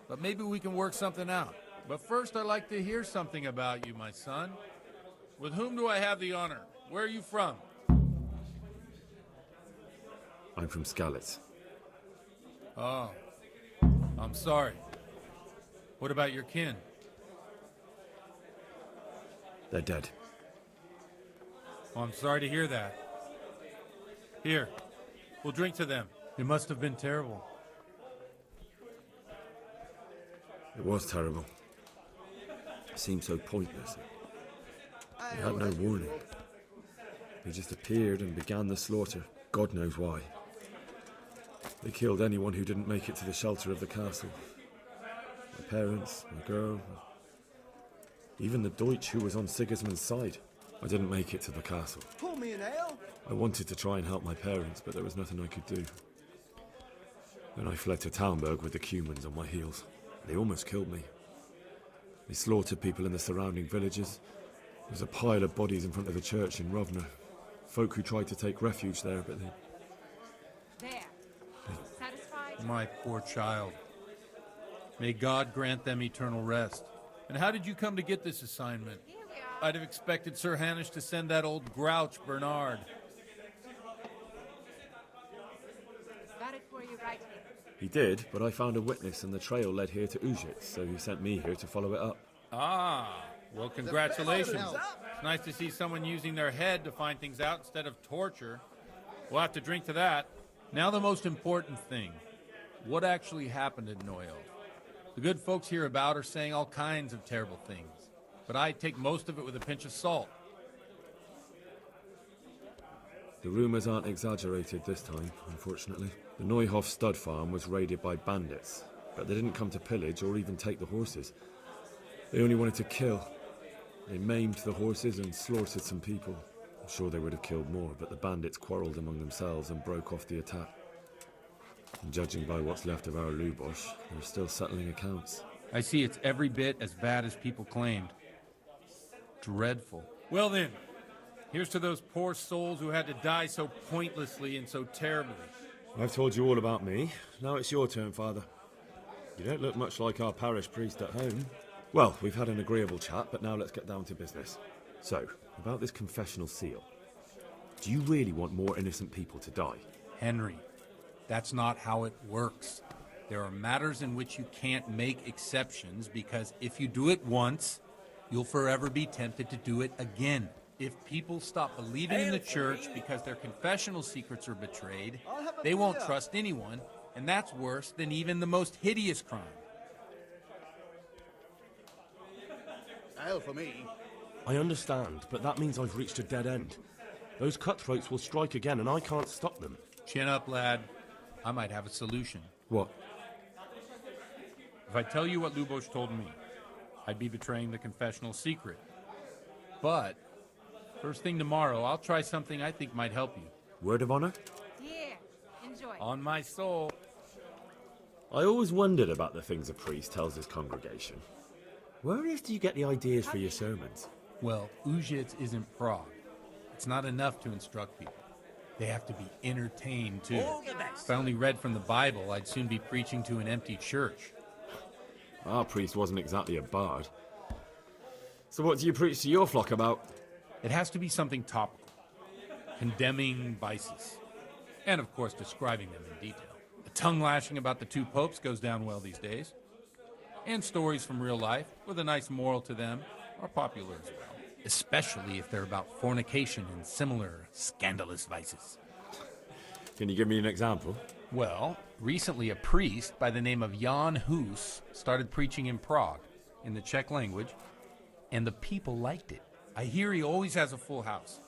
but maybe we can work something out. But first, I'd like to hear something about you, my son. With whom do I have the honor? Where are you from? I'm from Skalitz. Oh, I'm sorry. What about your kin? They're dead. Oh, I'm sorry to hear that. Here, we'll drink to them. It must have been terrible. It was terrible. It seemed so pointless. It had no warning. They just appeared and began the slaughter. God knows why. They killed anyone who didn't make it to the shelter of the castle. My parents, my girl, even the Deutsch who was on Sigismund's side. I didn't make it to the castle. Pour me an ale. I wanted to try and help my parents, but there was nothing I could do. Then I fled to Talmberg with the Cumans on my heels. They almost killed me. They slaughtered people in the surrounding villages. There was a pile of bodies in front of the church in Rovna. Folk who tried to take refuge there, but they... There. Satisfied? My poor child. May God grant them eternal rest. And how did you come to get this assignment? I'd have expected Sir Hanush to send that old grouch, Bernard. Got it for you right here. He did, but I found a witness and the trail led here to Ujits, so he sent me here to follow it up. Ah, well, congratulations. It's nice to see someone using their head to find things out instead of torture. We'll have to drink to that. Now the most important thing. What actually happened at Noyo? The good folks hereabout are saying all kinds of terrible things, but I take most of it with a pinch of salt. The rumours aren't exaggerated this time, unfortunately. The Neuhof stud farm was raided by bandits, but they didn't come to pillage or even take the horses. They only wanted to kill. They maimed the horses and slaughtered some people. I'm sure they would have killed more, but the bandits quarrelled among themselves and broke off the attack. And judging by what's left of our Lubosh, they're still settling accounts. I see it's every bit as bad as people claimed. Dreadful. Well then, here's to those poor souls who had to die so pointlessly and so terribly. I've told you all about me. Now it's your turn, Father. You don't look much like our parish priest at home. Well, we've had an agreeable chat, but now let's get down to business. So, about this confessional seal. Do you really want more innocent people to die? Henry, that's not how it works. There are matters in which you can't make exceptions because if you do it once, you'll forever be tempted to do it again. If people stop believing in the church because their confessional secrets are betrayed, they won't trust anyone, and that's worse than even the most hideous crime. Ale for me. I understand, but that means I've reached a dead end. Those cutthroats will strike again, and I can't stop them. Chin up, lad. I might have a solution. What? If I tell you what Lubosh told me, I'd be betraying the confessional secret. But first thing tomorrow, I'll try something I think might help you. Word of honor? Yeah, enjoy. On my soul. I always wondered about the things a priest tells his congregation. Where on earth do you get the ideas for your sermons? Well, Ujits isn't Prague. It's not enough to instruct people. They have to be entertained, too. If I only read from the Bible, I'd soon be preaching to an empty church. Our priest wasn't exactly a bard. So what do you preach to your flock about? It has to be something topical. Condemning vices. And, of course, describing them in detail. A tongue-lashing about the two popes goes down well these days. And stories from real life, with a nice moral to them, are popular as well. Especially if they're about fornication and similar scandalous vices. Can you give me an example? Well, recently a priest by the name of Jan Hus started preaching in Prague, in the Czech language, and the people liked it. I hear he always has a full house.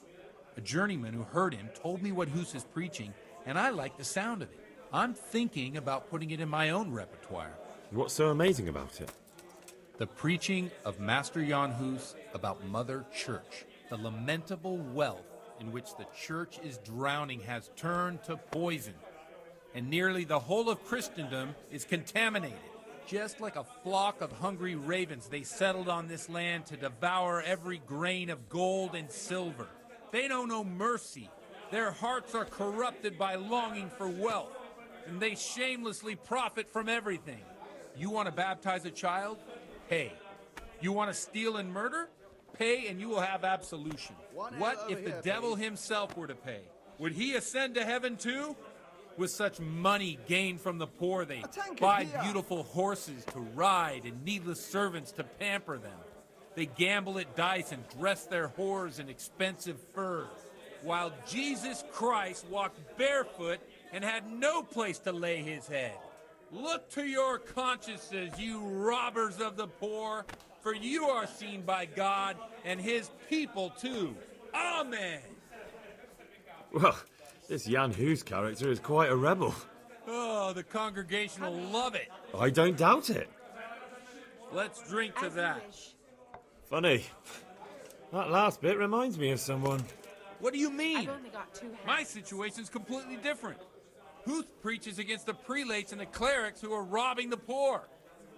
A journeyman who heard him told me what Hus is preaching, and I like the sound of it. I'm thinking about putting it in my own repertoire. What's so amazing about it? The preaching of Master Jan Hus about Mother Church. The lamentable wealth in which the church is drowning has turned to poison. and nearly the whole of Christendom is contaminated. Just like a flock of hungry ravens, they settled on this land to devour every grain of gold and silver. They know no mercy. Their hearts are corrupted by longing for wealth, and they shamelessly profit from everything. You want to baptize a child? Pay. You want to steal and murder? Pay and you will have absolution. What if the devil himself were to pay? Would he ascend to heaven too? With such money gained from the poor, they buy beautiful horses to ride and needless servants to pamper them. They gamble at dice and dress their whores in expensive furs, while Jesus Christ walked barefoot and had no place to lay his head. Look to your consciences, you robbers of the poor, for you are seen by God and his people too. Amen. Well, this Jan Hus character is quite a rebel. Oh, the congregation will love it. I don't doubt it. Let's drink to that. Funny. That last bit reminds me of someone. What do you mean? I've only got 2 hands. My situation's completely different. Huth preaches against the prelates and the clerics who are robbing the poor.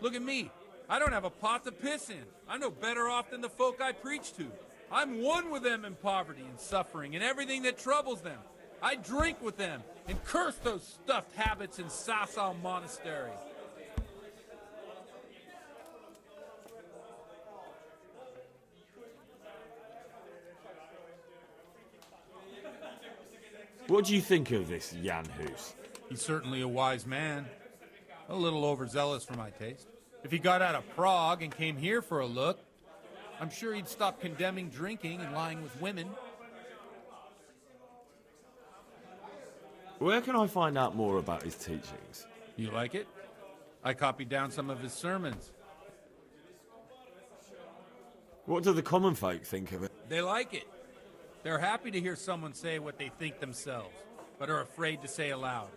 Look at me. I don't have a pot to piss in. I'm no better off than the folk I preach to. I'm one with them in poverty and suffering and everything that troubles them. I drink with them and curse those stuffed habits in Sasau Monastery. What do you think of this Jan Hus? He's certainly a wise man. A little overzealous for my taste. If he got out of Prague and came here for a look, I'm sure he'd stop condemning drinking and lying with women. Where can I find out more about his teachings? You like it? I copied down some of his sermons. What do the common folk think of it? They like it. They're happy to hear someone say what they think themselves, but are afraid to say aloud.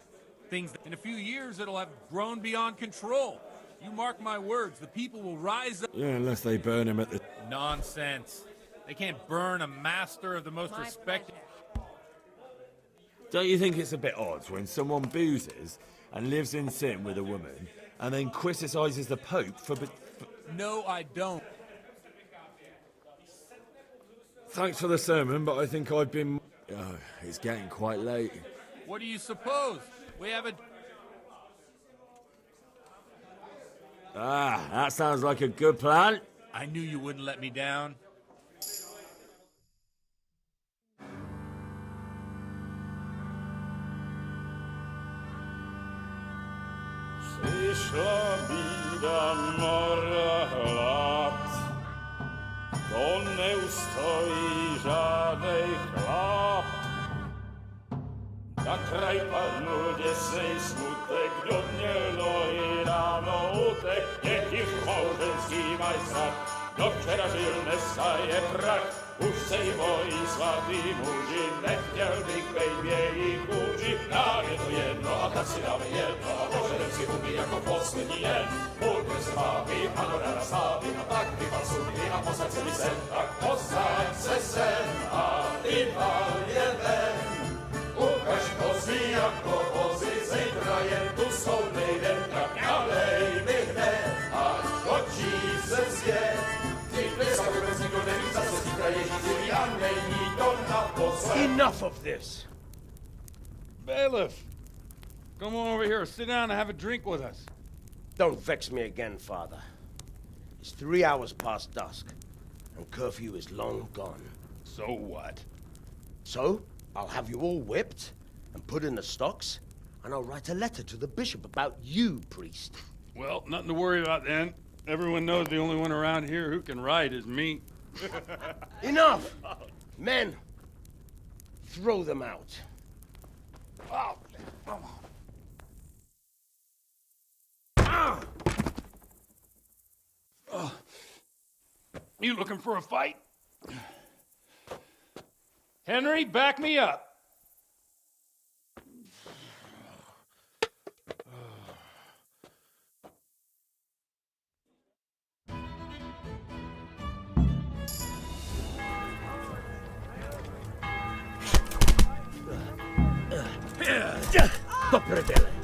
Things that in a few years it'll have grown beyond control. You mark my words, the people will rise up. Yeah, unless they burn him at the... Nonsense. They can't burn a master of the most respected... Don't you think it's a bit odd when someone boozes and lives in sin with a woman and then criticises the Pope for... No, I don't. Thanks for the sermon, but I think I've been... Oh, it's getting quite late. What do you suppose? We have a... Ah, that sounds like a good plan. I knew you wouldn't let me down. Przyszła bida mora lat, to nie ustoi żadnej chlap. Na kraj panuje sej smutek, do dnie i rano utek, niech ich małżeński majstrat, do wczera żylne staje prach. Už sejmoj svatý muži, nechtěl bych bejbě jí kůži. Nám je to jedno a tak si dáme jedno a požerem si huby jako poslední jen. Půlke se máví, ano ráda slávy a tak vypal sudy a posaď se mi sem. Tak posaď se sem a vypal je ven. Ukaž kozy jako vozy, zítra jen tu soudnej den, tak nalej mi hned, až točí se svět. Enough of this! Bailiff! Come on over here, sit down and have a drink with us. Don't vex me again, Father. It's 3 hours past dusk, and curfew is long gone. So what? So, I'll have you all whipped and put in the stocks, and I'll write a letter to the bishop about you, priest. Well, nothing to worry about then. Everyone knows the only one around here who can ride is me. Enough! Men, throw them out. Oh, come on. You looking for a fight? Henry, back me up. Dobre dele.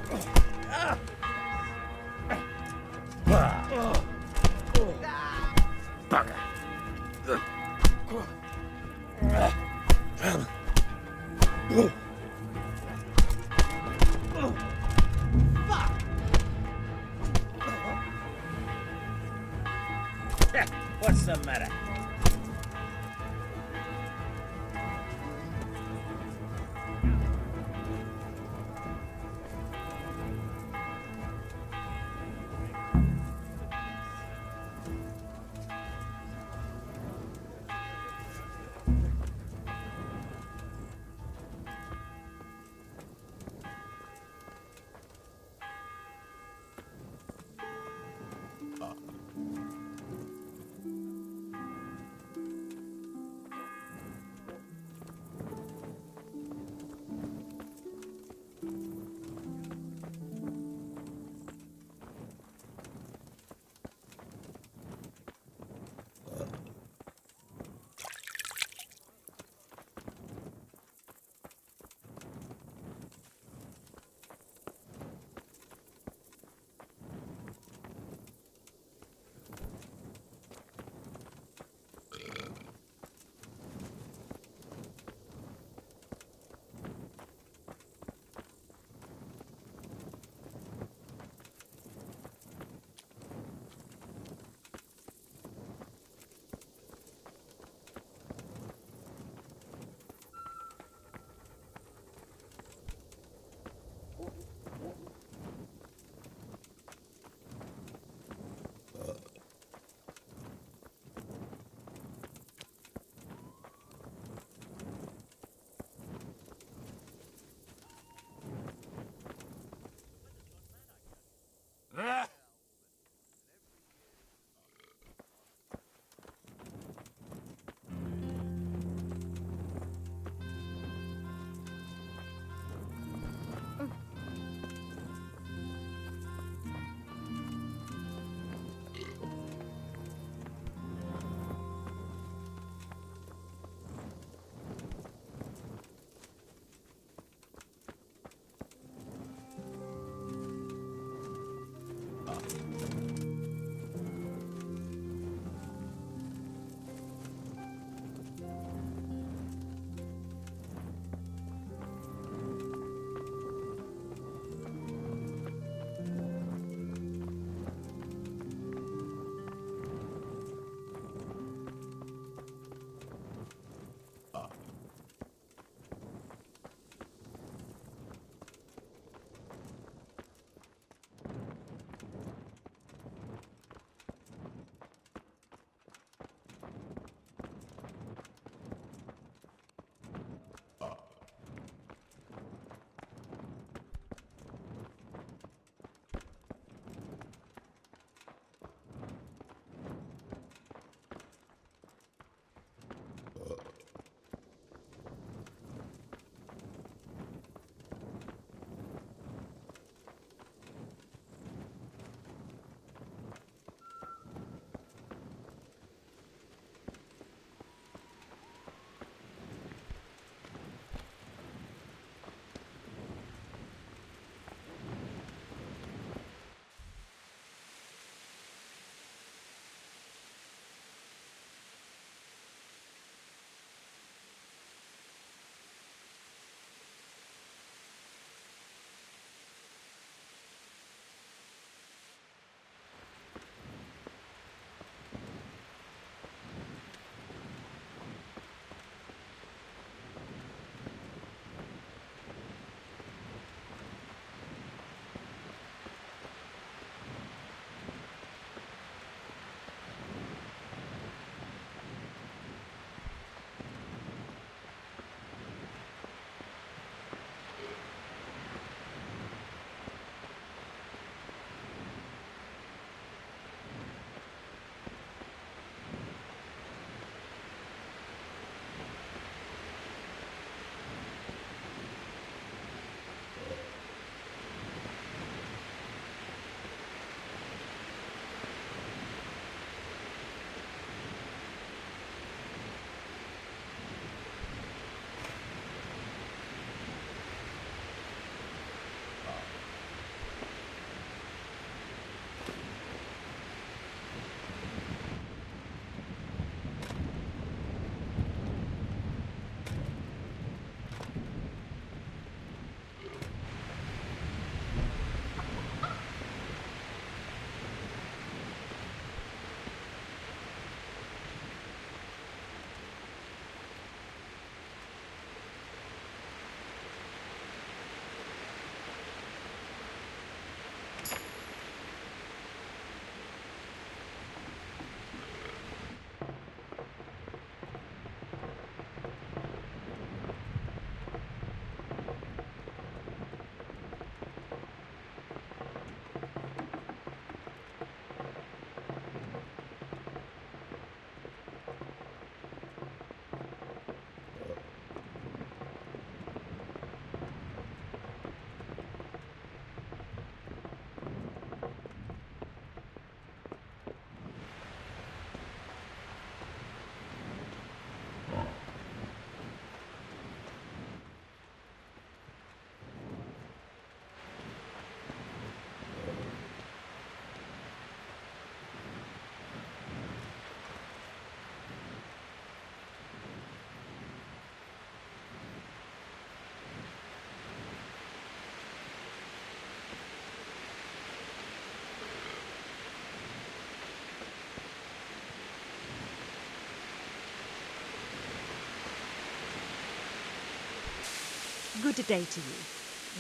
Good day to you.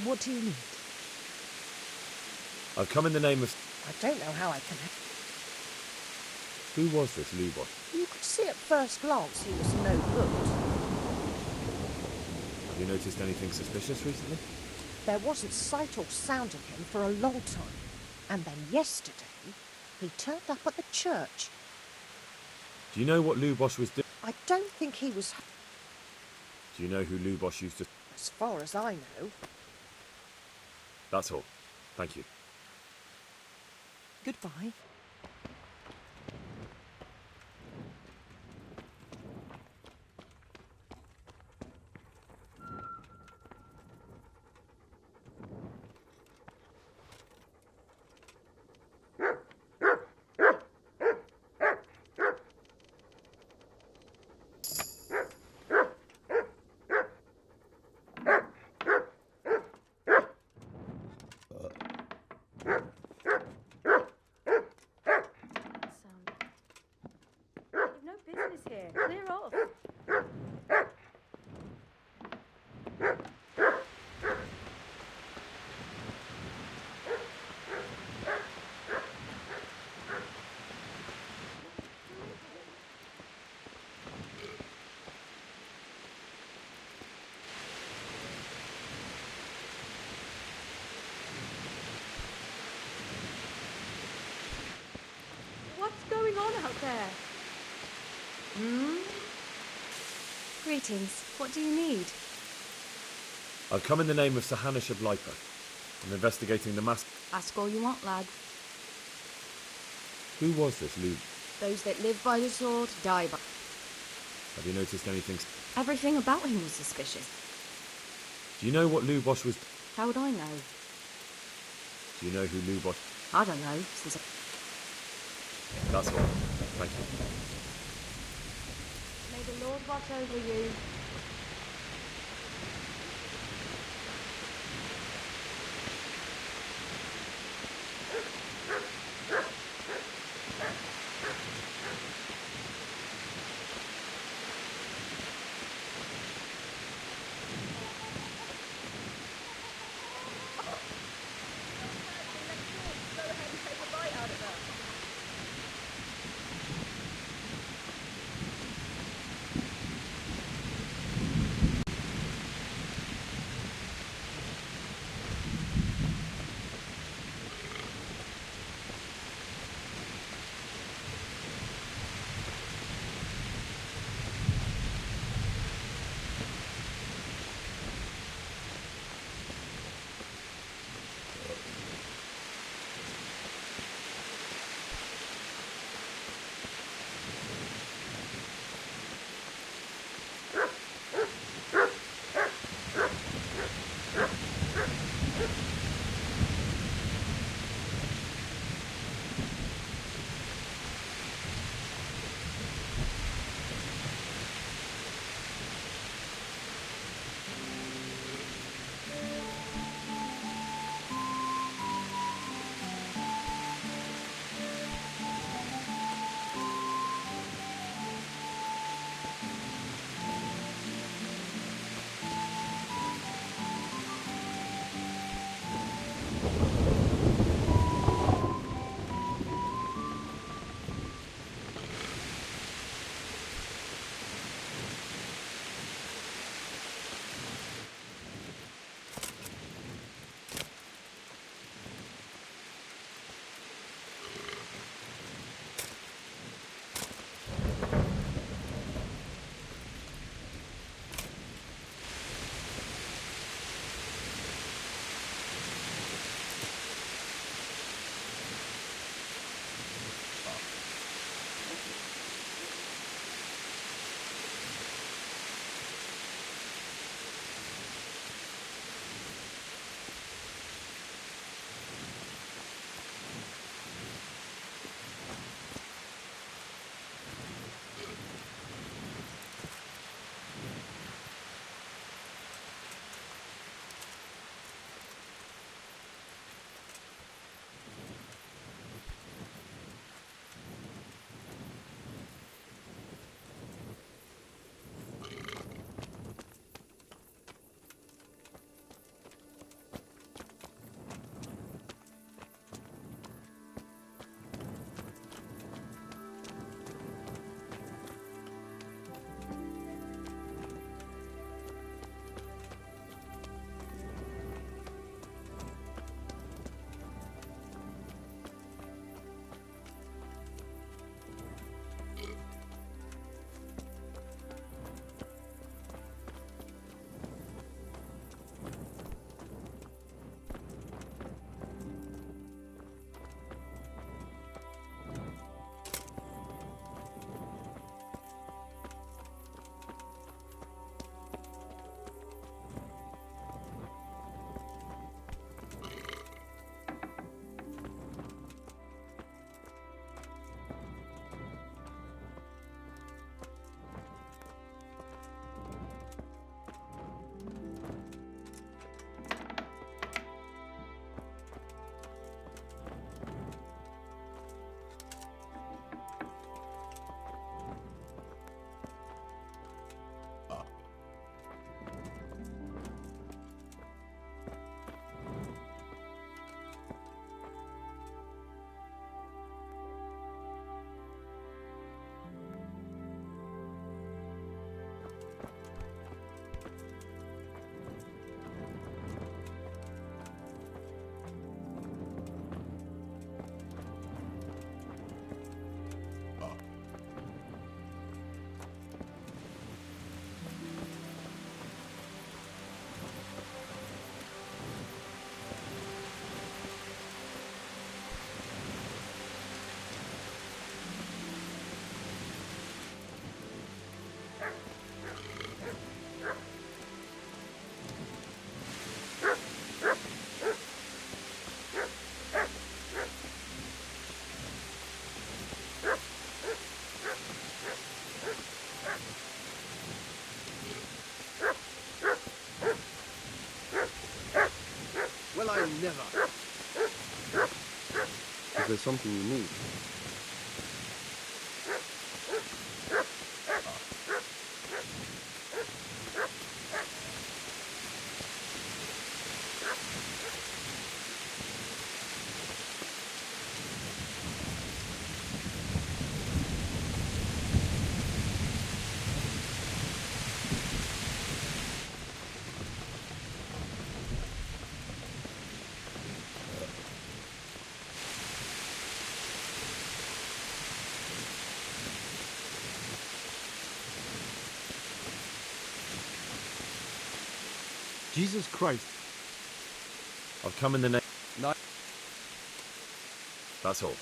What do you need? I've come in the name of... I don't know how I can help. Who was this Lubot? You could see at first glance he was no good. Have you noticed anything suspicious recently? There wasn't sight or sound of him for a long time. And then yesterday, he turned up at the church. Do you know what Lubot was doing? I don't think he was... Do you know who Lubot used to... As far as I know. That's all. Thank you. Goodbye. Business here. Clear off. What's going on out there? Greetings. What do you need? I've come in the name of Sahana Shablipa. I'm investigating the mass... Ask all you want, lad. Who was this Lub? Those that live by the sword die by... Have you noticed anything... Everything about him was suspicious. Do you know what Lubot was... How would I know? Do you know who Lubot... I don't know, since I... That's all. Thank you. May the Lord watch over you. Well, I never. Is there something you need? Jesus Christ. I've come in the name. No. That's all.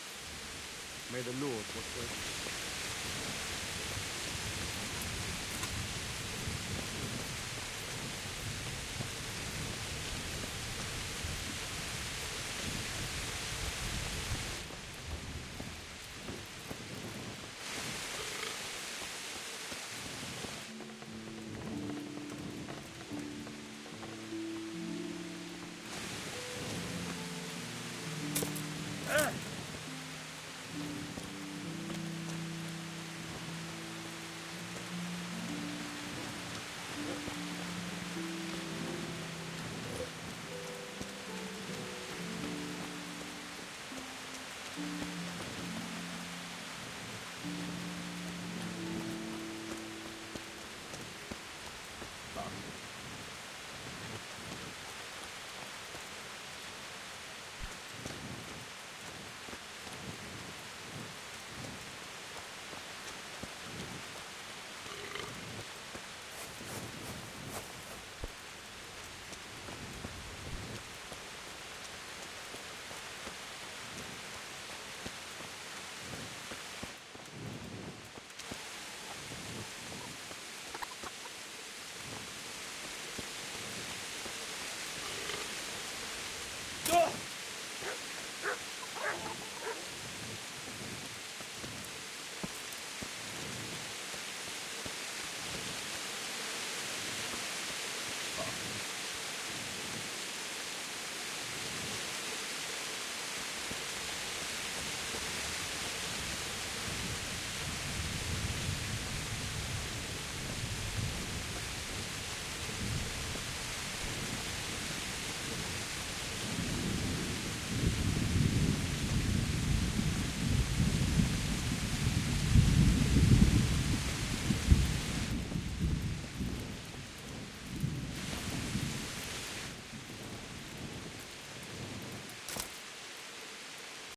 May the Lord watch over you.